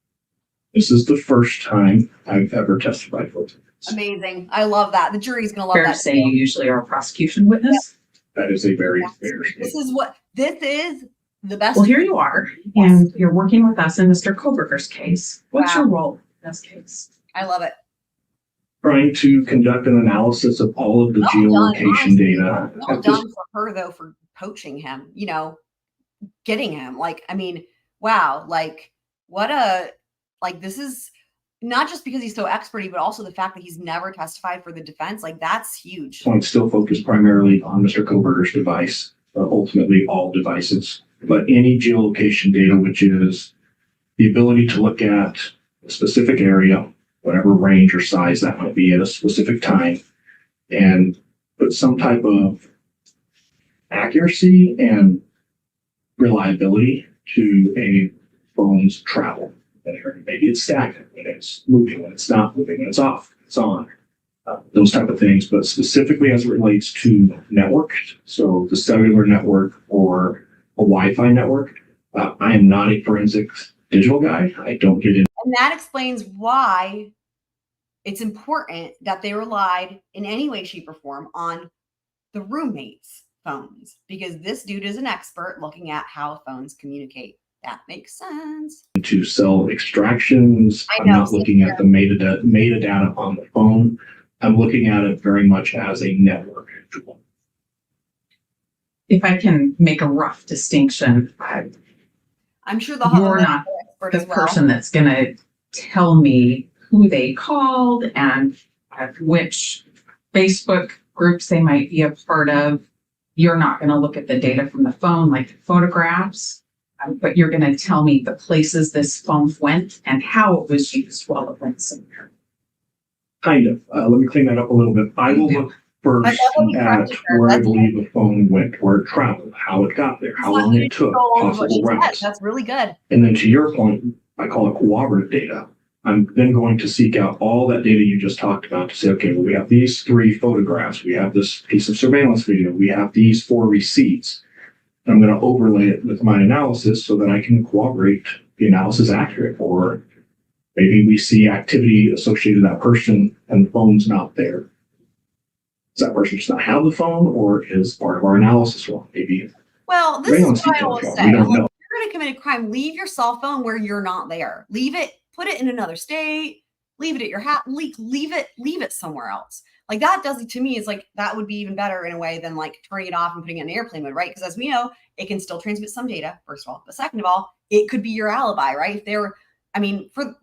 This is the first time I've ever testified for it. Amazing. I love that. The jury's gonna love Fair to that. say you usually are a prosecution witness? That is a very fair This statement. is the best. Well, here you are, and you're working with us in Mr. Kohberger's case. What's Wow. your role in this case? I love it. Trying to conduct an analysis of all of the Well done, geolocation honestly. data. Well at this done for her though for poaching him, getting him. Like, I mean, wow, this is not just because he's so experty, but also the fact that he's never testified for the defense. Like, that's huge. point still focused primarily on Mr. Kohberger's device, ultimately all devices, but any geolocation data, which is the ability to look at a specific area, whatever range or size that might be at a specific time, and put some type of accuracy and reliability to a phone's travel. Maybe it's stagnant, when it's moving, when it's not moving, when it's off, when it's on, those type of things. But specifically as it relates to network, so the cellular network or a Wi-Fi network, I am not a forensics digital guy. I don't get in. And that explains why it's important that they relied in any way, shape, or form on the roommates' phones, because this dude is an expert looking at how phones communicate. That makes sense. To cell extractions. I I'm know, not same looking at the metadata on the phone. I'm looking at it very much as a network tool. If I can make a rough distinction, I'm sure the you're not expert the as well. person that's going to tell me who they called and which Facebook groups they might be a part of. You're not going to look at the data from the phone like the photographs, but you're going to tell me the places this phone went and how it was used while it went somewhere. Kind of. Let me clean that up a little bit. I will look first But that would be at corrected there. where I That's believe the phone went, where it traveled, how it got there, how long it took, possible routes. That's really good. And then to your point, I call it cooperative data. I'm then going to seek out all that data you just talked about to say, okay, well, we have these 3 photographs, we have this piece of surveillance video, we have these 4 receipts. And I'm going to overlay it with my analysis so that I can corroborate the analysis accurate. Or maybe we see activity associated with that person and the phone's not there. Does that person just not have the phone, or is part of our analysis wrong? Maybe. Well, this surveillance is what I details always wrong. say. We don't I'm like, know. if you're going to commit a crime, leave your cell phone where you're not there. Leave it, put it in another state, leave it at your house, leave it somewhere else. Like, that does it to me is like, that would be even better in a way than like turning it off and putting it in airplane mode, right? Because as we know, it can still transmit some data, first of all. But second of all, it could be your alibi, right? If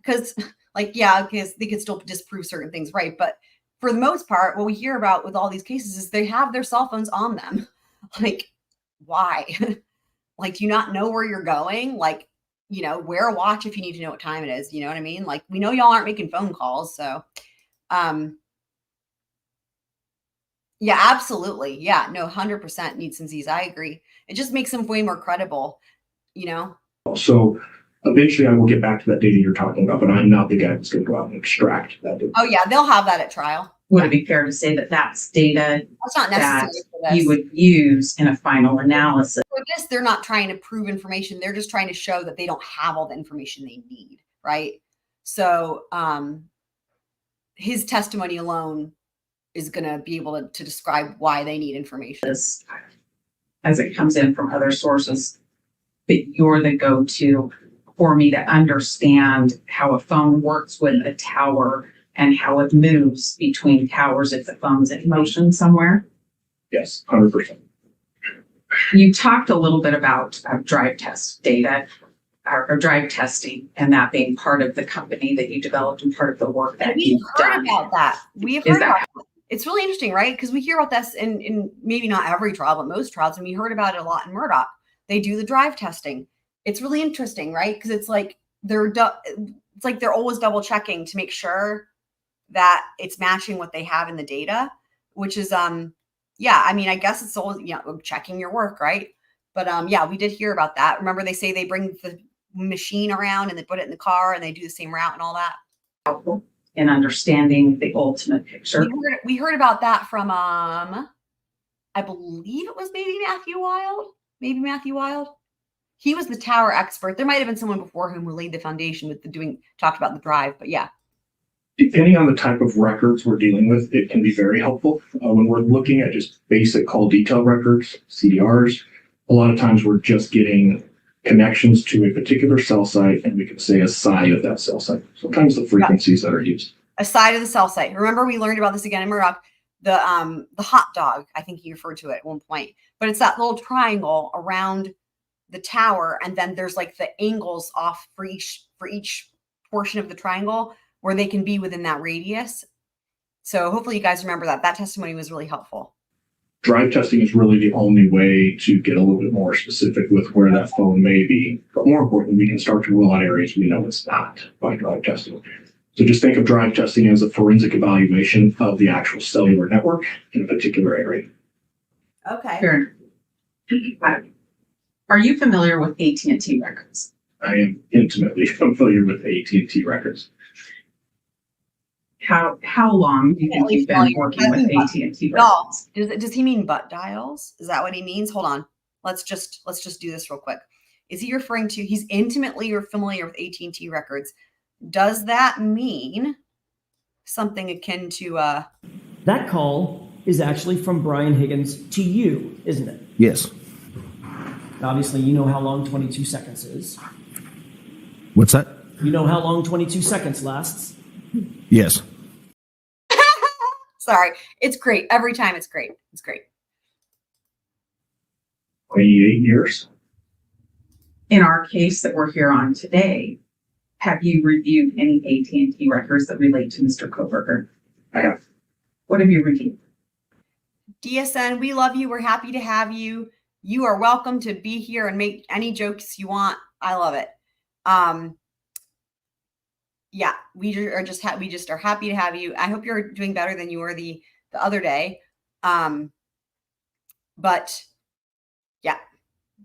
because they could still disprove certain things, right? But for the most part, what we hear about with all these cases is they have their cell phones on them. Like, why? Like, do you not know where you're going? Like, wear a watch if you need to know what time it is. You know what I mean? Like, we know y'all aren't making phone calls. So, yeah, absolutely. Yeah, no, 100% need some Z's. I agree. It just makes them way more credible, So eventually I will get back to that data you're talking about, but I'm not the guy that's going to go out and extract that data. Oh, yeah, they'll have that at trial. Would it be fair to say that that's data That's not necessary for this. you would use in a final analysis? For this, they're not trying to prove information. They're just trying to show that they don't have all the information they need, right? So, his testimony alone is going to be able to describe why they need information. This, as it comes in from other sources, that you're the go-to for me to understand how a phone works with a tower and how it moves between towers if the phone's in motion somewhere. Yes, 100%. You talked a little bit about drive test data or drive testing and that being part of the company that you developed and part of the work that We've you've heard done. about that. We have Is heard that- about that. It's really interesting, right? Because we hear about this in maybe not every trial, but most trials, and we heard about it a lot in Murdoch. They do the drive testing. It's really interesting, right? Because it's like they're always double checking to make sure that it's matching what they have in the data, which is yeah, I mean, I guess it's always, you know, checking your work, right? But yeah, we did hear about that. Remember, they say they bring the machine around and they put it in the car and they do the same route and all that. Helpful in understanding the ultimate picture. We heard about that from I believe it was maybe Matthew Wild. He was the tower expert. There might have been someone before him who laid the foundation with talked about the drive, but yeah. Depending on the type of records we're dealing with, it can be very helpful. When we're looking at just basic call detail records, CDRs, a lot of times we're just getting connections to a particular cell site, and we can say a side of that cell site. Sometimes the frequencies that are used. A side of the cell site. Remember, we learned about this again in Murdoch. The hot dog, I think he referred to it at one point, but it's that little triangle around the tower, and then there's like the angles off for each portion of the triangle where they can be within that radius. So hopefully you guys remember that. That testimony was really helpful. Drive testing is really the only way to get a little bit more specific with where that phone may be. But more importantly, we can start to rule out areas we know it's not by drive testing. So just think of drive testing as a forensic evaluation of the actual cellular network in a particular area. Okay. Fair. Are you familiar with AT&T records? I am intimately familiar with AT&T records. How long do you think you've been working with AT&T records? Does he mean butt dials? Is that what he means? Hold on. Let's just do this real quick. Is he referring to he's intimately or familiar with AT&T records? Does that mean something akin to That call is actually from Brian Higgins to you, isn't it? Yes. Obviously, you know how long 22 seconds is. What's that? You know how long 22 seconds lasts. Yes. Sorry, it's great. Every time it's great. It's great. 28 years. In our case that we're here on today, have you reviewed any AT&T records that relate to Mr. Kohberger? I have. What have you reviewed? DSN, we love you. We're happy to have you. You are welcome to be here and make any jokes you want. I love it. Yeah, we are just happy to have you. I hope you're doing better than you were the other day. But yeah,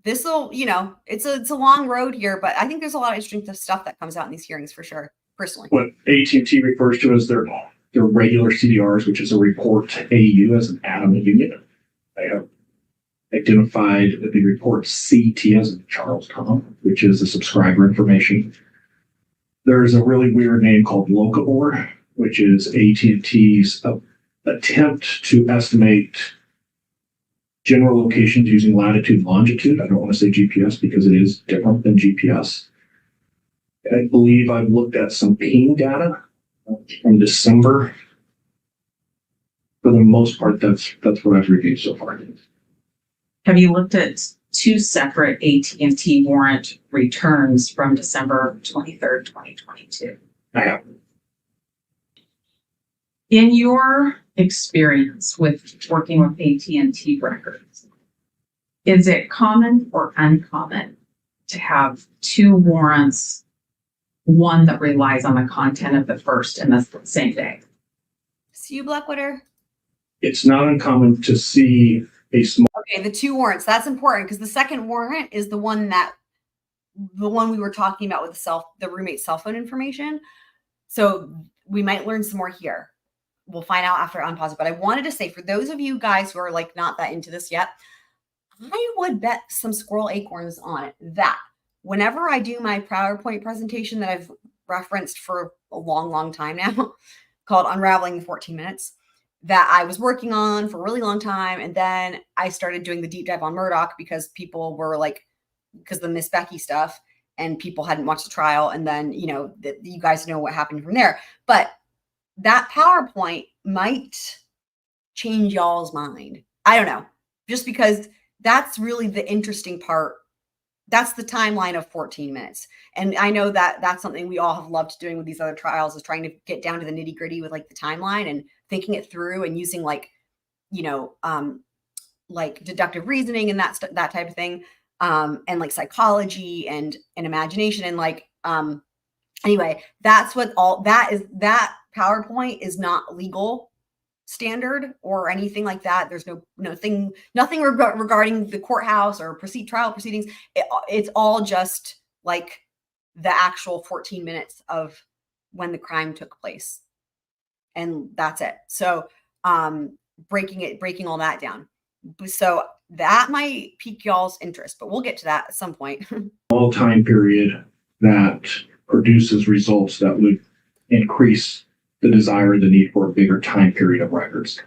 this will, you know, it's a long road here, but I think there's a lot of interesting stuff that comes out in these hearings for sure, personally. What AT&T refers to as their regular CDRs, which is a report AU as an atom unit. They have identified the report CT as in Charlestown, which is the subscriber information. There's a really weird name called Locabor, which is AT&T's attempt to estimate general locations using latitude and longitude. I don't want to say GPS because it is different than GPS. I believe I've looked at some Payne data from December. For the most part, that's what I've reviewed so far. Have you looked at two separate AT&T warrant returns from December 23rd, 2022? I have. In your experience with working with AT&T records, is it common or uncommon to have two warrants, one that relies on the content of the first and that's the same day? See you, Blackwater. It's not uncommon to see a small. Okay, the two warrants. That's important because the second warrant is the one we were talking about with the roommate's cell phone information. So we might learn some more here. We'll find out after I unpause it. But I wanted to say, for those of you guys who are like not that into this yet, I would bet some squirrel acorns on it that whenever I do my PowerPoint presentation that I've referenced for a long, long time now, called Unraveling the 14 Minutes that I was working on for a really long time. And then I started doing the deep dive on Murdoch because people were like, because the Miss Becky stuff, and people hadn't watched the trial. And then, you know, you guys know what happened from there. But that PowerPoint might change y'all's mind. I don't know, just because that's really the interesting part. That's the timeline of 14 minutes. And I know that that's something we all have loved doing with these other trials, is trying to get down to the nitty gritty with like the timeline and thinking it through and using like, you know, like deductive reasoning and that type of thing. And like psychology and imagination. And like, anyway, that's what all that is. That PowerPoint is not legal standard or anything like that. There's nothing regarding the courthouse or trial proceedings. It's all just like the actual 14 minutes of when the crime took place, and that's it. So breaking all that down. So that might pique y'all's interest, but we'll get to that at some point. All time period that produces results that would increase the desire, the need for a bigger time period of records.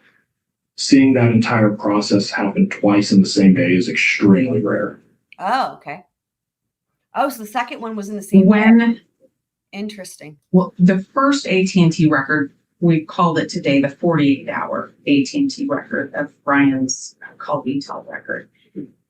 Seeing that entire process happen twice in the same day is extremely rare. Oh, okay. Oh, so the second one was in the same day. Interesting. Well, the first AT&T record, we called it today the 48-hour AT&T record of Bryan's call detail record.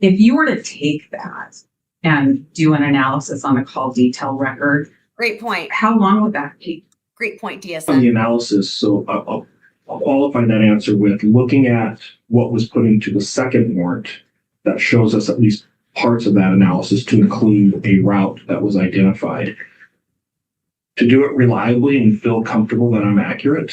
If you were to take that and do an analysis on a call detail record, great point. How long would that be? Great point, DSN. On the analysis, so I'll qualify that answer with looking at what was put into the second warrant that shows us at least parts of that analysis to include a route that was identified. To do it reliably and feel comfortable that I'm accurate,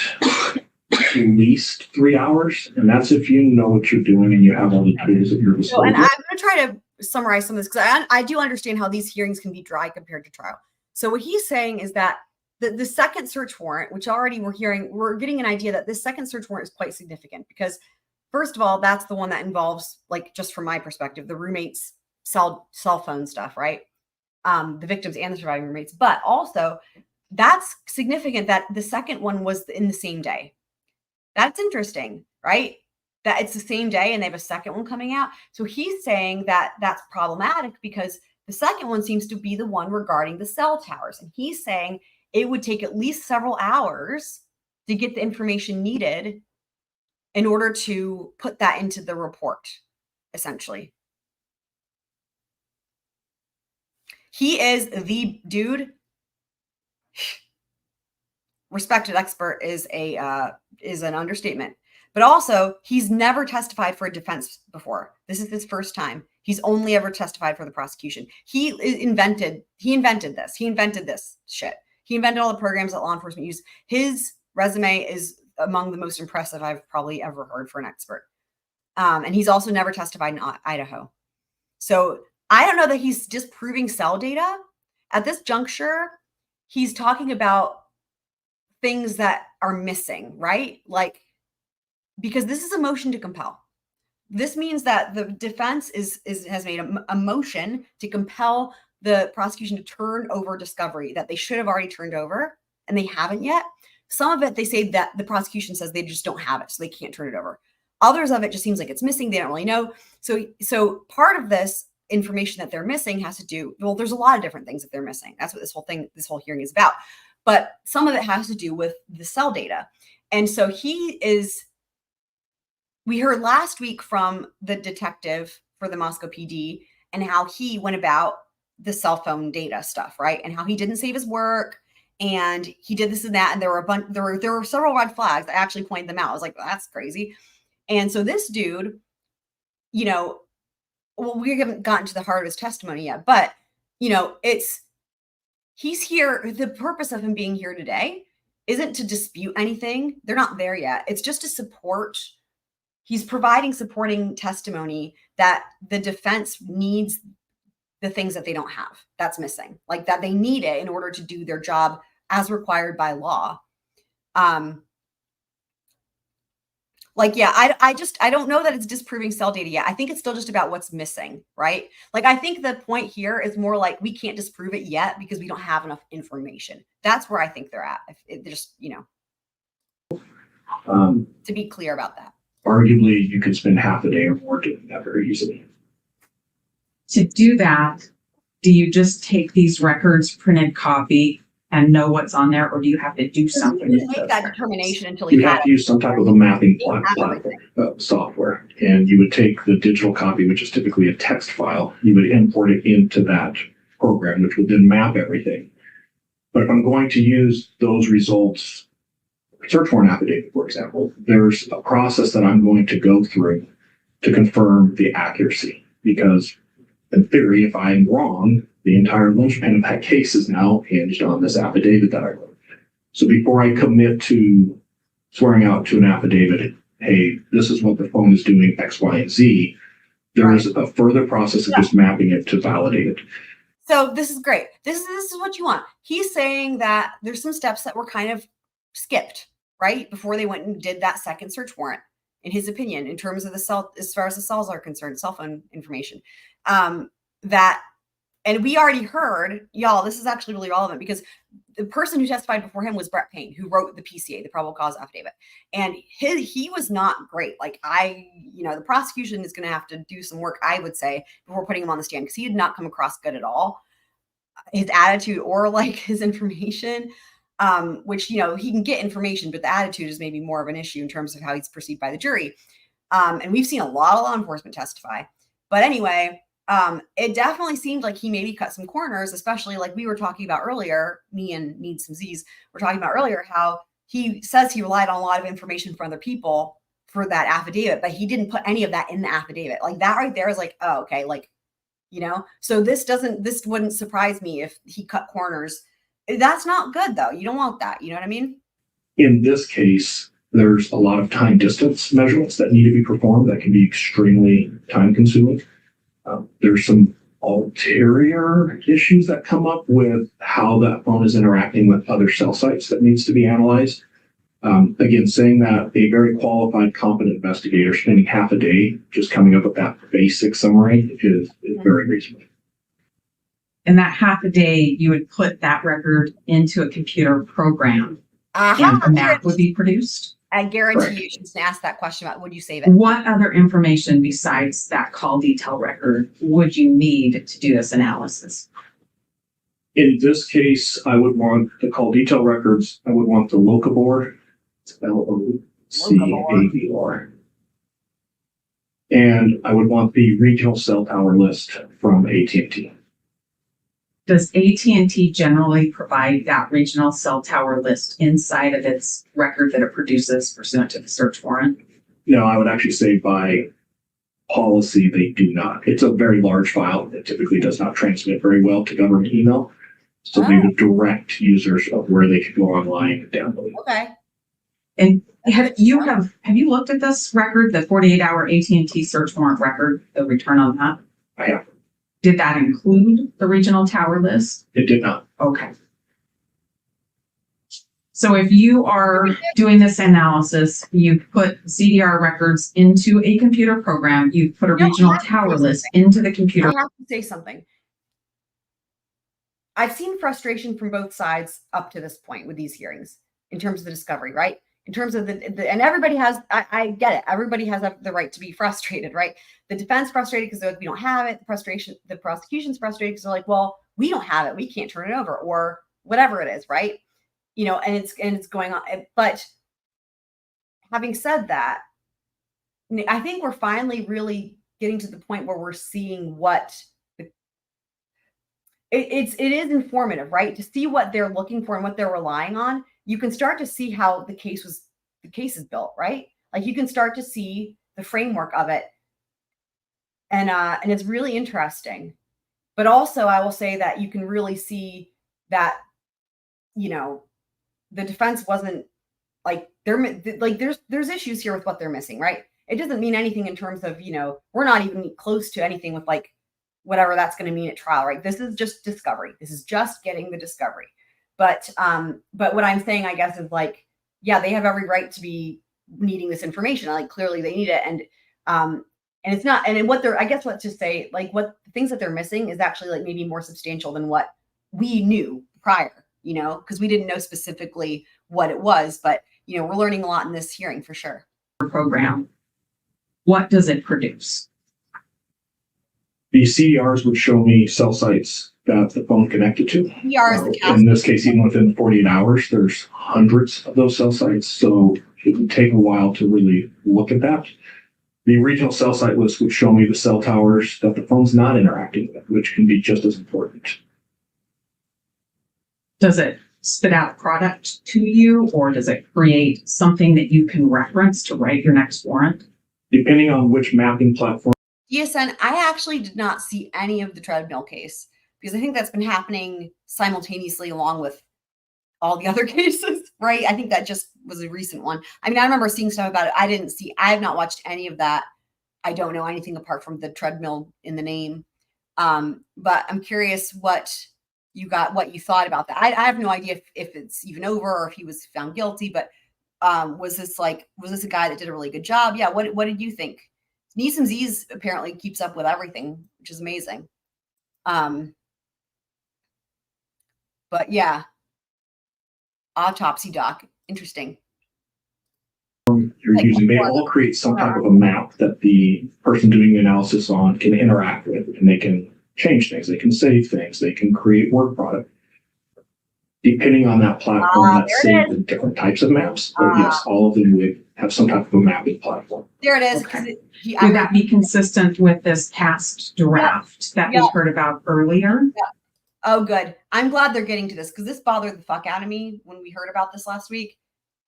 at least 3 hours. And that's if you know what you're doing and you have all the tools at your disposal. And I'm going to try to summarize some of this because I do understand how these hearings can be dry compared to trial. So what he's saying is that the second search warrant, which already we're getting an idea that this second search warrant is quite significant because, first of all, that's the one that involves, like, just from my perspective, the roommates' cell phone stuff, right? The victims and the surviving roommates. But also, that's significant that the second one was in the same day. That's interesting, right? That it's the same day and they have a second one coming out. So he's saying that that's problematic because the second one seems to be the one regarding the cell towers. And he's saying it would take at least several hours to get the information needed in order to put that into the report, essentially. He is the dude. Respected expert is an understatement, but also he's never testified for a defense before. This is his first time. He's only ever testified for the prosecution. He invented this. He invented this shit. He invented all the programs that law enforcement use. His resume is among the most impressive I've probably ever heard for an expert. And he's also never testified in Idaho. So I don't know that he's disproving cell data. At this juncture, he's talking about things that are missing, right? Like, because this is a motion to compel. This means that the defense has made a motion to compel the prosecution to turn over discovery that they should have already turned over, and they haven't yet. Some of it, they say that the prosecution says they just don't have it, so they can't turn it over. Others of it just seems like it's missing. They don't really know. So part of this information that they're missing has to do, well, there's a lot of different things that they're missing. That's what this whole hearing is about. But some of it has to do with the cell data. And so we heard last week from the detective for the Moscow PD and how he went about the cell phone data stuff, right? And how he didn't save his work and he did this and that. And there were several red flags. I actually pointed them out. I was like, well, that's crazy. And so this dude, you know, well, we haven't gotten to the heart of his testimony yet, but you know, he's here. The purpose of him being here today isn't to dispute anything. They're not there yet. It's just to support. He's providing supporting testimony that the defense needs the things that they don't have. That's missing. Like that they need it in order to do their job as required by law. I don't know that it's disproving cell data yet. I think it's still just about what's missing, right? Like, I think the point here is more like we can't disprove it yet because we don't have enough information. That's where I think they're at. They're just, you know, To be clear about that. Arguably, you could spend half a day or more doing that very easily. To do that, do you just take these records, printed copy, and know what's on there, or do you have to do something? You with make those that records? determination until You you have have to use some type of a mapping platform, everything. software, and you would take the digital copy, which is typically a text file, you would import it into that program, which would then map everything. But if I'm going to use those results, search warrant affidavit, for example, there's a process that I'm going to go through to confirm the accuracy. Because in theory, if I'm wrong, the entire linchpin of that case is now hinged on this affidavit that I wrote. So before I commit to swearing out to an affidavit, hey, this is what the phone is doing, X, Y, and Z, there's a further process of just mapping it to validate it. So this is great. This is what you want. He's saying that there's some steps that were kind of skipped, right? Before they went and did that second search warrant, in his opinion, in terms of the cell, as far as the cells are concerned, cell phone information. And we already heard, y'all, this is actually really relevant because the person who testified before him was Payne, who wrote the PCA, the probable cause affidavit. And he was not great. Like the prosecution is going to have to do some work, I would say, before putting him on the stand, because he did not come across good at all. His attitude or like his information, which, he can get information, but the attitude is maybe more of an issue in terms of how he's perceived by the jury. And we've seen a lot of law enforcement testify. But anyway, it definitely seemed like he maybe cut some corners, especially like we were talking about earlier, me and Need Some Z's were talking about earlier, how he says he relied on a lot of information from other people for that affidavit, but he didn't put any of that in the affidavit. Like that right there is like, oh, okay. Like, so this wouldn't surprise me if he cut corners. That's not good though. You don't want that. You know what I mean? In this case, there's a lot of time distance measurements that need to be performed that can be extremely time consuming. There's some ulterior issues that come up with how that phone is interacting with other cell sites that needs to be analyzed. Again, saying that a very qualified, competent investigator spending half a day just coming up with that basic summary is very reasonable. In that half a day, you would put that record into a computer program and a map would be produced. I guarantee Correct. you she's going to ask that question about would you save it? What other information besides that call detail record would you need to do this analysis? In this case, I would want the call detail records. I would want the locabor. It's LOCAVR. And I would want the regional cell tower list from AT&T. Does AT&T generally provide that regional cell tower list inside of its record that it produces pursuant to the search warrant? No, I would actually say by policy, they do not. It's a very large file that typically does not transmit very well to government email. So they would direct users of where they could go online and download it. Okay. And have you looked at this record, the 48-hour AT&T search warrant record, the return on that? I have. Did that include the regional tower list? It did not. Okay. So if you are doing this analysis, you put CDR records into a computer program, you put a regional tower list into the computer. I have to say something. I've seen frustration from both sides up to this point with these hearings in terms of the discovery, right? In terms of and everybody has, I get it. Everybody has the right to be frustrated, right? The defense frustrated because we don't have it. The prosecution's frustrated because they're like, well, we don't have it. We can't turn it over or whatever it is, right? And it's going on. But having said that, I think we're finally really getting to the point where we're seeing what it is informative, right? To see what they're looking for and what they're relying on. You can start to see how the case is built, right? Like you can start to see the framework of it. And it's really interesting. But also I will say that you can really see that, the defense wasn't like there's issues here with what they're missing, right? It doesn't mean anything in terms of, we're not even close to anything with like whatever that's going to mean at trial, right? This is just discovery. This is just getting the discovery. But what I'm saying, I guess, is like, yeah, they have every right to be needing this information. Like clearly they need it. And it's not, and what they're, I guess what to say, like what the things that they're missing is actually like maybe more substantial than what we knew prior, because we didn't know specifically what it was, but we're learning a lot in this hearing for sure. Program. What does it produce? The CDRs would show me cell sites that the phone connected to. CDR is the In cast. this case, even within 48 hours, there's hundreds of those cell sites. So it would take a while to really look at that. The regional cell site list would show me the cell towers that the phone's not interacting with, which can be just as important. Does it spit out product to you, or does it create something that you can reference to write your next warrant? Depending on which mapping platform. DSN, I actually did not see any of the treadmill case because I think that's been happening simultaneously along with all the other cases, right? I think that just was a recent one. I mean, I remember seeing stuff about it. I have not watched any of that. I don't know anything apart from the treadmill in the name. But I'm curious what you thought about that. I have no idea if it's even over or if he was found guilty, but was this a guy that did a really good job? Yeah. What did you think? Neeson Z's apparently keeps up with everything, which is amazing. But yeah, autopsy doc, interesting. You're using, they all create some type of a map that the person doing the analysis on can interact with, and they can change things, they can save things, they can create work product. Depending on that platform, that's saved in different types of maps. But yes, all of them would have some type of a mapping platform. There it is. Okay. Would that be consistent with this past draft that we heard about earlier? Yeah. Oh, good. I'm glad they're getting to this because this bothered the fuck out of me when we heard about this last week.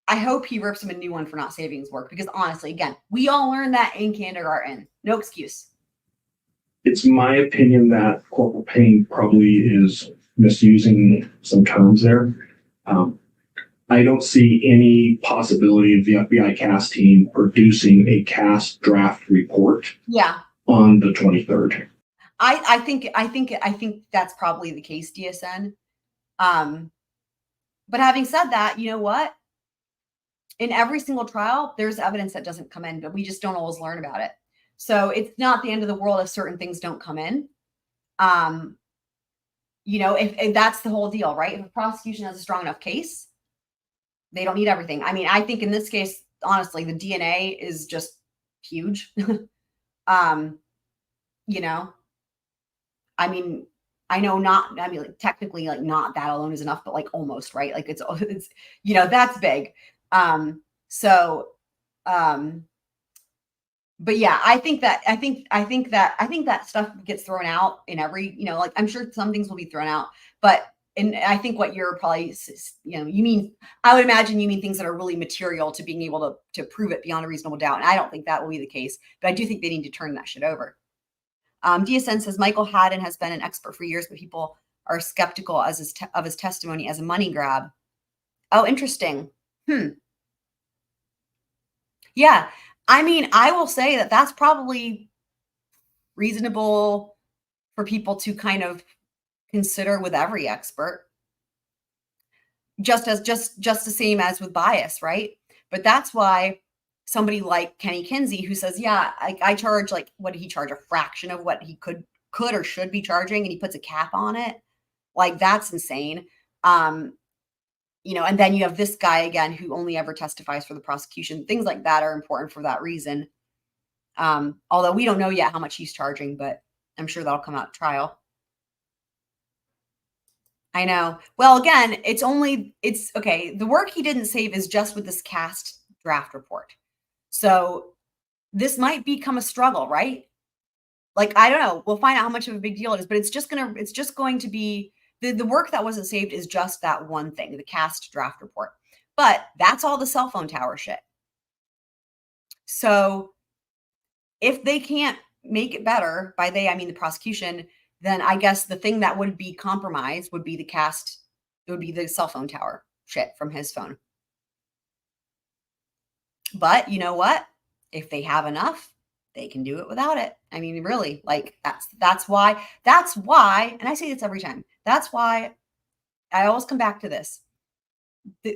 I hope he rips him a new one for not saving his work because honestly, again, we all learned that in kindergarten. No excuse. It's my opinion that Corporal Payne probably is misusing some terms there. I don't see any possibility of the FBI CAST team producing a CAST draft report on the 23rd. I think that's probably the case, DSN. But having said that, you know what? In every single trial, there's evidence that doesn't come in, but we just don't always learn about it. So it's not the end of the world if certain things don't come in. If that's the whole deal, right? If a prosecution has a strong enough case, they don't need everything. I mean, I think in this case, honestly, the DNA is just huge. I mean, technically like not that alone is enough, but like almost, right? Like it's that's big. But yeah, I think that stuff gets thrown out in every, like I'm sure some things will be thrown out, but I think what you're probably, you mean, I would imagine you mean things that are really material to being able to prove it beyond a reasonable doubt. And I don't think that will be the case, but I do think they need to turn that shit over. DSN says Michael Haddon has been an expert for years, but people are skeptical of his testimony as a money grab. Oh, interesting. Yeah. I mean, I will say that that's probably reasonable for people to kind of consider with every expert, just the same as with bias, right? But that's why somebody like Kenny Kinsey, who says, yeah, I charge, like, what did he charge? A fraction of what he could or should be charging, and he puts a cap on it. Like, that's insane. And then you have this guy again who only ever testifies for the prosecution. Things like that are important for that reason. Although we don't know yet how much he's charging, but I'm sure that'll come out at trial. I know. Well, again, it's okay. The work he didn't save is just with this CAST draft report. So this might become a struggle, right? Like, I don't know. We'll find out how much of a big deal it is, but it's just going to be the work that wasn't saved is just that one thing, the CAST draft report. But that's all the cell phone tower shit. So if they can't make it better, by they, I mean the prosecution, then I guess the thing that would be compromised would be the cell phone tower shit from his phone. But you know what? If they have enough, they can do it without it. I mean, really, like that's why, and I say this every time, that's why I always come back to this.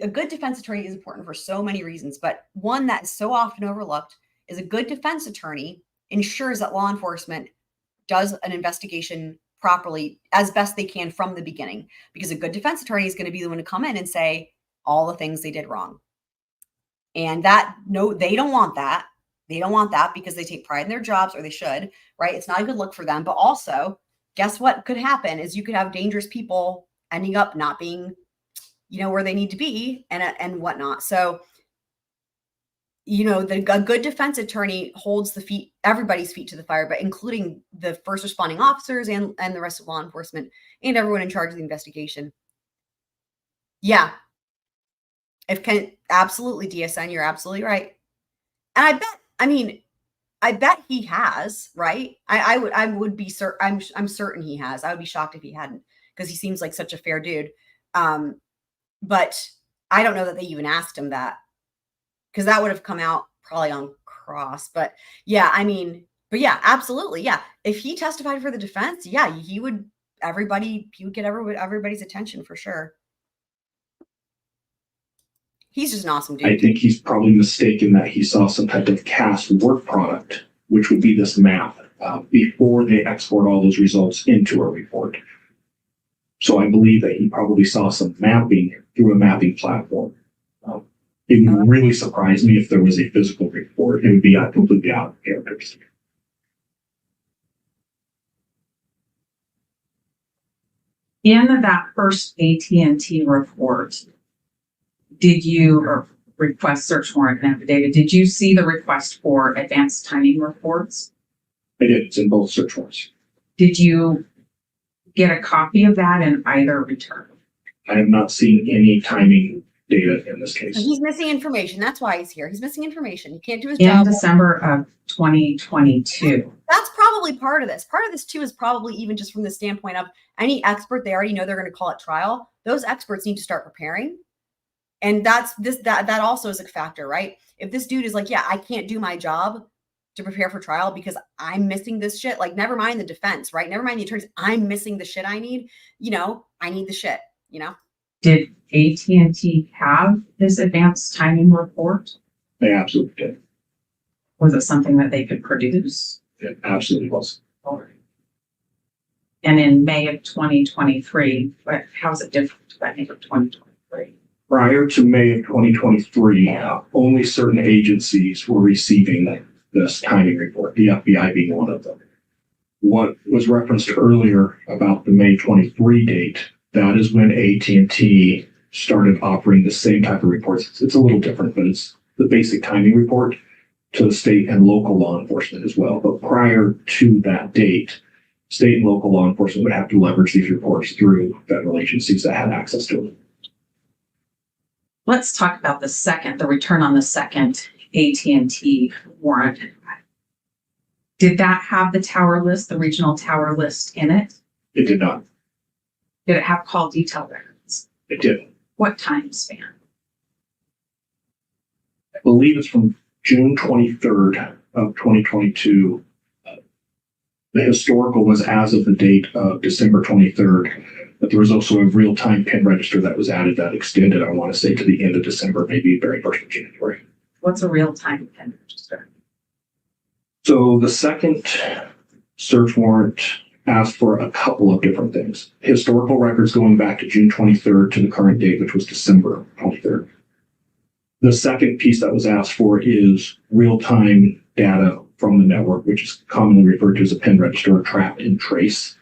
A good defense attorney is important for so many reasons, but one that is so often overlooked is a good defense attorney ensures that law enforcement does an investigation properly as best they can from the beginning, because a good defense attorney is going to be the one to come in and say all the things they did wrong. And that, no, they don't want that. They don't want that because they take pride in their jobs, or they should, right? It's not a good look for them. But also, guess what could happen is you could have dangerous people ending up not being, where they need to be and whatnot. So, a good defense attorney holds everybody's feet to the fire, but including the first responding officers and the rest of law enforcement and everyone in charge of the investigation. Yeah. Absolutely, DSN, you're absolutely right. And I bet he has, right? I would be certain. I'm certain he has. I would be shocked if he hadn't, because he seems like such a fair dude. But I don't know that they even asked him that, because that would have come out probably on cross. But yeah, absolutely. Yeah. If he testified for the defense, yeah, he would get everybody's attention for sure. He's just an awesome dude. I think he's probably mistaken that he saw some type of cast work product, which would be this map, before they export all those results into a report. So I believe that he probably saw some mapping through a mapping platform. It would really surprise me if there was a physical report. It would be completely out of character. In that first AT&T report, did you, or request search warrant and affidavit, did you see the request for advanced timing reports? I did. It's in both search warrants. Did you get a copy of that in either return? I have not seen any timing data in this case. He's missing information. That's why he's here. He's missing information. He can't do his In job. December of 2022. That's probably part of this. Part of this too is probably even just from the standpoint of any expert they already know they're going to call at trial. Those experts need to start preparing. And that also is a factor, right? If this dude is like, yeah, I can't do my job to prepare for trial because I'm missing this shit. Like, never mind the defense, right? Never mind the attorneys. I'm missing the shit I need. I need the shit, Did AT&T have this advanced timing report? They absolutely did. Was it something that they could produce? It absolutely was. And in May of 2023, how is it different to that May of 2023? Prior to May of 2023, only certain agencies were receiving this timing report, the FBI being one of them. What was referenced earlier about the May 23 date, that is when AT&T started offering the same type of reports. It's a little different, but it's the basic timing report to state and local law enforcement as well. But prior to that date, state and local law enforcement would have to leverage these reports through federal agencies that had access to them. Let's talk about the return on the second AT&T warrant. Did that have the tower list, the regional tower list in it? It did not. Did it have call detail records? It did. What time span? I believe it's from June 23rd of 2022. The historical was as of the date of December 23rd, but there was also a real-time PIN register that was added that extended, I want to say, to the end of December, maybe very first of January. What's a real-time PIN register? So the second search warrant asked for a couple of different things. Historical records going back to June 23rd to the current date, which was December 23rd. The second piece that was asked for is real-time data from the network, which is commonly referred to as a PIN register or trap and trace.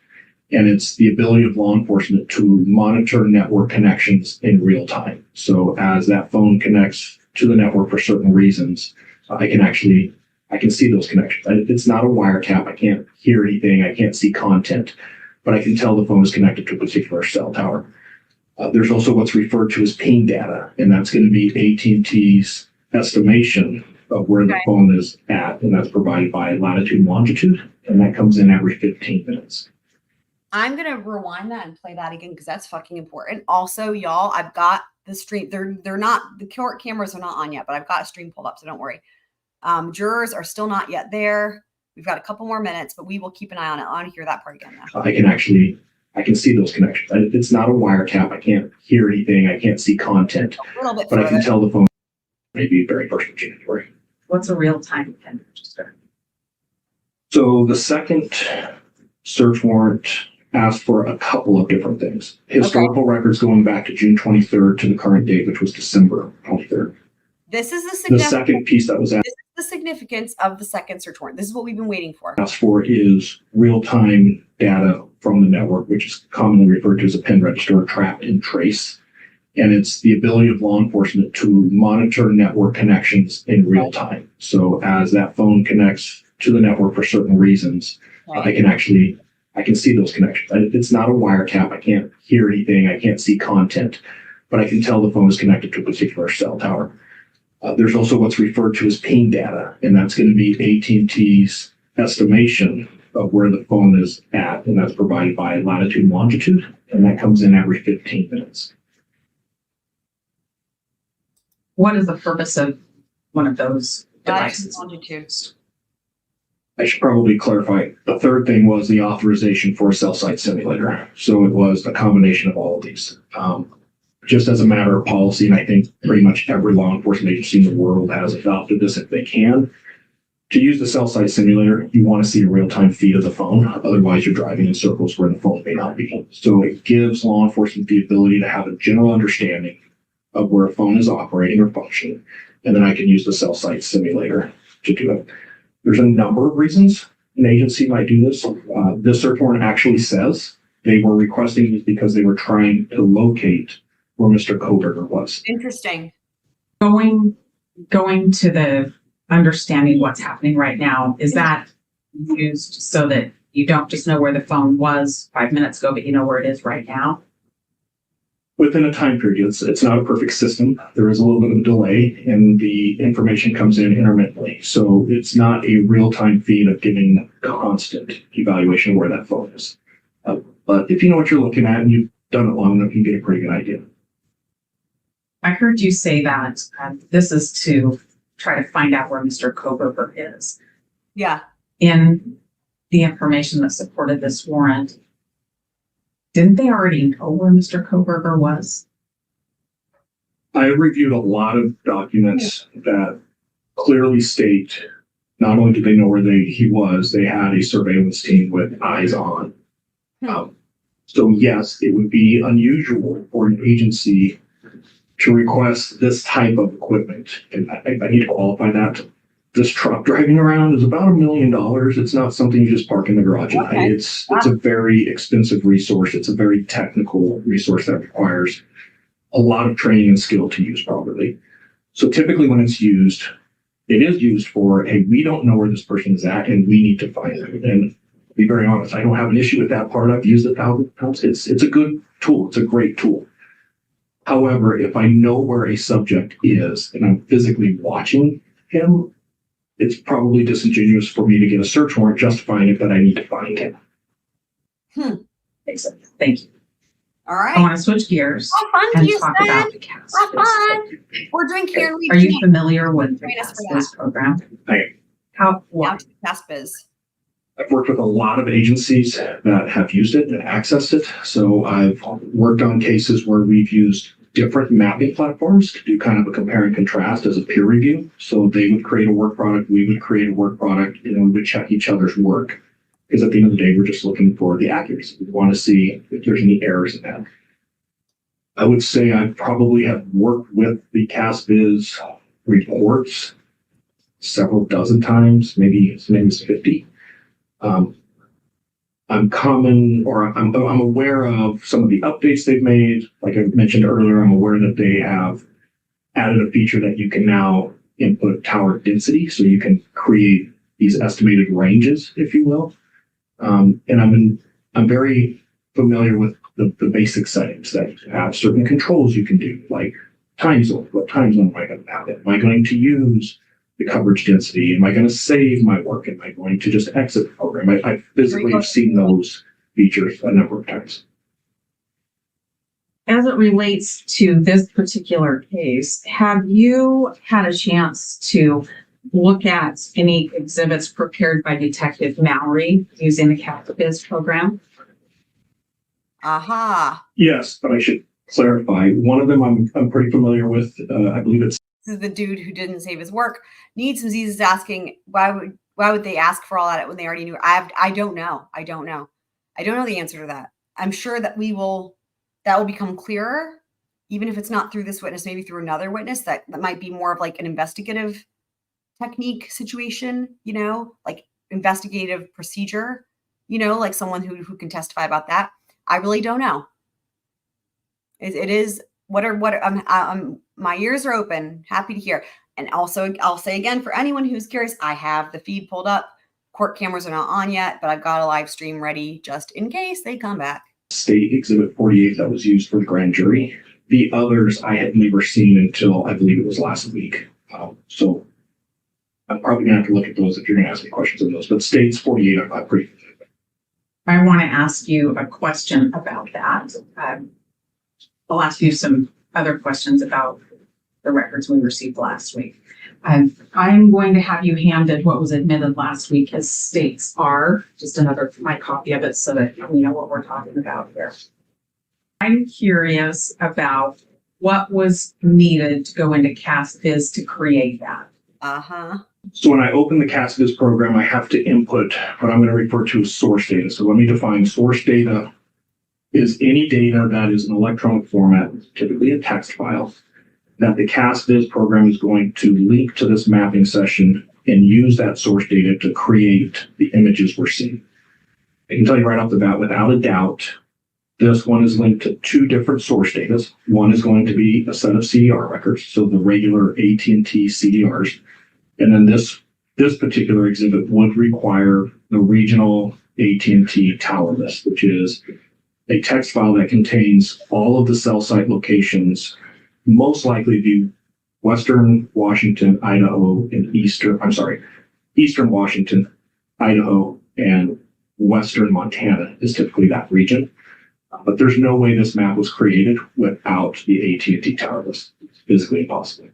And it's the ability of law enforcement to monitor network connections in real time. So as that phone connects to the network for certain reasons, I can see those connections. It's not a wiretap. I can't hear anything. I can't see content, but I can tell the phone is connected to a particular cell tower. There's also what's referred to as Payne data, and that's going to be AT&T's estimation of where the phone is at, and that's provided by latitude and longitude, and that comes in every 15 minutes. I'm going to rewind that and play that again because that's fucking important. Also, y'all, I've got the stream. They're not, the court cameras are not on yet, but I've got a stream pulled up, so don't worry. Jurors are still not yet there. We've got a couple more minutes, but we will keep an eye on it. I want to hear that part again now. I can see those connections. It's not a wiretap. I can't hear anything. I can't see content, A little bit but further. I can tell the phone maybe very first of January. What's a real-time PIN register? So the second search warrant asked for a couple of different things. Historical records going back to June 23rd to the current date, which was December 23rd. This is the The significance. second piece that was This is the significance of the second search warrant. This is what we've been waiting for. asked for is real-time data from the network, which is commonly referred to as a pin register or trap and trace. And it's the ability of law enforcement to monitor network connections in real time. So as that phone connects to the network for certain reasons, I can see those connections. It's not a wiretap. I can't hear anything. I can't see content, but I can tell the phone is connected to a particular cell tower. There's also what's referred to as Payne data, and that's going to be AT&T's estimation of where the phone is at, and that's provided by latitude and longitude, and that comes in every 15 minutes. What is the purpose of one of those Latitude, devices? longitude. I should probably clarify. The third thing was the authorization for a cell site simulator. So it was a combination of all of these. Just as a matter of policy, and I think pretty much every law enforcement agency in the world has adopted this if they can. To use the cell site simulator, you want to see a real-time feed of the phone. Otherwise, you're driving in circles where the phone may not be. So it gives law enforcement the ability to have a general understanding of where a phone is operating or functioning. And then I can use the cell site simulator to do it. There's a number of reasons an agency might do this. This search warrant actually says they were requesting this because they were trying to locate where Mr. Kohberger was. Interesting. Going to the understanding what's happening right now, is that used so that you don't just know where the phone was 5 minutes ago, but you know where it is right now? Within a time period, it's not a perfect system. There is a little bit of a delay and the information comes in intermittently. So it's not a real-time feed of giving constant evaluation of where that phone is. But if you know what you're looking at and you've done it long enough, you get a pretty good idea. I heard you say that this is to try to find out where Mr. Kohberger is. Yeah. In the information that supported this warrant, didn't they already know where Mr. Kohberger was? I reviewed a lot of documents that clearly state not only did they know where he was, they had a surveillance team with eyes on. So yes, it would be unusual for an agency to request this type of equipment. And I need to qualify that. This truck driving around is about $1 million. It's not something you just park in the garage. Okay. It's a very expensive resource. It's a very technical resource that requires a lot of training and skill to use properly. So typically when it's used, it is used for, hey, we don't know where this person is at and we need to find them. And to be very honest, I don't have an issue with that part. I've used it thousands of times. It's a good tool. It's a great tool. However, if I know where a subject is and I'm physically watching him, it's probably disingenuous for me to get a search warrant justifying it that I need to find him. Makes sense. Thank you. All I right. want to switch gears Have fun, and Houston. talk about the CAS. Have fun. We're doing here and Are you familiar with the Join us for CAS program? I am. How, Now what? to CASPIS. I've worked with a lot of agencies that have used it and accessed it. So I've worked on cases where we've used different mapping platforms to do kind of a compare and contrast as a peer review. So they would create a work product, we would create a work product, and we would check each other's work. Because at the end of the day, we're just looking for the accuracy. We want to see if there's any errors in that. I would say I probably have worked with the CASBIZ reports several dozen times, maybe as many as 50. I'm aware of some of the updates they've made. Like I mentioned earlier, I'm aware that they have added a feature that you can now input tower density, so you can create these estimated ranges, if you will. And I'm very familiar with the basic settings that you have certain controls you can do, like time zone. What time zone am I going to have? Am I going to use the coverage density? Am I going to save my work? Am I going to just exit the program? I physically have seen those features a number of times. As it relates to this particular case, have you had a chance to look at any exhibits prepared by Detective Mallory using the CASBIZ program? Aha. Yes, but I should clarify. One of them I'm pretty familiar with. I believe it's This is the dude who didn't save his work. Needs some Z's is asking why would they ask for all that when they already knew? I don't know. I don't know the answer to that. I'm sure that that will become clearer even if it's not through this witness, maybe through another witness, that might be more of like an investigative technique situation, like investigative procedure, like someone who can testify about that. I really don't know. It is my ears are open. Happy to hear. And also, I'll say again, for anyone who's curious, I have the feed pulled up. Court cameras are not on yet, but I've got a live stream ready just in case they come back. State Exhibit 48 that was used for the grand jury. The others I had never seen until I believe it was last week. So I'm probably going to have to look at those if you're going to ask me questions on those. But States 48, I'm pretty familiar with. I want to ask you a question about that. I'll ask you some other questions about the records we received last week. I'm going to have you handed what was admitted last week as States R, just my copy of it so that you know what we're talking about here. I'm curious about what was needed to go into CASVIZ to create that. So when I open the CASVIZ program, I have to input what I'm going to refer to as source data. So let me define source data is any data that is in electronic format, typically a text file, that the CASVIZ program is going to link to this mapping session and use that source data to create the images we're seeing. I can tell you right off the bat, without a doubt, this one is linked to two different source data. One is going to be a set of CDR records, so the regular AT&T CDRs. And then this particular exhibit would require the regional AT&T tower list, which is a text file that contains all of the cell site locations, most likely be Western Washington, Idaho, and Eastern Washington, Idaho, and Western Montana is typically that region. But there's no way this map was created without the AT&T tower list. It's physically impossible.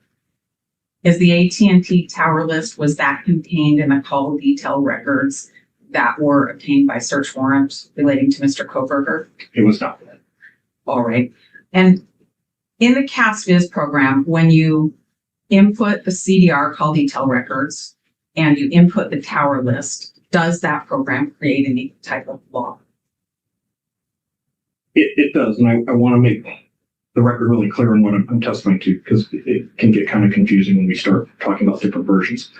Is the AT&T tower list, was that contained in the call detail records that were obtained by search warrant relating to Mr. Kohberger? It was not. All right. And in the CASVIZ program, when you input the CDR call detail records and you input the tower list, does that program create any type of log? It does. And I want to make the record really clear on what I'm testifying to, because it can get kind of confusing when we start talking about different versions.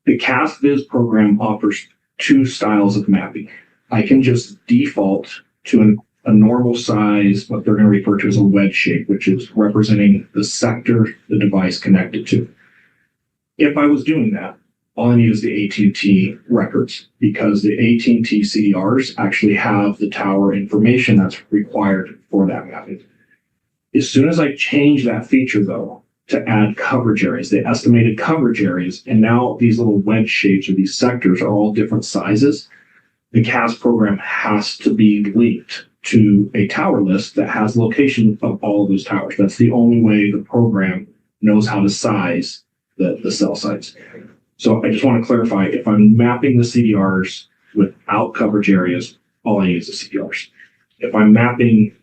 The CASVIZ program offers two styles of mapping. I can just default to a normal size, what they're going to refer to as a wedge shape, which is representing the sector the device connected to. If I was doing that, all I need is the AT&T records, because the AT&T CDRs actually have the tower information that's required for that mapping. As soon as I change that feature, though, to add coverage areas, the estimated coverage areas, and now these little wedge shapes or these sectors are all different sizes, the CAS program has to be linked to a tower list that has location of all of those towers. That's the only way the program knows how to size the cell sites. So I just want to clarify, if I'm mapping the CDRs without coverage areas, all I need is the CDRs. If I'm mapping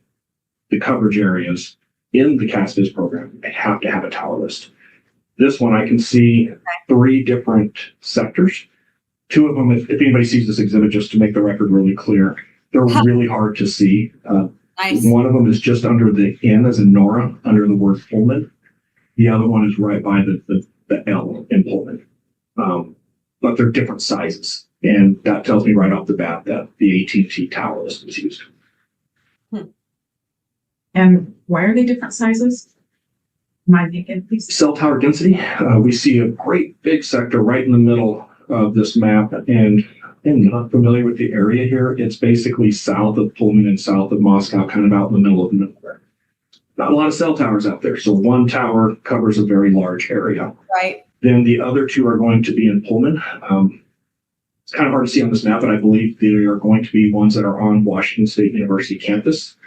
the coverage areas in the CASVIZ program, I have to have a tower list. This one, I can see three different sectors. Two of them, if anybody sees this exhibit, just to make the record really clear, they're really hard to see. Nice. One of them is just under the N as in Nora, under the word Pullman. The other one is right by the L in Pullman. But they're different sizes. And that tells me right off the bat that the AT&T tower list was used. And why are they different sizes? Mind again, please. Cell tower density. We see a great big sector right in the middle of this map. And I'm not familiar with the area here. It's basically south of Pullman and south of Moscow, kind of out in the middle of nowhere. Not a lot of cell towers out there. So one tower covers a very large area. Right. Then the other two are going to be in Pullman. It's kind of hard to see on this map, but I believe they are going to be ones that are on Washington State University campus.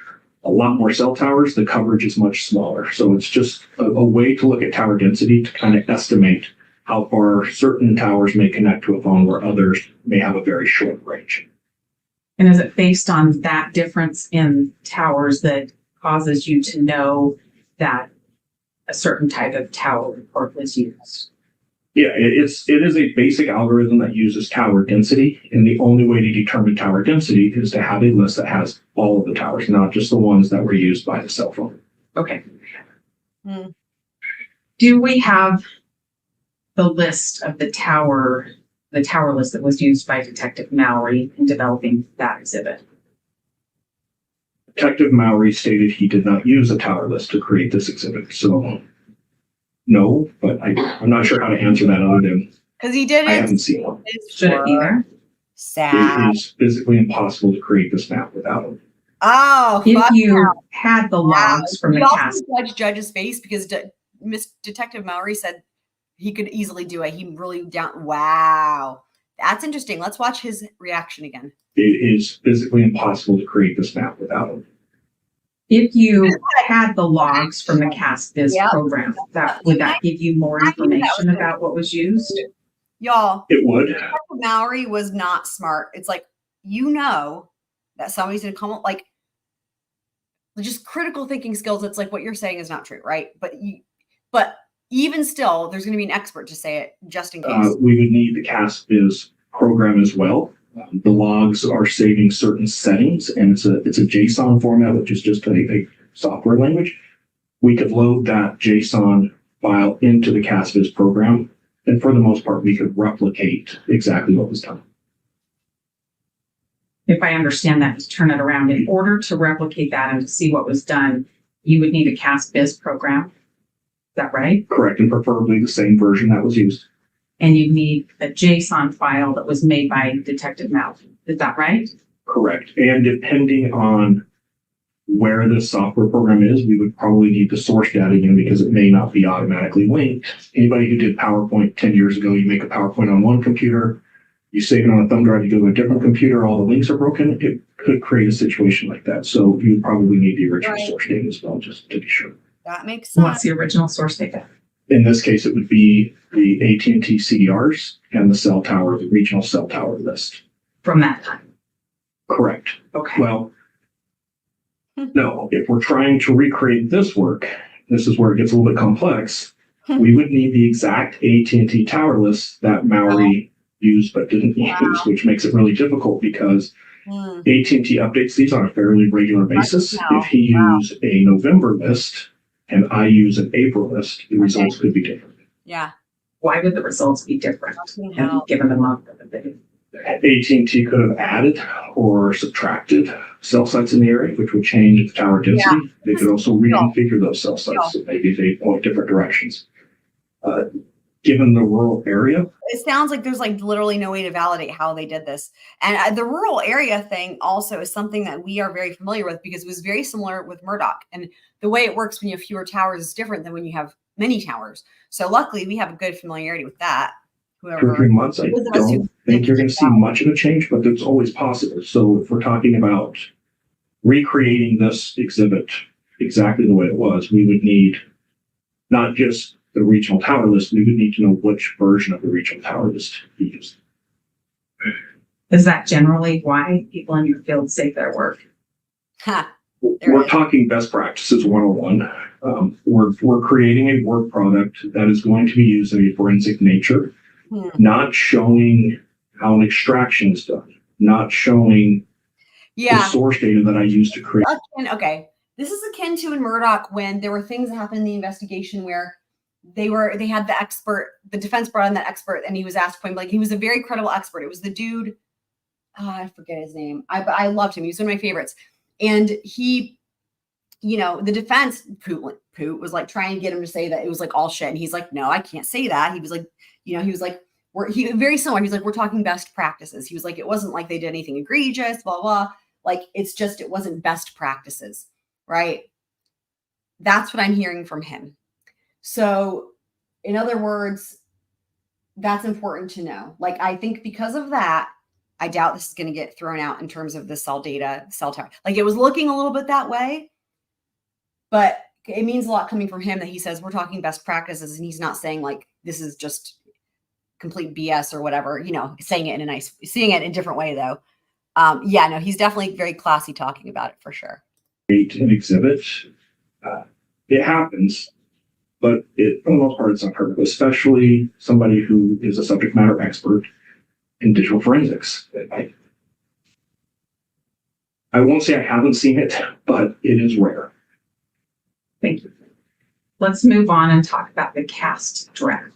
A lot more cell towers. The coverage is much smaller. So it's just a way to look at tower density to kind of estimate how far certain towers may connect to a phone where others may have a very short range. And is it based on that difference in towers that causes you to know that a certain type of tower report was used? Yeah, it is a basic algorithm that uses tower density, and the only way to determine tower density is to have a list that has all of the towers, not just the ones that were used by the cell phone. Okay. Do we have the list of the tower list that was used by Detective Mallory in developing that exhibit? Detective Mallory stated he did not use a tower list to create this exhibit, so no, but I'm not sure how to answer that other than Because he didn't. I haven't seen one. Should it be there? Sad. It is physically impossible to create this map without it. Oh, If fuck you no. had the Wow. logs from the You also cast, Judge's face because Miss Detective Mallory said he could easily do it. He really down. Wow, that's interesting. Let's watch his reaction again. It is physically impossible to create this map without it. if you had the logs from the cast biz Yep. program, would that give you more information about what was used? Y'all, It would. Detective Mallory was not smart. It's like, you know that somebody's gonna come up, like, just critical thinking skills. It's like what you're saying is not true, right? But even still, there's gonna be an expert to say it just in case. We would need the cast biz program as well. The logs are saving certain settings, and it's a JSON format, which is just a software language. We could load that JSON file into the cast biz program, and for the most part, we could replicate exactly what was done. If I understand that, to turn it around, in order to replicate that and to see what was done, you would need a cast biz program. Is that right? Correct, and preferably the same version that was used. And you need a JSON file that was made by Detective Mallory. Is that right? Correct. And depending on where this software program is, we would probably need the source data again because it may not be automatically linked. Anybody who did PowerPoint 10 years ago, you make a PowerPoint on one computer, you save it on a thumb drive, you go to a different computer, all the links are broken. It could create a situation like that. So you would probably need the original source data as well, just to be sure. That makes sense. What's the original source data? In this case, it would be the AT&T CDRs and the cell tower, the regional cell tower list. From that time? Correct. Okay. Well, no, if we're trying to recreate this work, this is where it gets a little bit complex. We would need the exact AT&T tower list that Mallory used but didn't use, which makes it really difficult because AT&T updates these on a fairly regular basis. If he used a November list and I use an April list, the results could be different. Yeah. Why would the results be different given the month of the video? AT&T could have added or subtracted cell sites in the area, which would change the tower density. Yeah. They could also reconfigure those cell sites, so maybe they point different directions. Given the rural area, It sounds like there's like literally no way to validate how they did this. And the rural area thing also is something that we are very familiar with because it was very similar with Murdoch. And the way it works when you have fewer towers is different than when you have many towers. So luckily we have a good familiarity with that. 2 or 3 months, I don't think you're going to see much of a change, but it's always possible. So if we're talking about recreating this exhibit exactly the way it was, we would need not just the regional tower list, we would need to know which version of the regional tower list he used. Is that generally why people in your field save their work? We're talking best practices 101. We're creating a work product that is going to be used in a forensic nature, not showing how an extraction is done, not showing the source data that I use to create. Okay. This is akin to in Murdoch when there were things that happened in the investigation where they had the expert, the defense brought in that expert and he was asked point blank. He was a very credible expert. It was the dude, I forget his name. I loved him. He was one of my favorites. And he, the defense Poot was like trying to get him to say that it was like all shit. And he's like, no, I can't say that. He was like, he was like, very similar. He's like, we're talking best practices. He was like, it wasn't like they did anything egregious, blah, blah. Like, it's just, it wasn't best practices. Right. That's what I'm hearing from him. So in other words, that's important to know. Like, I think because of that, I doubt this is going to get thrown out in terms of the cell tower. Like, it was looking a little bit that way, but it means a lot coming from him that he says we're talking best practices and he's not saying like, this is just complete BS or whatever, saying it seeing it in a different way though. No, he's definitely very classy talking about it for sure. An exhibit, it happens, but for the most part, it's not perfect, especially somebody who is a subject matter expert in digital forensics. I won't say I haven't seen it, but it is rare. Thank you. let's move on and talk about the cast draft.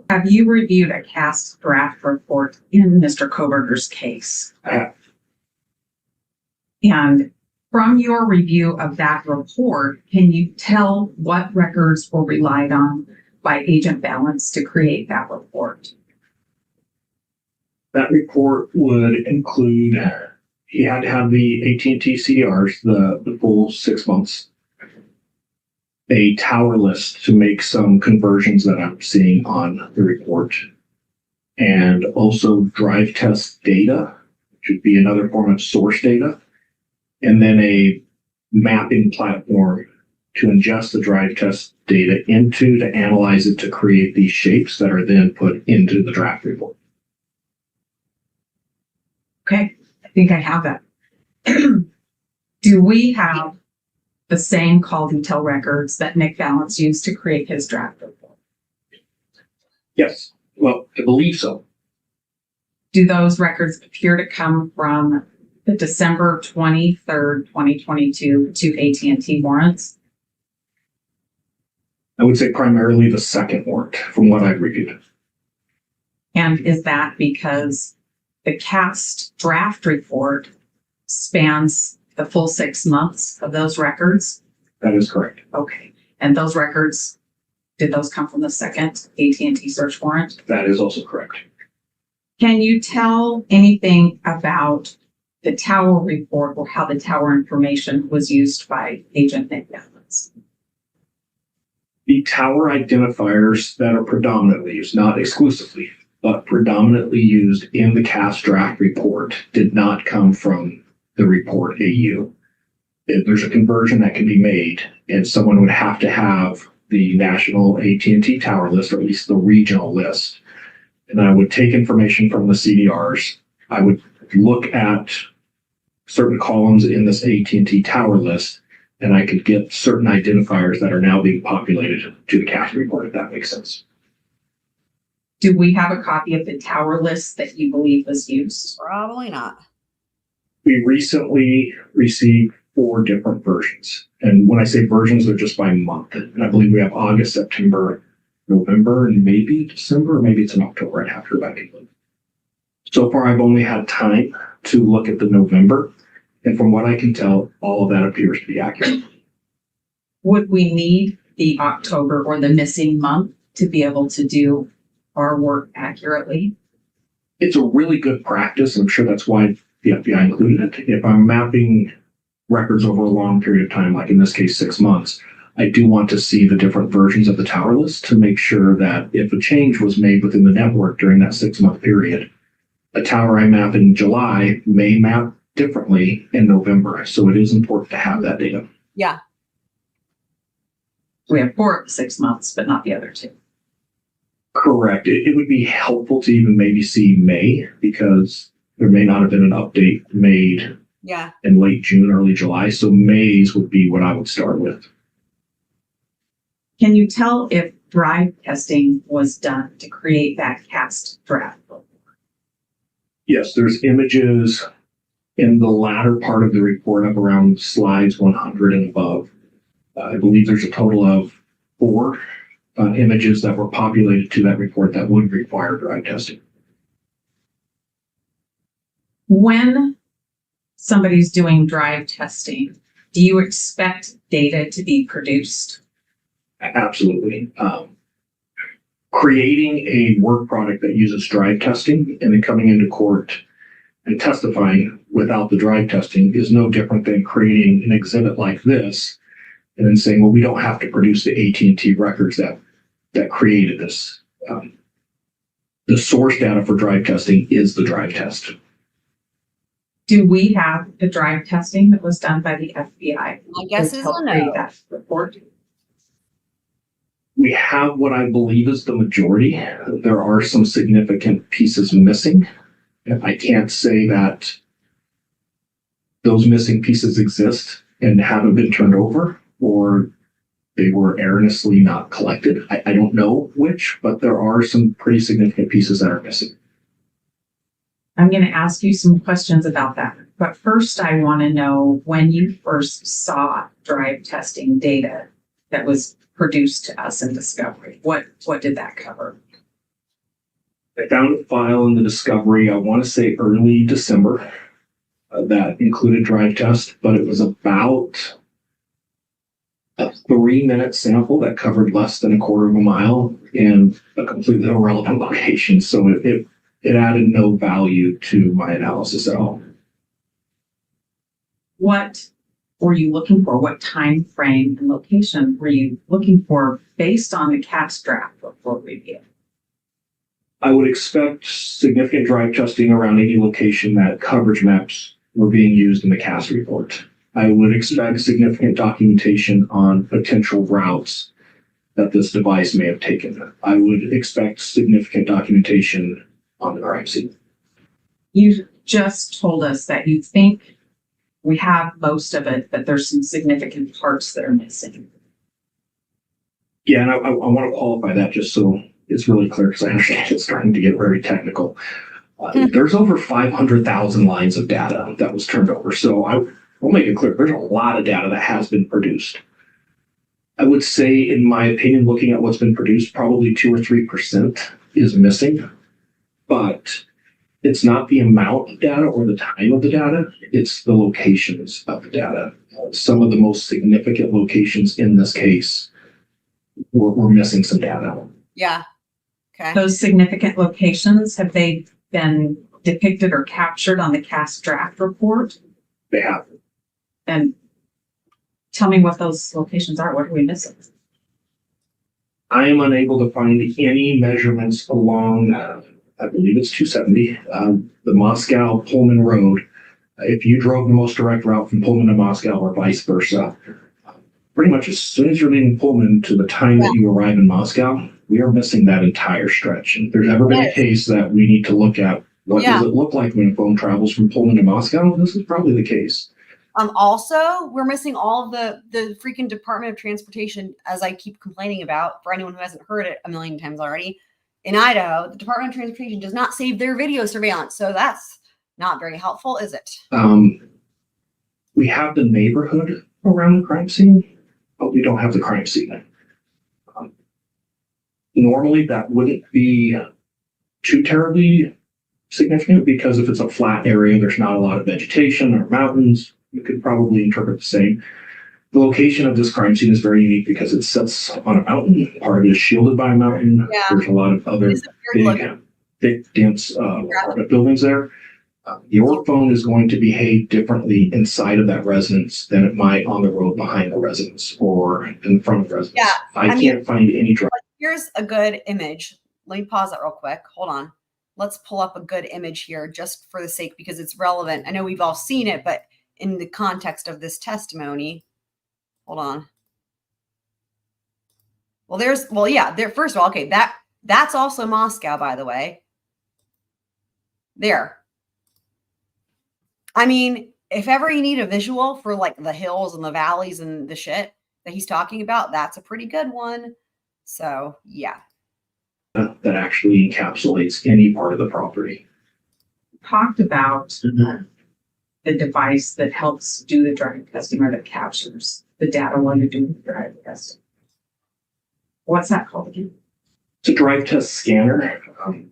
Have you reviewed a cast draft report in Mr. Kohberger's case? I have. And from your review of that report, can you tell what records were relied on by Agent Balance to create that report? That report would include, he had to have the AT&T CDRs, the full 6 months, a tower list to make some conversions that I'm seeing on the report, and also drive test data, which would be another form of source data, and then a mapping platform to ingest the drive test data into to analyze it to create these shapes that are then put into the draft report. Okay, I think I have that. Do we have the same call detail records that Nick Balance used to create his draft report? Yes, well, I believe so. Do those records appear to come from the December 23rd, 2022 to AT&T warrants? I would say primarily the second warrant from what I've reviewed. And is that because the cast draft report spans the full 6 months of those records? That is correct. Okay. And those records, did those come from the second AT&T search warrant? That is also correct. Can you tell anything about the tower report or how the tower information was used by Agent Nick Balance? The tower identifiers that are predominantly used, not exclusively, but predominantly used in the cast draft report did not come from the report AU. If there's a conversion that can be made, and someone would have to have the national AT&T tower list, or at least the regional list. And I would take information from the CDRs. I would look at certain columns in this AT&T tower list, and I could get certain identifiers that are now being populated to the cast report, if that makes sense. Do we have a copy of the tower list that you believe was used? Probably not. We recently received 4 different versions. And when I say versions, they're just by month. And I believe we have August, September, November, and maybe December, or maybe it's in October. I'd have to go back and look. So far, I've only had time to look at the November. And from what I can tell, all of that appears to be accurate. Would we need the October or the missing month to be able to do our work accurately? It's a really good practice. I'm sure that's why the FBI included it. If I'm mapping records over a long period of time, like in this case, 6 months, I do want to see the different versions of the tower list to make sure that if a change was made within the network during that 6-month period, a tower I map in July may map differently in November. So it is important to have that data. Yeah. We have 4 of the 6 months, but not the other 2. Correct. It would be helpful to even maybe see May, because there may not have been an update made in late June, early July. So May's would be what I would start with. Can you tell if drive testing was done to create that cast draft? Yes, there's images in the latter part of the report up around slides 100 and above. I believe there's a total of 4 images that were populated to that report that would require drive testing. When somebody's doing drive testing, do you expect data to be produced? Absolutely. Creating a work product that uses drive testing and then coming into court and testifying without the drive testing is no different than creating an exhibit like this and then saying, well, we don't have to produce the AT&T records that created this. The source data for drive testing is the drive test. Do we have the drive testing that was done by the FBI? My guess is a create no. that report? We have what I believe is the majority. There are some significant pieces missing. I can't say that those missing pieces exist and haven't been turned over, or they were erroneously not collected. I don't know which, but there are some pretty significant pieces that are missing. I'm going to ask you some questions about that. But first, I want to know when you first saw drive testing data that was produced to us in discovery? What did that cover? I found a file in the discovery, I want to say early December, that included drive test, but it was about a 3-minute sample that covered less than a quarter of a mile in a completely irrelevant location. So it added no value to my analysis at all. What were you looking for? What time frame and location were you looking for based on the CAT's draft report review? I would expect significant drive testing around any location that coverage maps were being used in the CAS report. I would expect significant documentation on potential routes that this device may have taken. I would expect significant documentation on the crime scene. You just told us that you think we have most of it, but there's some significant parts that are missing. Yeah, and I want to qualify that just so it's really clear, because I understand it's starting to get very technical. There's over 500,000 lines of data that was turned over. So I will make it clear, there's a lot of data that has been produced. I would say, in my opinion, looking at what's been produced, probably 2 or 3% is missing. But it's not the amount of data or the time of the data, it's the locations of the data. Some of the most significant locations in this case were missing some data. Yeah. Okay. Those significant locations, have they been depicted or captured on the CAS draft report? They have. And tell me what those locations are. What are we missing? I am unable to find any measurements along, I believe it's 270, the Moscow-Pullman Road. If you drove the most direct route from Pullman to Moscow or vice versa, pretty much as soon as you're leaving Pullman to the time that you arrive in Moscow, we are missing that entire stretch. And if there's ever been a case that we need to look at, what does it look like when a phone travels from Pullman to Moscow? This is probably the case. Also, we're missing all the freaking Department of Transportation, as I keep complaining about, for anyone who hasn't heard it a million times already. In Idaho, the Department of Transportation does not save their video surveillance. So that's not very helpful, is it? We have the neighborhood around the crime scene, but we don't have the crime scene. Normally, that wouldn't be too terribly significant, because if it's a flat area, there's not a lot of vegetation or mountains. You could probably interpret the same. The location of this crime scene is very unique because it sits on a mountain. Part of it is shielded by a mountain. Yeah. There's a lot of other big, thick, dense apartment buildings there. Your phone is going to behave differently inside of that residence than it might on the road behind the residence or in front of the residence. Yeah, I can't find any drive. Here's a good image. Let me pause that real quick. Hold on. Let's pull up a good image here just for the sake, because it's relevant. I know we've all seen it, but in the context of this testimony, hold on. First of all, okay, that's also Moscow, by the way. There. I mean, if ever you need a visual for like the hills and the valleys and the shit that he's talking about, that's a pretty good one. So, yeah. That actually encapsulates any part of the property. Talked about the device that helps do the driving testing, or that captures the data while you're doing the driving testing. What's that called again? It's a drive test scanner.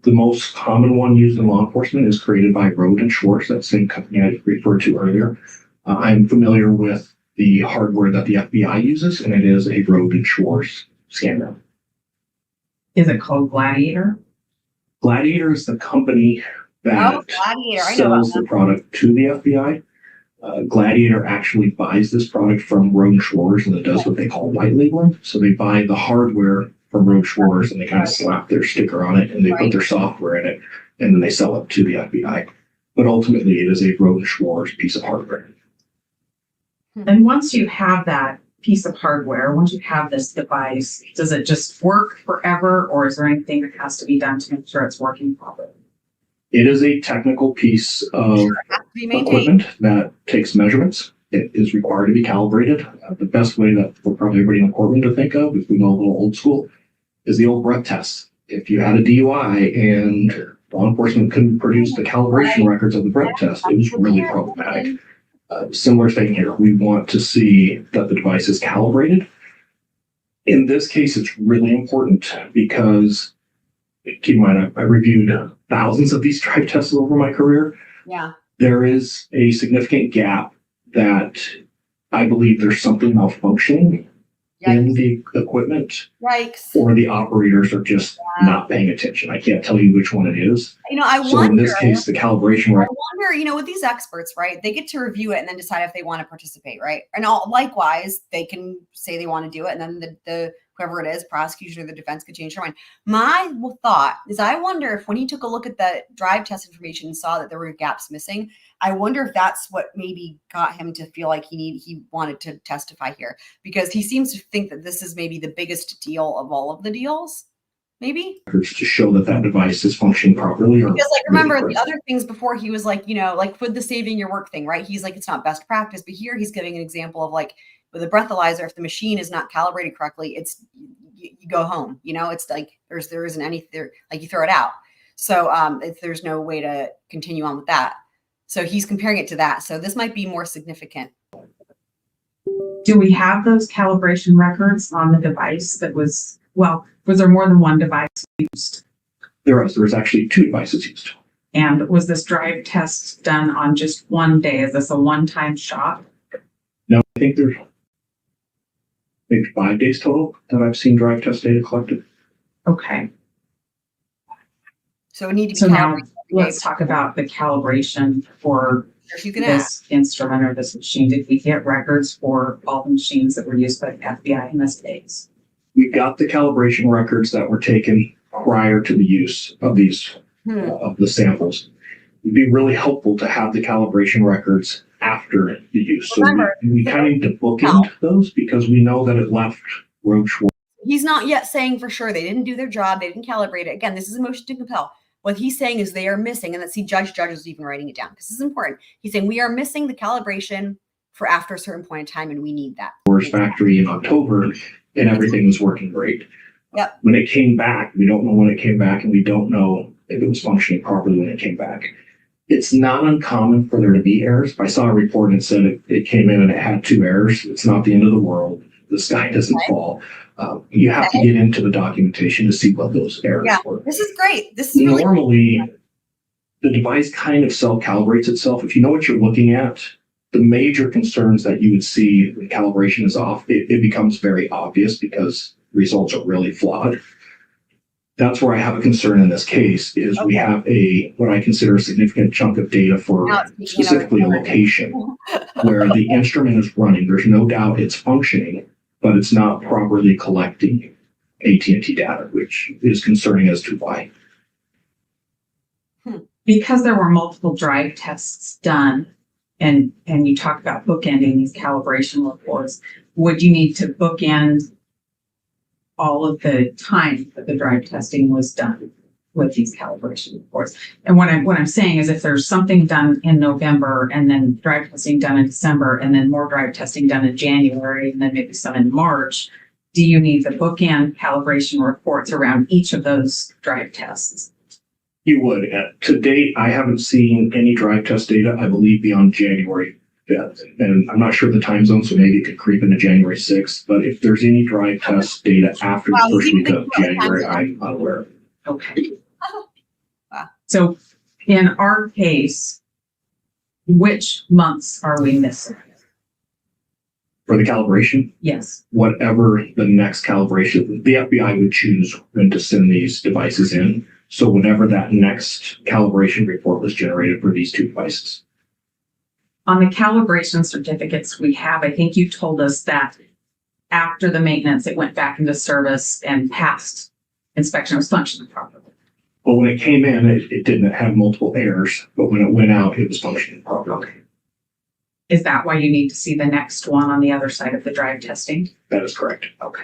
The most common one used in law enforcement is created by Road and Schwartz, that same company I referred to earlier. I'm familiar with the hardware that the FBI uses, and it is a Road and Schwartz scanner. Is it called Gladiator? Gladiator is the company that sells the product to the FBI. Gladiator actually buys this product from Road and Schwartz, and it does what they call white labeling. So they buy the hardware from Road Schwartz, and they kind of slap their sticker on it, and they put their software in it, and then they sell it to the FBI. But ultimately, it is a Road and Schwartz piece of hardware. And once you have that piece of hardware, once you have this device, does it just work forever, or is there anything that has to be done to make sure it's working properly? It is a technical piece of equipment that takes measurements. It is required to be calibrated. The best way that for probably everybody in the courtroom to think of, if we go a little old school, is the old breath test. If you had a DUI and law enforcement couldn't produce the calibration records of the breath test, it was really problematic. Similar thing here. We want to see that the device is calibrated. In this case, it's really important because keep in mind, I reviewed thousands of these drive tests over my career. Yeah. There is a significant gap that I believe there's something malfunctioning in the equipment, Yikes. or the operators are just not paying attention. I can't tell you which one it is. I So in this case, the calibration record. I wonder, with these experts, right? They get to review it and then decide if they want to participate, right? And likewise, they can say they want to do it, and then the whoever it is, prosecution or the defense, could change their mind. My thought is, I wonder if when he took a look at the drive test information and saw that there were gaps missing, I wonder if that's what maybe got him to feel like he wanted to testify here, because he seems to think that this is maybe the biggest deal of all of the deals. Maybe to show that that device is functioning properly. Or because, remember really the other things before, he was like, with the saving your work thing, right? He's like, it's not best practice, but here he's giving an example of like with a breathalyzer, if the machine is not calibrated correctly, it's you go home. It's like there isn't any there, like you throw it out. So if there's no way to continue on with that, so he's comparing it to that. So this might be more significant. Do we have those calibration records on the device that was there more than one device used? There was actually 2 devices used. And was this drive test done on just one day? Is this a one-time shot? No, I think there's maybe 5 days total that I've seen drive test data collected. Okay. So it need to be So now calibrated. let's talk about the calibration for You can ask. this instrument or this machine. Did we get records for all the machines that were used by the FBI in this case? We got the calibration records that were taken prior to the use of these of the samples. It'd be really helpful to have the calibration records after the use. So we kind of need to bookend those because we know that it left Rogue Schwartz. He's not yet saying for sure they didn't do their job. They didn't calibrate it. Again, this is a motion to compel. What he's saying is they are missing, and let's see, Judge is even writing it down because this is important. He's saying we are missing the calibration for after a certain point in time, and we need that. Factory in October, and everything was working great. Yep. When it came back, we don't know when it came back, and we don't know if it was functioning properly when it came back. It's not uncommon for there to be errors. I saw a report that said it came in and it had 2 errors. It's not the end of the world. The sky doesn't fall. You have to get into the documentation to see what those errors were. This is great. This is really Normally, the device kind of self-calibrates itself. If you know what you're looking at, the major concerns that you would see when calibration is off, it becomes very obvious because results are really flawed. That's where I have a concern in this case is we have what I consider a significant chunk of data for specifically a location where the instrument is running. There's no doubt it's functioning, but it's not properly collecting AT&T data, which is concerning as to why. Because there were multiple drive tests done, and you talk about bookending these calibration reports, would you need to bookend all of the time that the drive testing was done with these calibration reports? And what I'm saying is if there's something done in November and then drive testing done in December and then more drive testing done in January and then maybe some in March, do you need the bookend calibration reports around each of those drive tests? You would. To date, I haven't seen any drive test data, I believe, beyond January 5th. And I'm not sure the time zone, so maybe it could creep into January 6th. But if there's any drive test data after the first week of January, I'm unaware. Okay. So in our case, which months are we missing? For the calibration, Yes. whatever the next calibration, the FBI would choose when to send these devices in. So whenever that next calibration report was generated for these 2 devices. On the calibration certificates we have, I think you told us that after the maintenance, it went back into service and passed inspection, was functioning properly. But when it came in, it didn't have multiple errors, but when it went out, it was functioning properly. Is that why you need to see the next one on the other side of the drive testing? That is correct. Okay.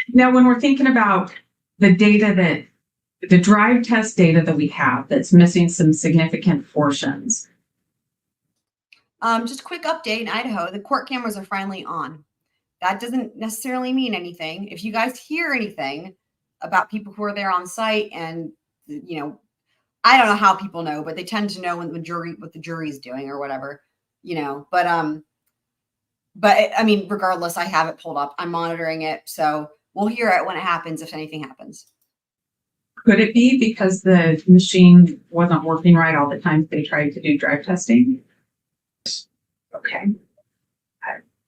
Now, when we're thinking about the data the drive test data that we have that's missing some significant portions. just a quick update in Idaho, the court cameras are finally on. That doesn't necessarily mean anything. If you guys hear anything about people who are there on site and, I don't know how people know, but they tend to know when what the jury's doing or whatever, but But I mean, regardless, I have it pulled up. I'm monitoring it. So we'll hear it when it happens, if anything happens. Could it be because the machine wasn't working right all the time they tried to do drive testing? Okay.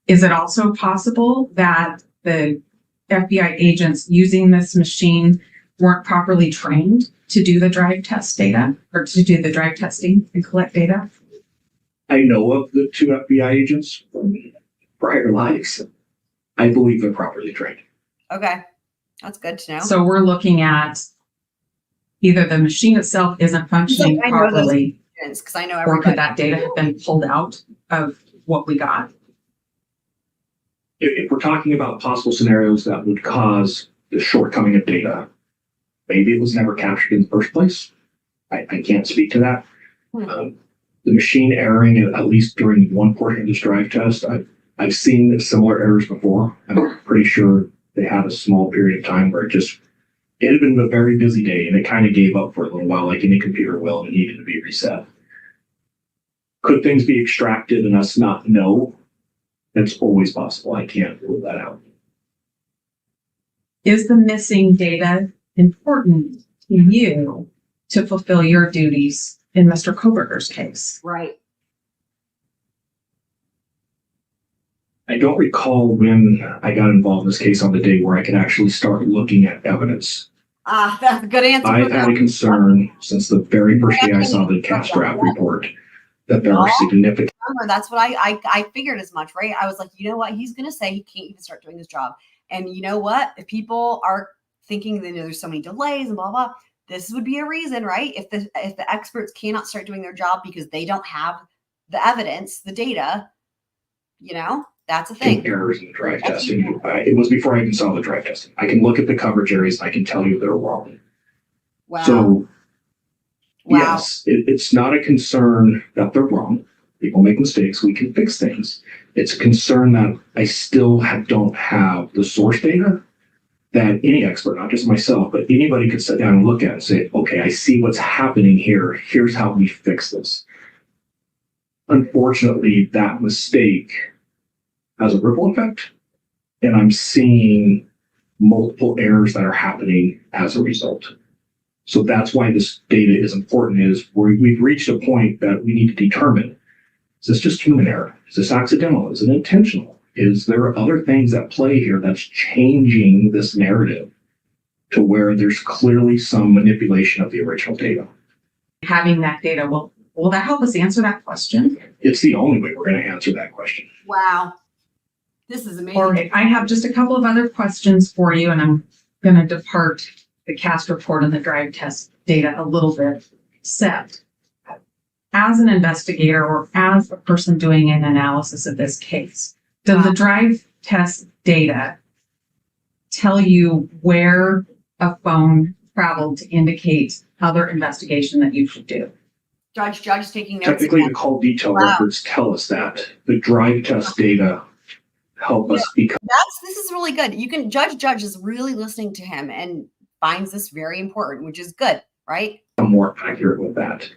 Is it also possible that the FBI agents using this machine weren't properly trained to do the drive test data or to do the drive testing and collect data? I know of the 2 FBI agents from prior lives. I believe they're properly trained. Okay. That's good to know. So we're looking at either the machine itself isn't functioning I know those properly, because I know or everybody. could that data have been pulled out of what we got? If we're talking about possible scenarios that would cause the shortcoming of data, maybe it was never captured in the first place. I can't speak to that. The machine erroring, at least during one portion of this drive test, I've seen similar errors before. I'm pretty sure they had a small period of time where it had been a very busy day and it kind of gave up for a little while, like any computer will, and it needed to be reset. Could things be extracted and us not know? That's always possible. I can't rule that out. Is the missing data important to you to fulfill your duties in Mr. Kohberger's case? Right. I don't recall when I got involved in this case on the day where I could actually start looking at evidence. That's a good answer. I've had a concern since the very first day I saw the cast draft report that there are significant. That's what I figured as much, right? I was like, you know what? He's going to say he can't even start doing his job. And you know what? If people are thinking that there's so many delays and blah, blah, this would be a reason, right? If the experts cannot start doing their job because they don't have the evidence, the data, that's a thing. Errors in the drive testing. It was before I even saw the drive testing. I can look at the coverage areas and I can tell you they're wrong. Wow. So, wow. yes, it's not a concern that they're wrong. People make mistakes. We can fix things. It's a concern that I still don't have the source data that any expert, not just myself, but anybody could sit down and look at and say, okay, I see what's happening here. Here's how we fix this. Unfortunately, that mistake has a ripple effect, and I'm seeing multiple errors that are happening as a result. So that's why this data is important, is we've reached a point that we need to determine, is this just human error? Is this accidental? Is it intentional? Is there other things at play here that's changing this narrative to where there's clearly some manipulation of the original data? Having that data, will that help us answer that question? It's the only way we're going to answer that question. Wow. This is amazing. All right, I have just a couple of other questions for you, and I'm going to depart the cast report and the drive test data a little bit, except as an investigator or as a person doing an analysis of this case, does the drive test data tell you where a phone traveled to indicate other investigation that you should do? Judge taking notes. Technically, again. the call detail records tell us that. The drive test data help us become. This is really good. You can Judge is really listening to him and finds this very important, which is good, right? More accurate with that.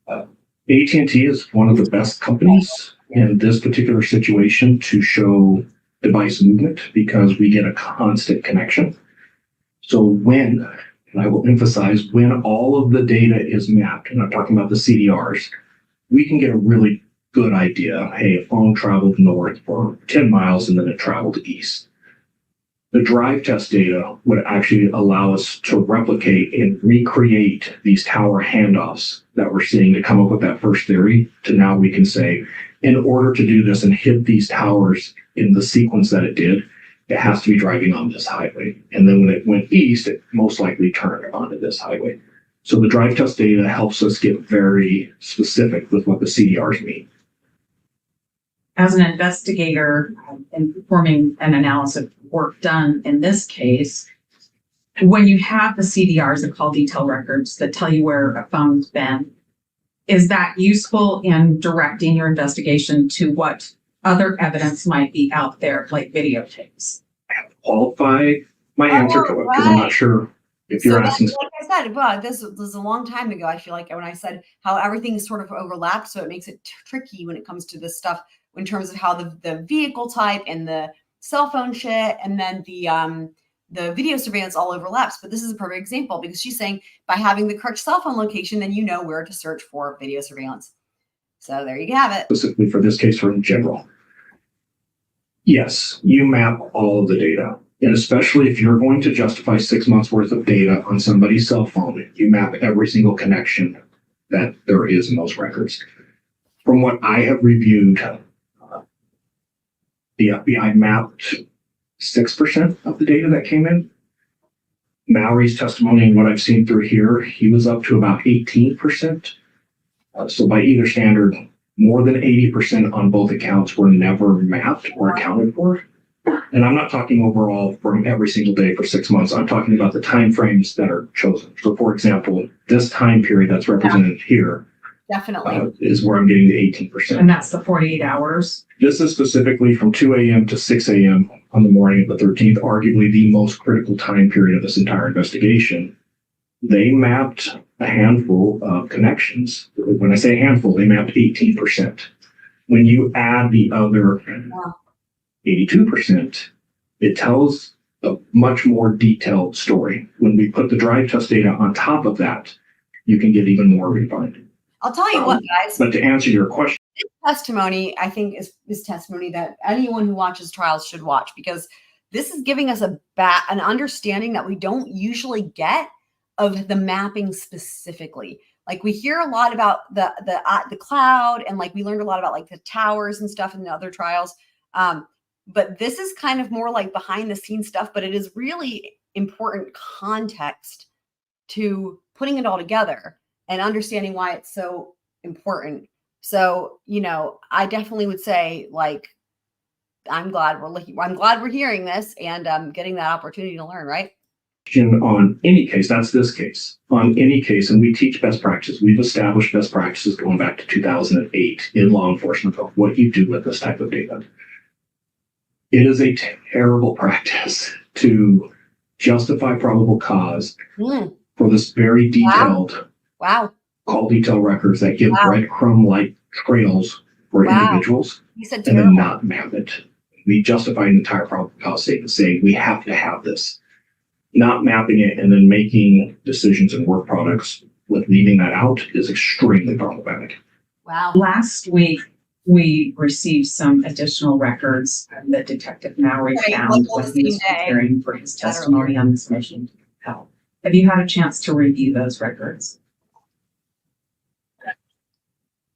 AT&T is one of the best companies in this particular situation to show device movement because we get a constant connection. So when, and I will emphasize, when all of the data is mapped, and I'm talking about the CDRs, we can get a really good idea. Hey, a phone traveled north for 10 miles and then it traveled east. The drive test data would actually allow us to replicate and recreate these tower handoffs that we're seeing to come up with that first theory to now we can say, in order to do this and hit these towers in the sequence that it did, it has to be driving on this highway. And then when it went east, it most likely turned onto this highway. So the drive test data helps us get very specific with what the CDRs mean. As an investigator in performing an analysis work done in this case, when you have the CDRs, the call detail records that tell you where a phone's been, is that useful in directing your investigation to what other evidence might be out there, like videotapes? I have to qualify my answer to it because I'm not sure If you're asking, like I said, but this was a long time ago. I feel like when I said how everything is sort of overlapped, so it makes it tricky when it comes to this stuff in terms of how the vehicle type and the cell phone shit, and then the video surveillance all overlaps. But this is a perfect example because she's saying by having the correct cell phone location, then you know where to search for video surveillance. So there you have it. specifically for this case or in general, yes, you map all of the data. And especially if you're going to justify 6 months worth of data on somebody's cell phone, you map every single connection that there is in those records. From what I have reviewed, the FBI mapped 6% of the data that came in. Mallory's testimony and what I've seen through here, he was up to about 18%. So by either standard, more than 80% on both accounts were never mapped or accounted for. And I'm not talking overall from every single day for 6 months. I'm talking about the timeframes that are chosen. So for example, this time period that's represented here Definitely. is where I'm getting the 18%. And that's the 48 hours. This is specifically from 2 a.m. to 6 a.m. on the morning of the 13th, arguably the most critical time period of this entire investigation. They mapped a handful of connections. When I say a handful, they mapped 18%. When you add the other 82%, it tells a much more detailed story. When we put the drive test data on top of that, you can get even more refined. I'll tell you what, guys. But to answer your question, This testimony, I think, is testimony that anyone who watches trials should watch, because this is giving us an understanding that we don't usually get of the mapping specifically. Like we hear a lot about the cloud, and like we learned a lot about like the towers and stuff in the other trials. But this is kind of more like behind the scenes stuff, but it is really important context to putting it all together and understanding why it's so important. So, I definitely would say, like, I'm glad we're hearing this and getting that opportunity to learn, right? on any case, that's this case, on any case, and we teach best practices. We've established best practices going back to 2008 in law enforcement of what you do with this type of data. It is a terrible practice to justify probable cause for this very detailed call detail records that give breadcrumb-like trails for individuals You said and terrible. then not map it. We justify an entire probable cause statement saying we have to have this. Not mapping it and then making decisions and work products with leaving that out is extremely problematic. Wow. Last week, we received some additional records that Detective Mowry Right, found like on when the he was same day. preparing for his testimony on this mission to compel. Have you had a chance to review those records?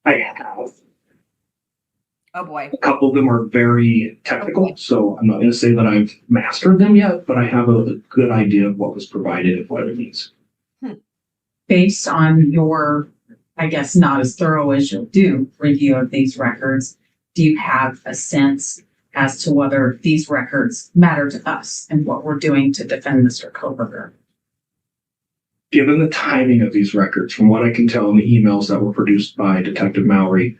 I have. Oh boy. A couple of them are very technical, so I'm not going to say that I've mastered them yet, but I have a good idea of what was provided and what it means. Based on your, I guess, not as thorough as you'll do review of these records, do you have a sense as to whether these records matter to us and what we're doing to defend Mr. Kohberger? Given the timing of these records, from what I can tell in the emails that were produced by Detective Mowry,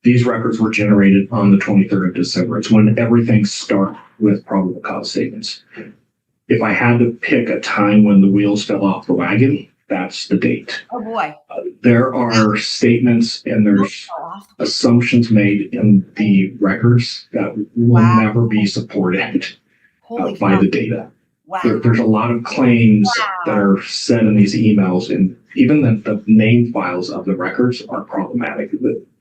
these records were generated on the 23rd of December. It's when everything started with probable cause statements. If I had to pick a time when the wheels fell off the wagon, that's the date. Oh boy. There are statements and there's assumptions made in the records that will never be supported by the data. Wow. There's a lot of claims that are said in these emails, and even the name files of the records are problematic.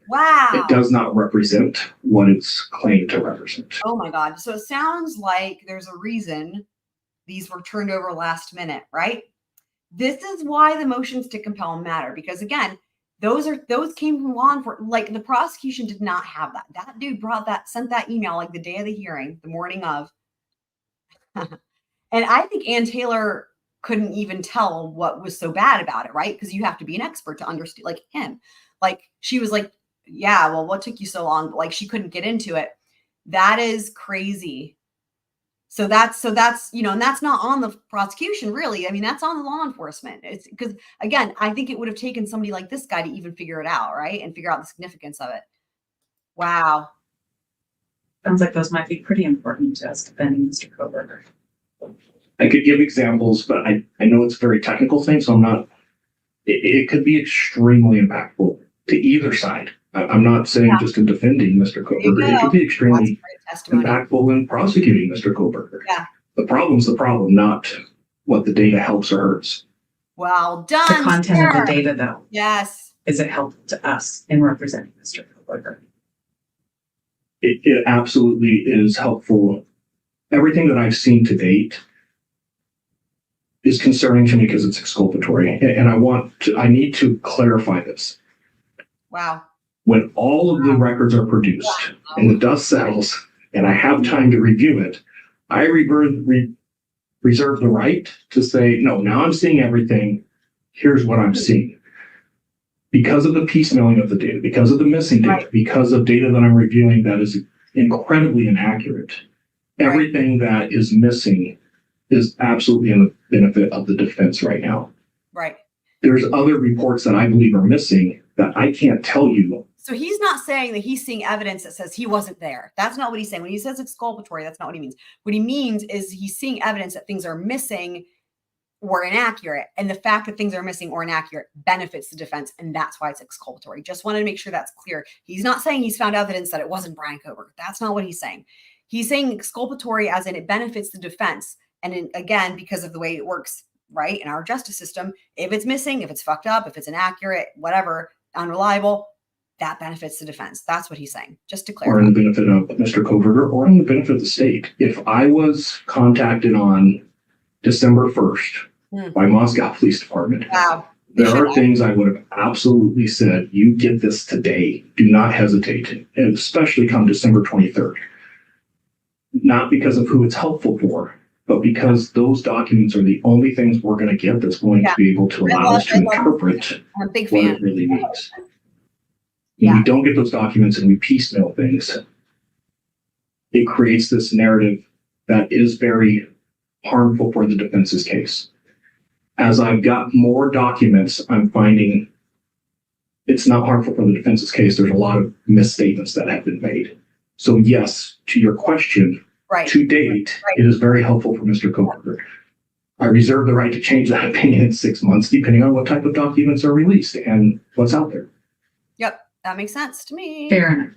Wow. It does not represent what it's claimed to represent. Oh my God. So it sounds like there's a reason these were turned over last minute, right? This is why the motions to compel matter, because again, those came from law enforcement. Like the prosecution did not have that. That dude sent that email like the day of the hearing, the morning of. And I think Ann Taylor couldn't even tell what was so bad about it, right? Because you have to be an expert to understand, like him. Like she was like, yeah, well, what took you so long? But like she couldn't get into it. That is crazy. So that's, and that's not on the prosecution, really. I mean, that's on the law enforcement. It's because, again, I think it would have taken somebody like this guy to even figure it out, right? And figure out the significance of it. Wow. Sounds like those might be pretty important to us defending Mr. Kohberger. I could give examples, but I know it's a very technical thing, so I'm not, it could be extremely impactful to either side. I'm not saying just in defending Mr. Kohberger. It could be extremely impactful in prosecuting Mr. Kohberger. Yeah. The problem's the problem, not what the data helps or hurts. Well done. The content of Sarah. the data, though, Yes. is it helpful to us in representing Mr. Kohberger? It absolutely is helpful. Everything that I've seen to date is concerning to me because it's exculpatory. And I need to clarify this. Wow. When all of the records are produced and the dust settles and I have time to review it, I reserve the right to say, no, now I'm seeing everything. Here's what I'm seeing. Because of the piecemealing of the data, because of the missing data, because of data that I'm reviewing that is incredibly inaccurate, everything that is missing is absolutely in the benefit of the defense right now. Right. There's other reports that I believe are missing that I can't tell you. So he's not saying that he's seeing evidence that says he wasn't there. That's not what he's saying. When he says exculpatory, that's not what he means. What he means is he's seeing evidence that things are missing or inaccurate. And the fact that things are missing or inaccurate benefits the defense. And that's why it's exculpatory. Just wanted to make sure that's clear. He's not saying he's found evidence that it wasn't Bryan Kohberger. That's not what he's saying. He's saying exculpatory as in it benefits the defense. And again, because of the way it works, right, in our justice system, if it's missing, if it's fucked up, if it's inaccurate, whatever, unreliable, that benefits the defense. That's what he's saying, just to clarify. Or in the benefit of Mr. Kohberger or in the benefit of the state. If I was contacted on December 1st by Moscow Police Department, there are things I would have absolutely said, you get this today. Do not hesitate, and especially come December 23rd. Not because of who it's helpful for, but because those documents are the only things we're going to get that's going to be able to allow us to interpret I'm a big what fan. it really means. When we don't get those documents and we piecemeal things, it creates this narrative that is very harmful for the defense's case. As I've got more documents, I'm finding it's not harmful for the defense's case. There's a lot of misstatements that have been made. So yes, to your question, to date, it is very helpful for Mr. Kohberger. I reserve the right to change that opinion in 6 months, depending on what type of documents are released and what's out there. Yep, that makes sense to me. Fair enough.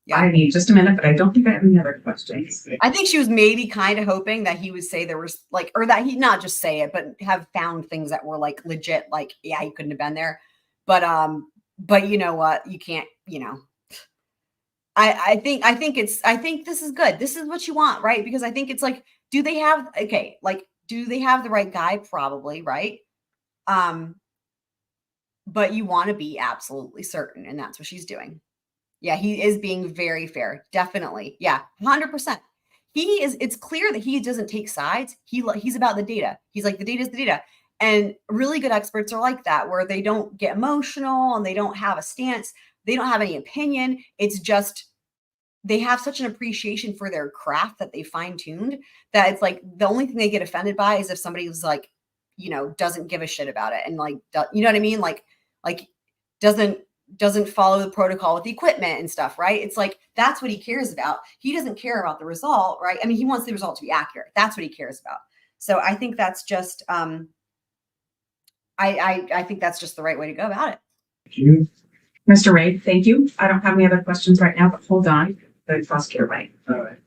Yeah. I need just a minute, but I don't think I have any other questions. I think she was maybe kind of hoping that he would say there was like, or that he not just say it, but have found things that were like legit, like, yeah, he couldn't have been there. But you know what? You can't, you know. I think this is good. This is what you want, right? Because I think it's like, do they have the right guy? Probably, right? But you want to be absolutely certain, and that's what she's doing. Yeah, he is being very fair. Definitely. Yeah, 100%. It's clear that he doesn't take sides. He's about the data. He's like, the data is the data. And really good experts are like that, where they don't get emotional and they don't have a stance. They don't have any opinion. It's just, they have such an appreciation for their craft that they fine-tuned that it's like, the only thing they get offended by is if somebody was like, you know, doesn't give a shit about it. And like, you know what I mean? Like doesn't follow the protocol with the equipment and stuff, right? It's like, that's what he cares about. He doesn't care about the result, right? I mean, he wants the result to be accurate. That's what he cares about. So I think that's just, I think that's just the right way to go about it. Thank you. Mr. Ray, thank you. I don't have any other questions right now, but hold on. The prosecutor might. All right.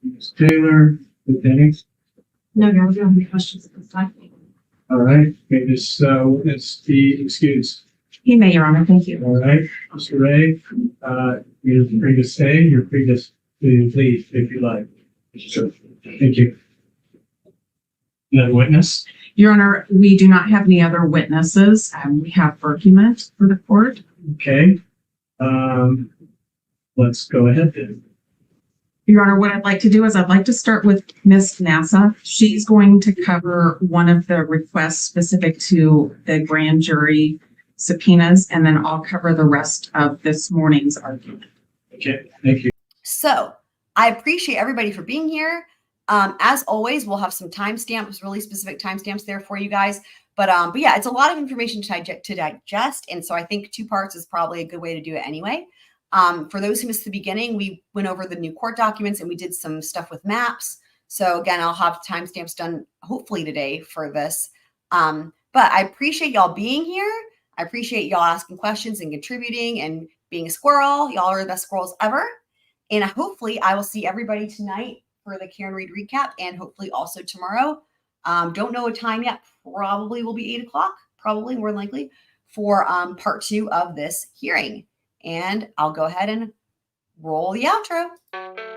Ms. Taylor, Ms. Dennis. No, no, we don't have any questions at this time. All right. May this witness be excused. He may, Your Honor. Thank you. All right. Mr. Ray, you're free to stay. You're free to leave if you like. Sure. Thank you. Another witness? Your Honor, we do not have any other witnesses. We have argument for the court. Okay. Let's go ahead then. Your Honor, what I'd like to do is I'd like to start with Ms. NASA. She's going to cover one of the requests specific to the grand jury subpoenas, and then I'll cover the rest of this morning's argument. Okay, thank you. So I appreciate everybody for being here. As always, we'll have some timestamps, really specific timestamps there for you guys. But yeah, it's a lot of information to digest. And so I think 2 parts is probably a good way to do it anyway. For those who missed the beginning, we went over the new court documents and we did some stuff with maps. So again, I'll have timestamps done hopefully today for this. But I appreciate y'all being here. I appreciate y'all asking questions and contributing and being a squirrel. Y'all are the best squirrels ever. And hopefully I will see everybody tonight for the Karen Reed recap and hopefully also tomorrow. Don't know a time yet. Probably will be 8 o'clock, probably more than likely, for part 2 of this hearing. And I'll go ahead and roll the outro.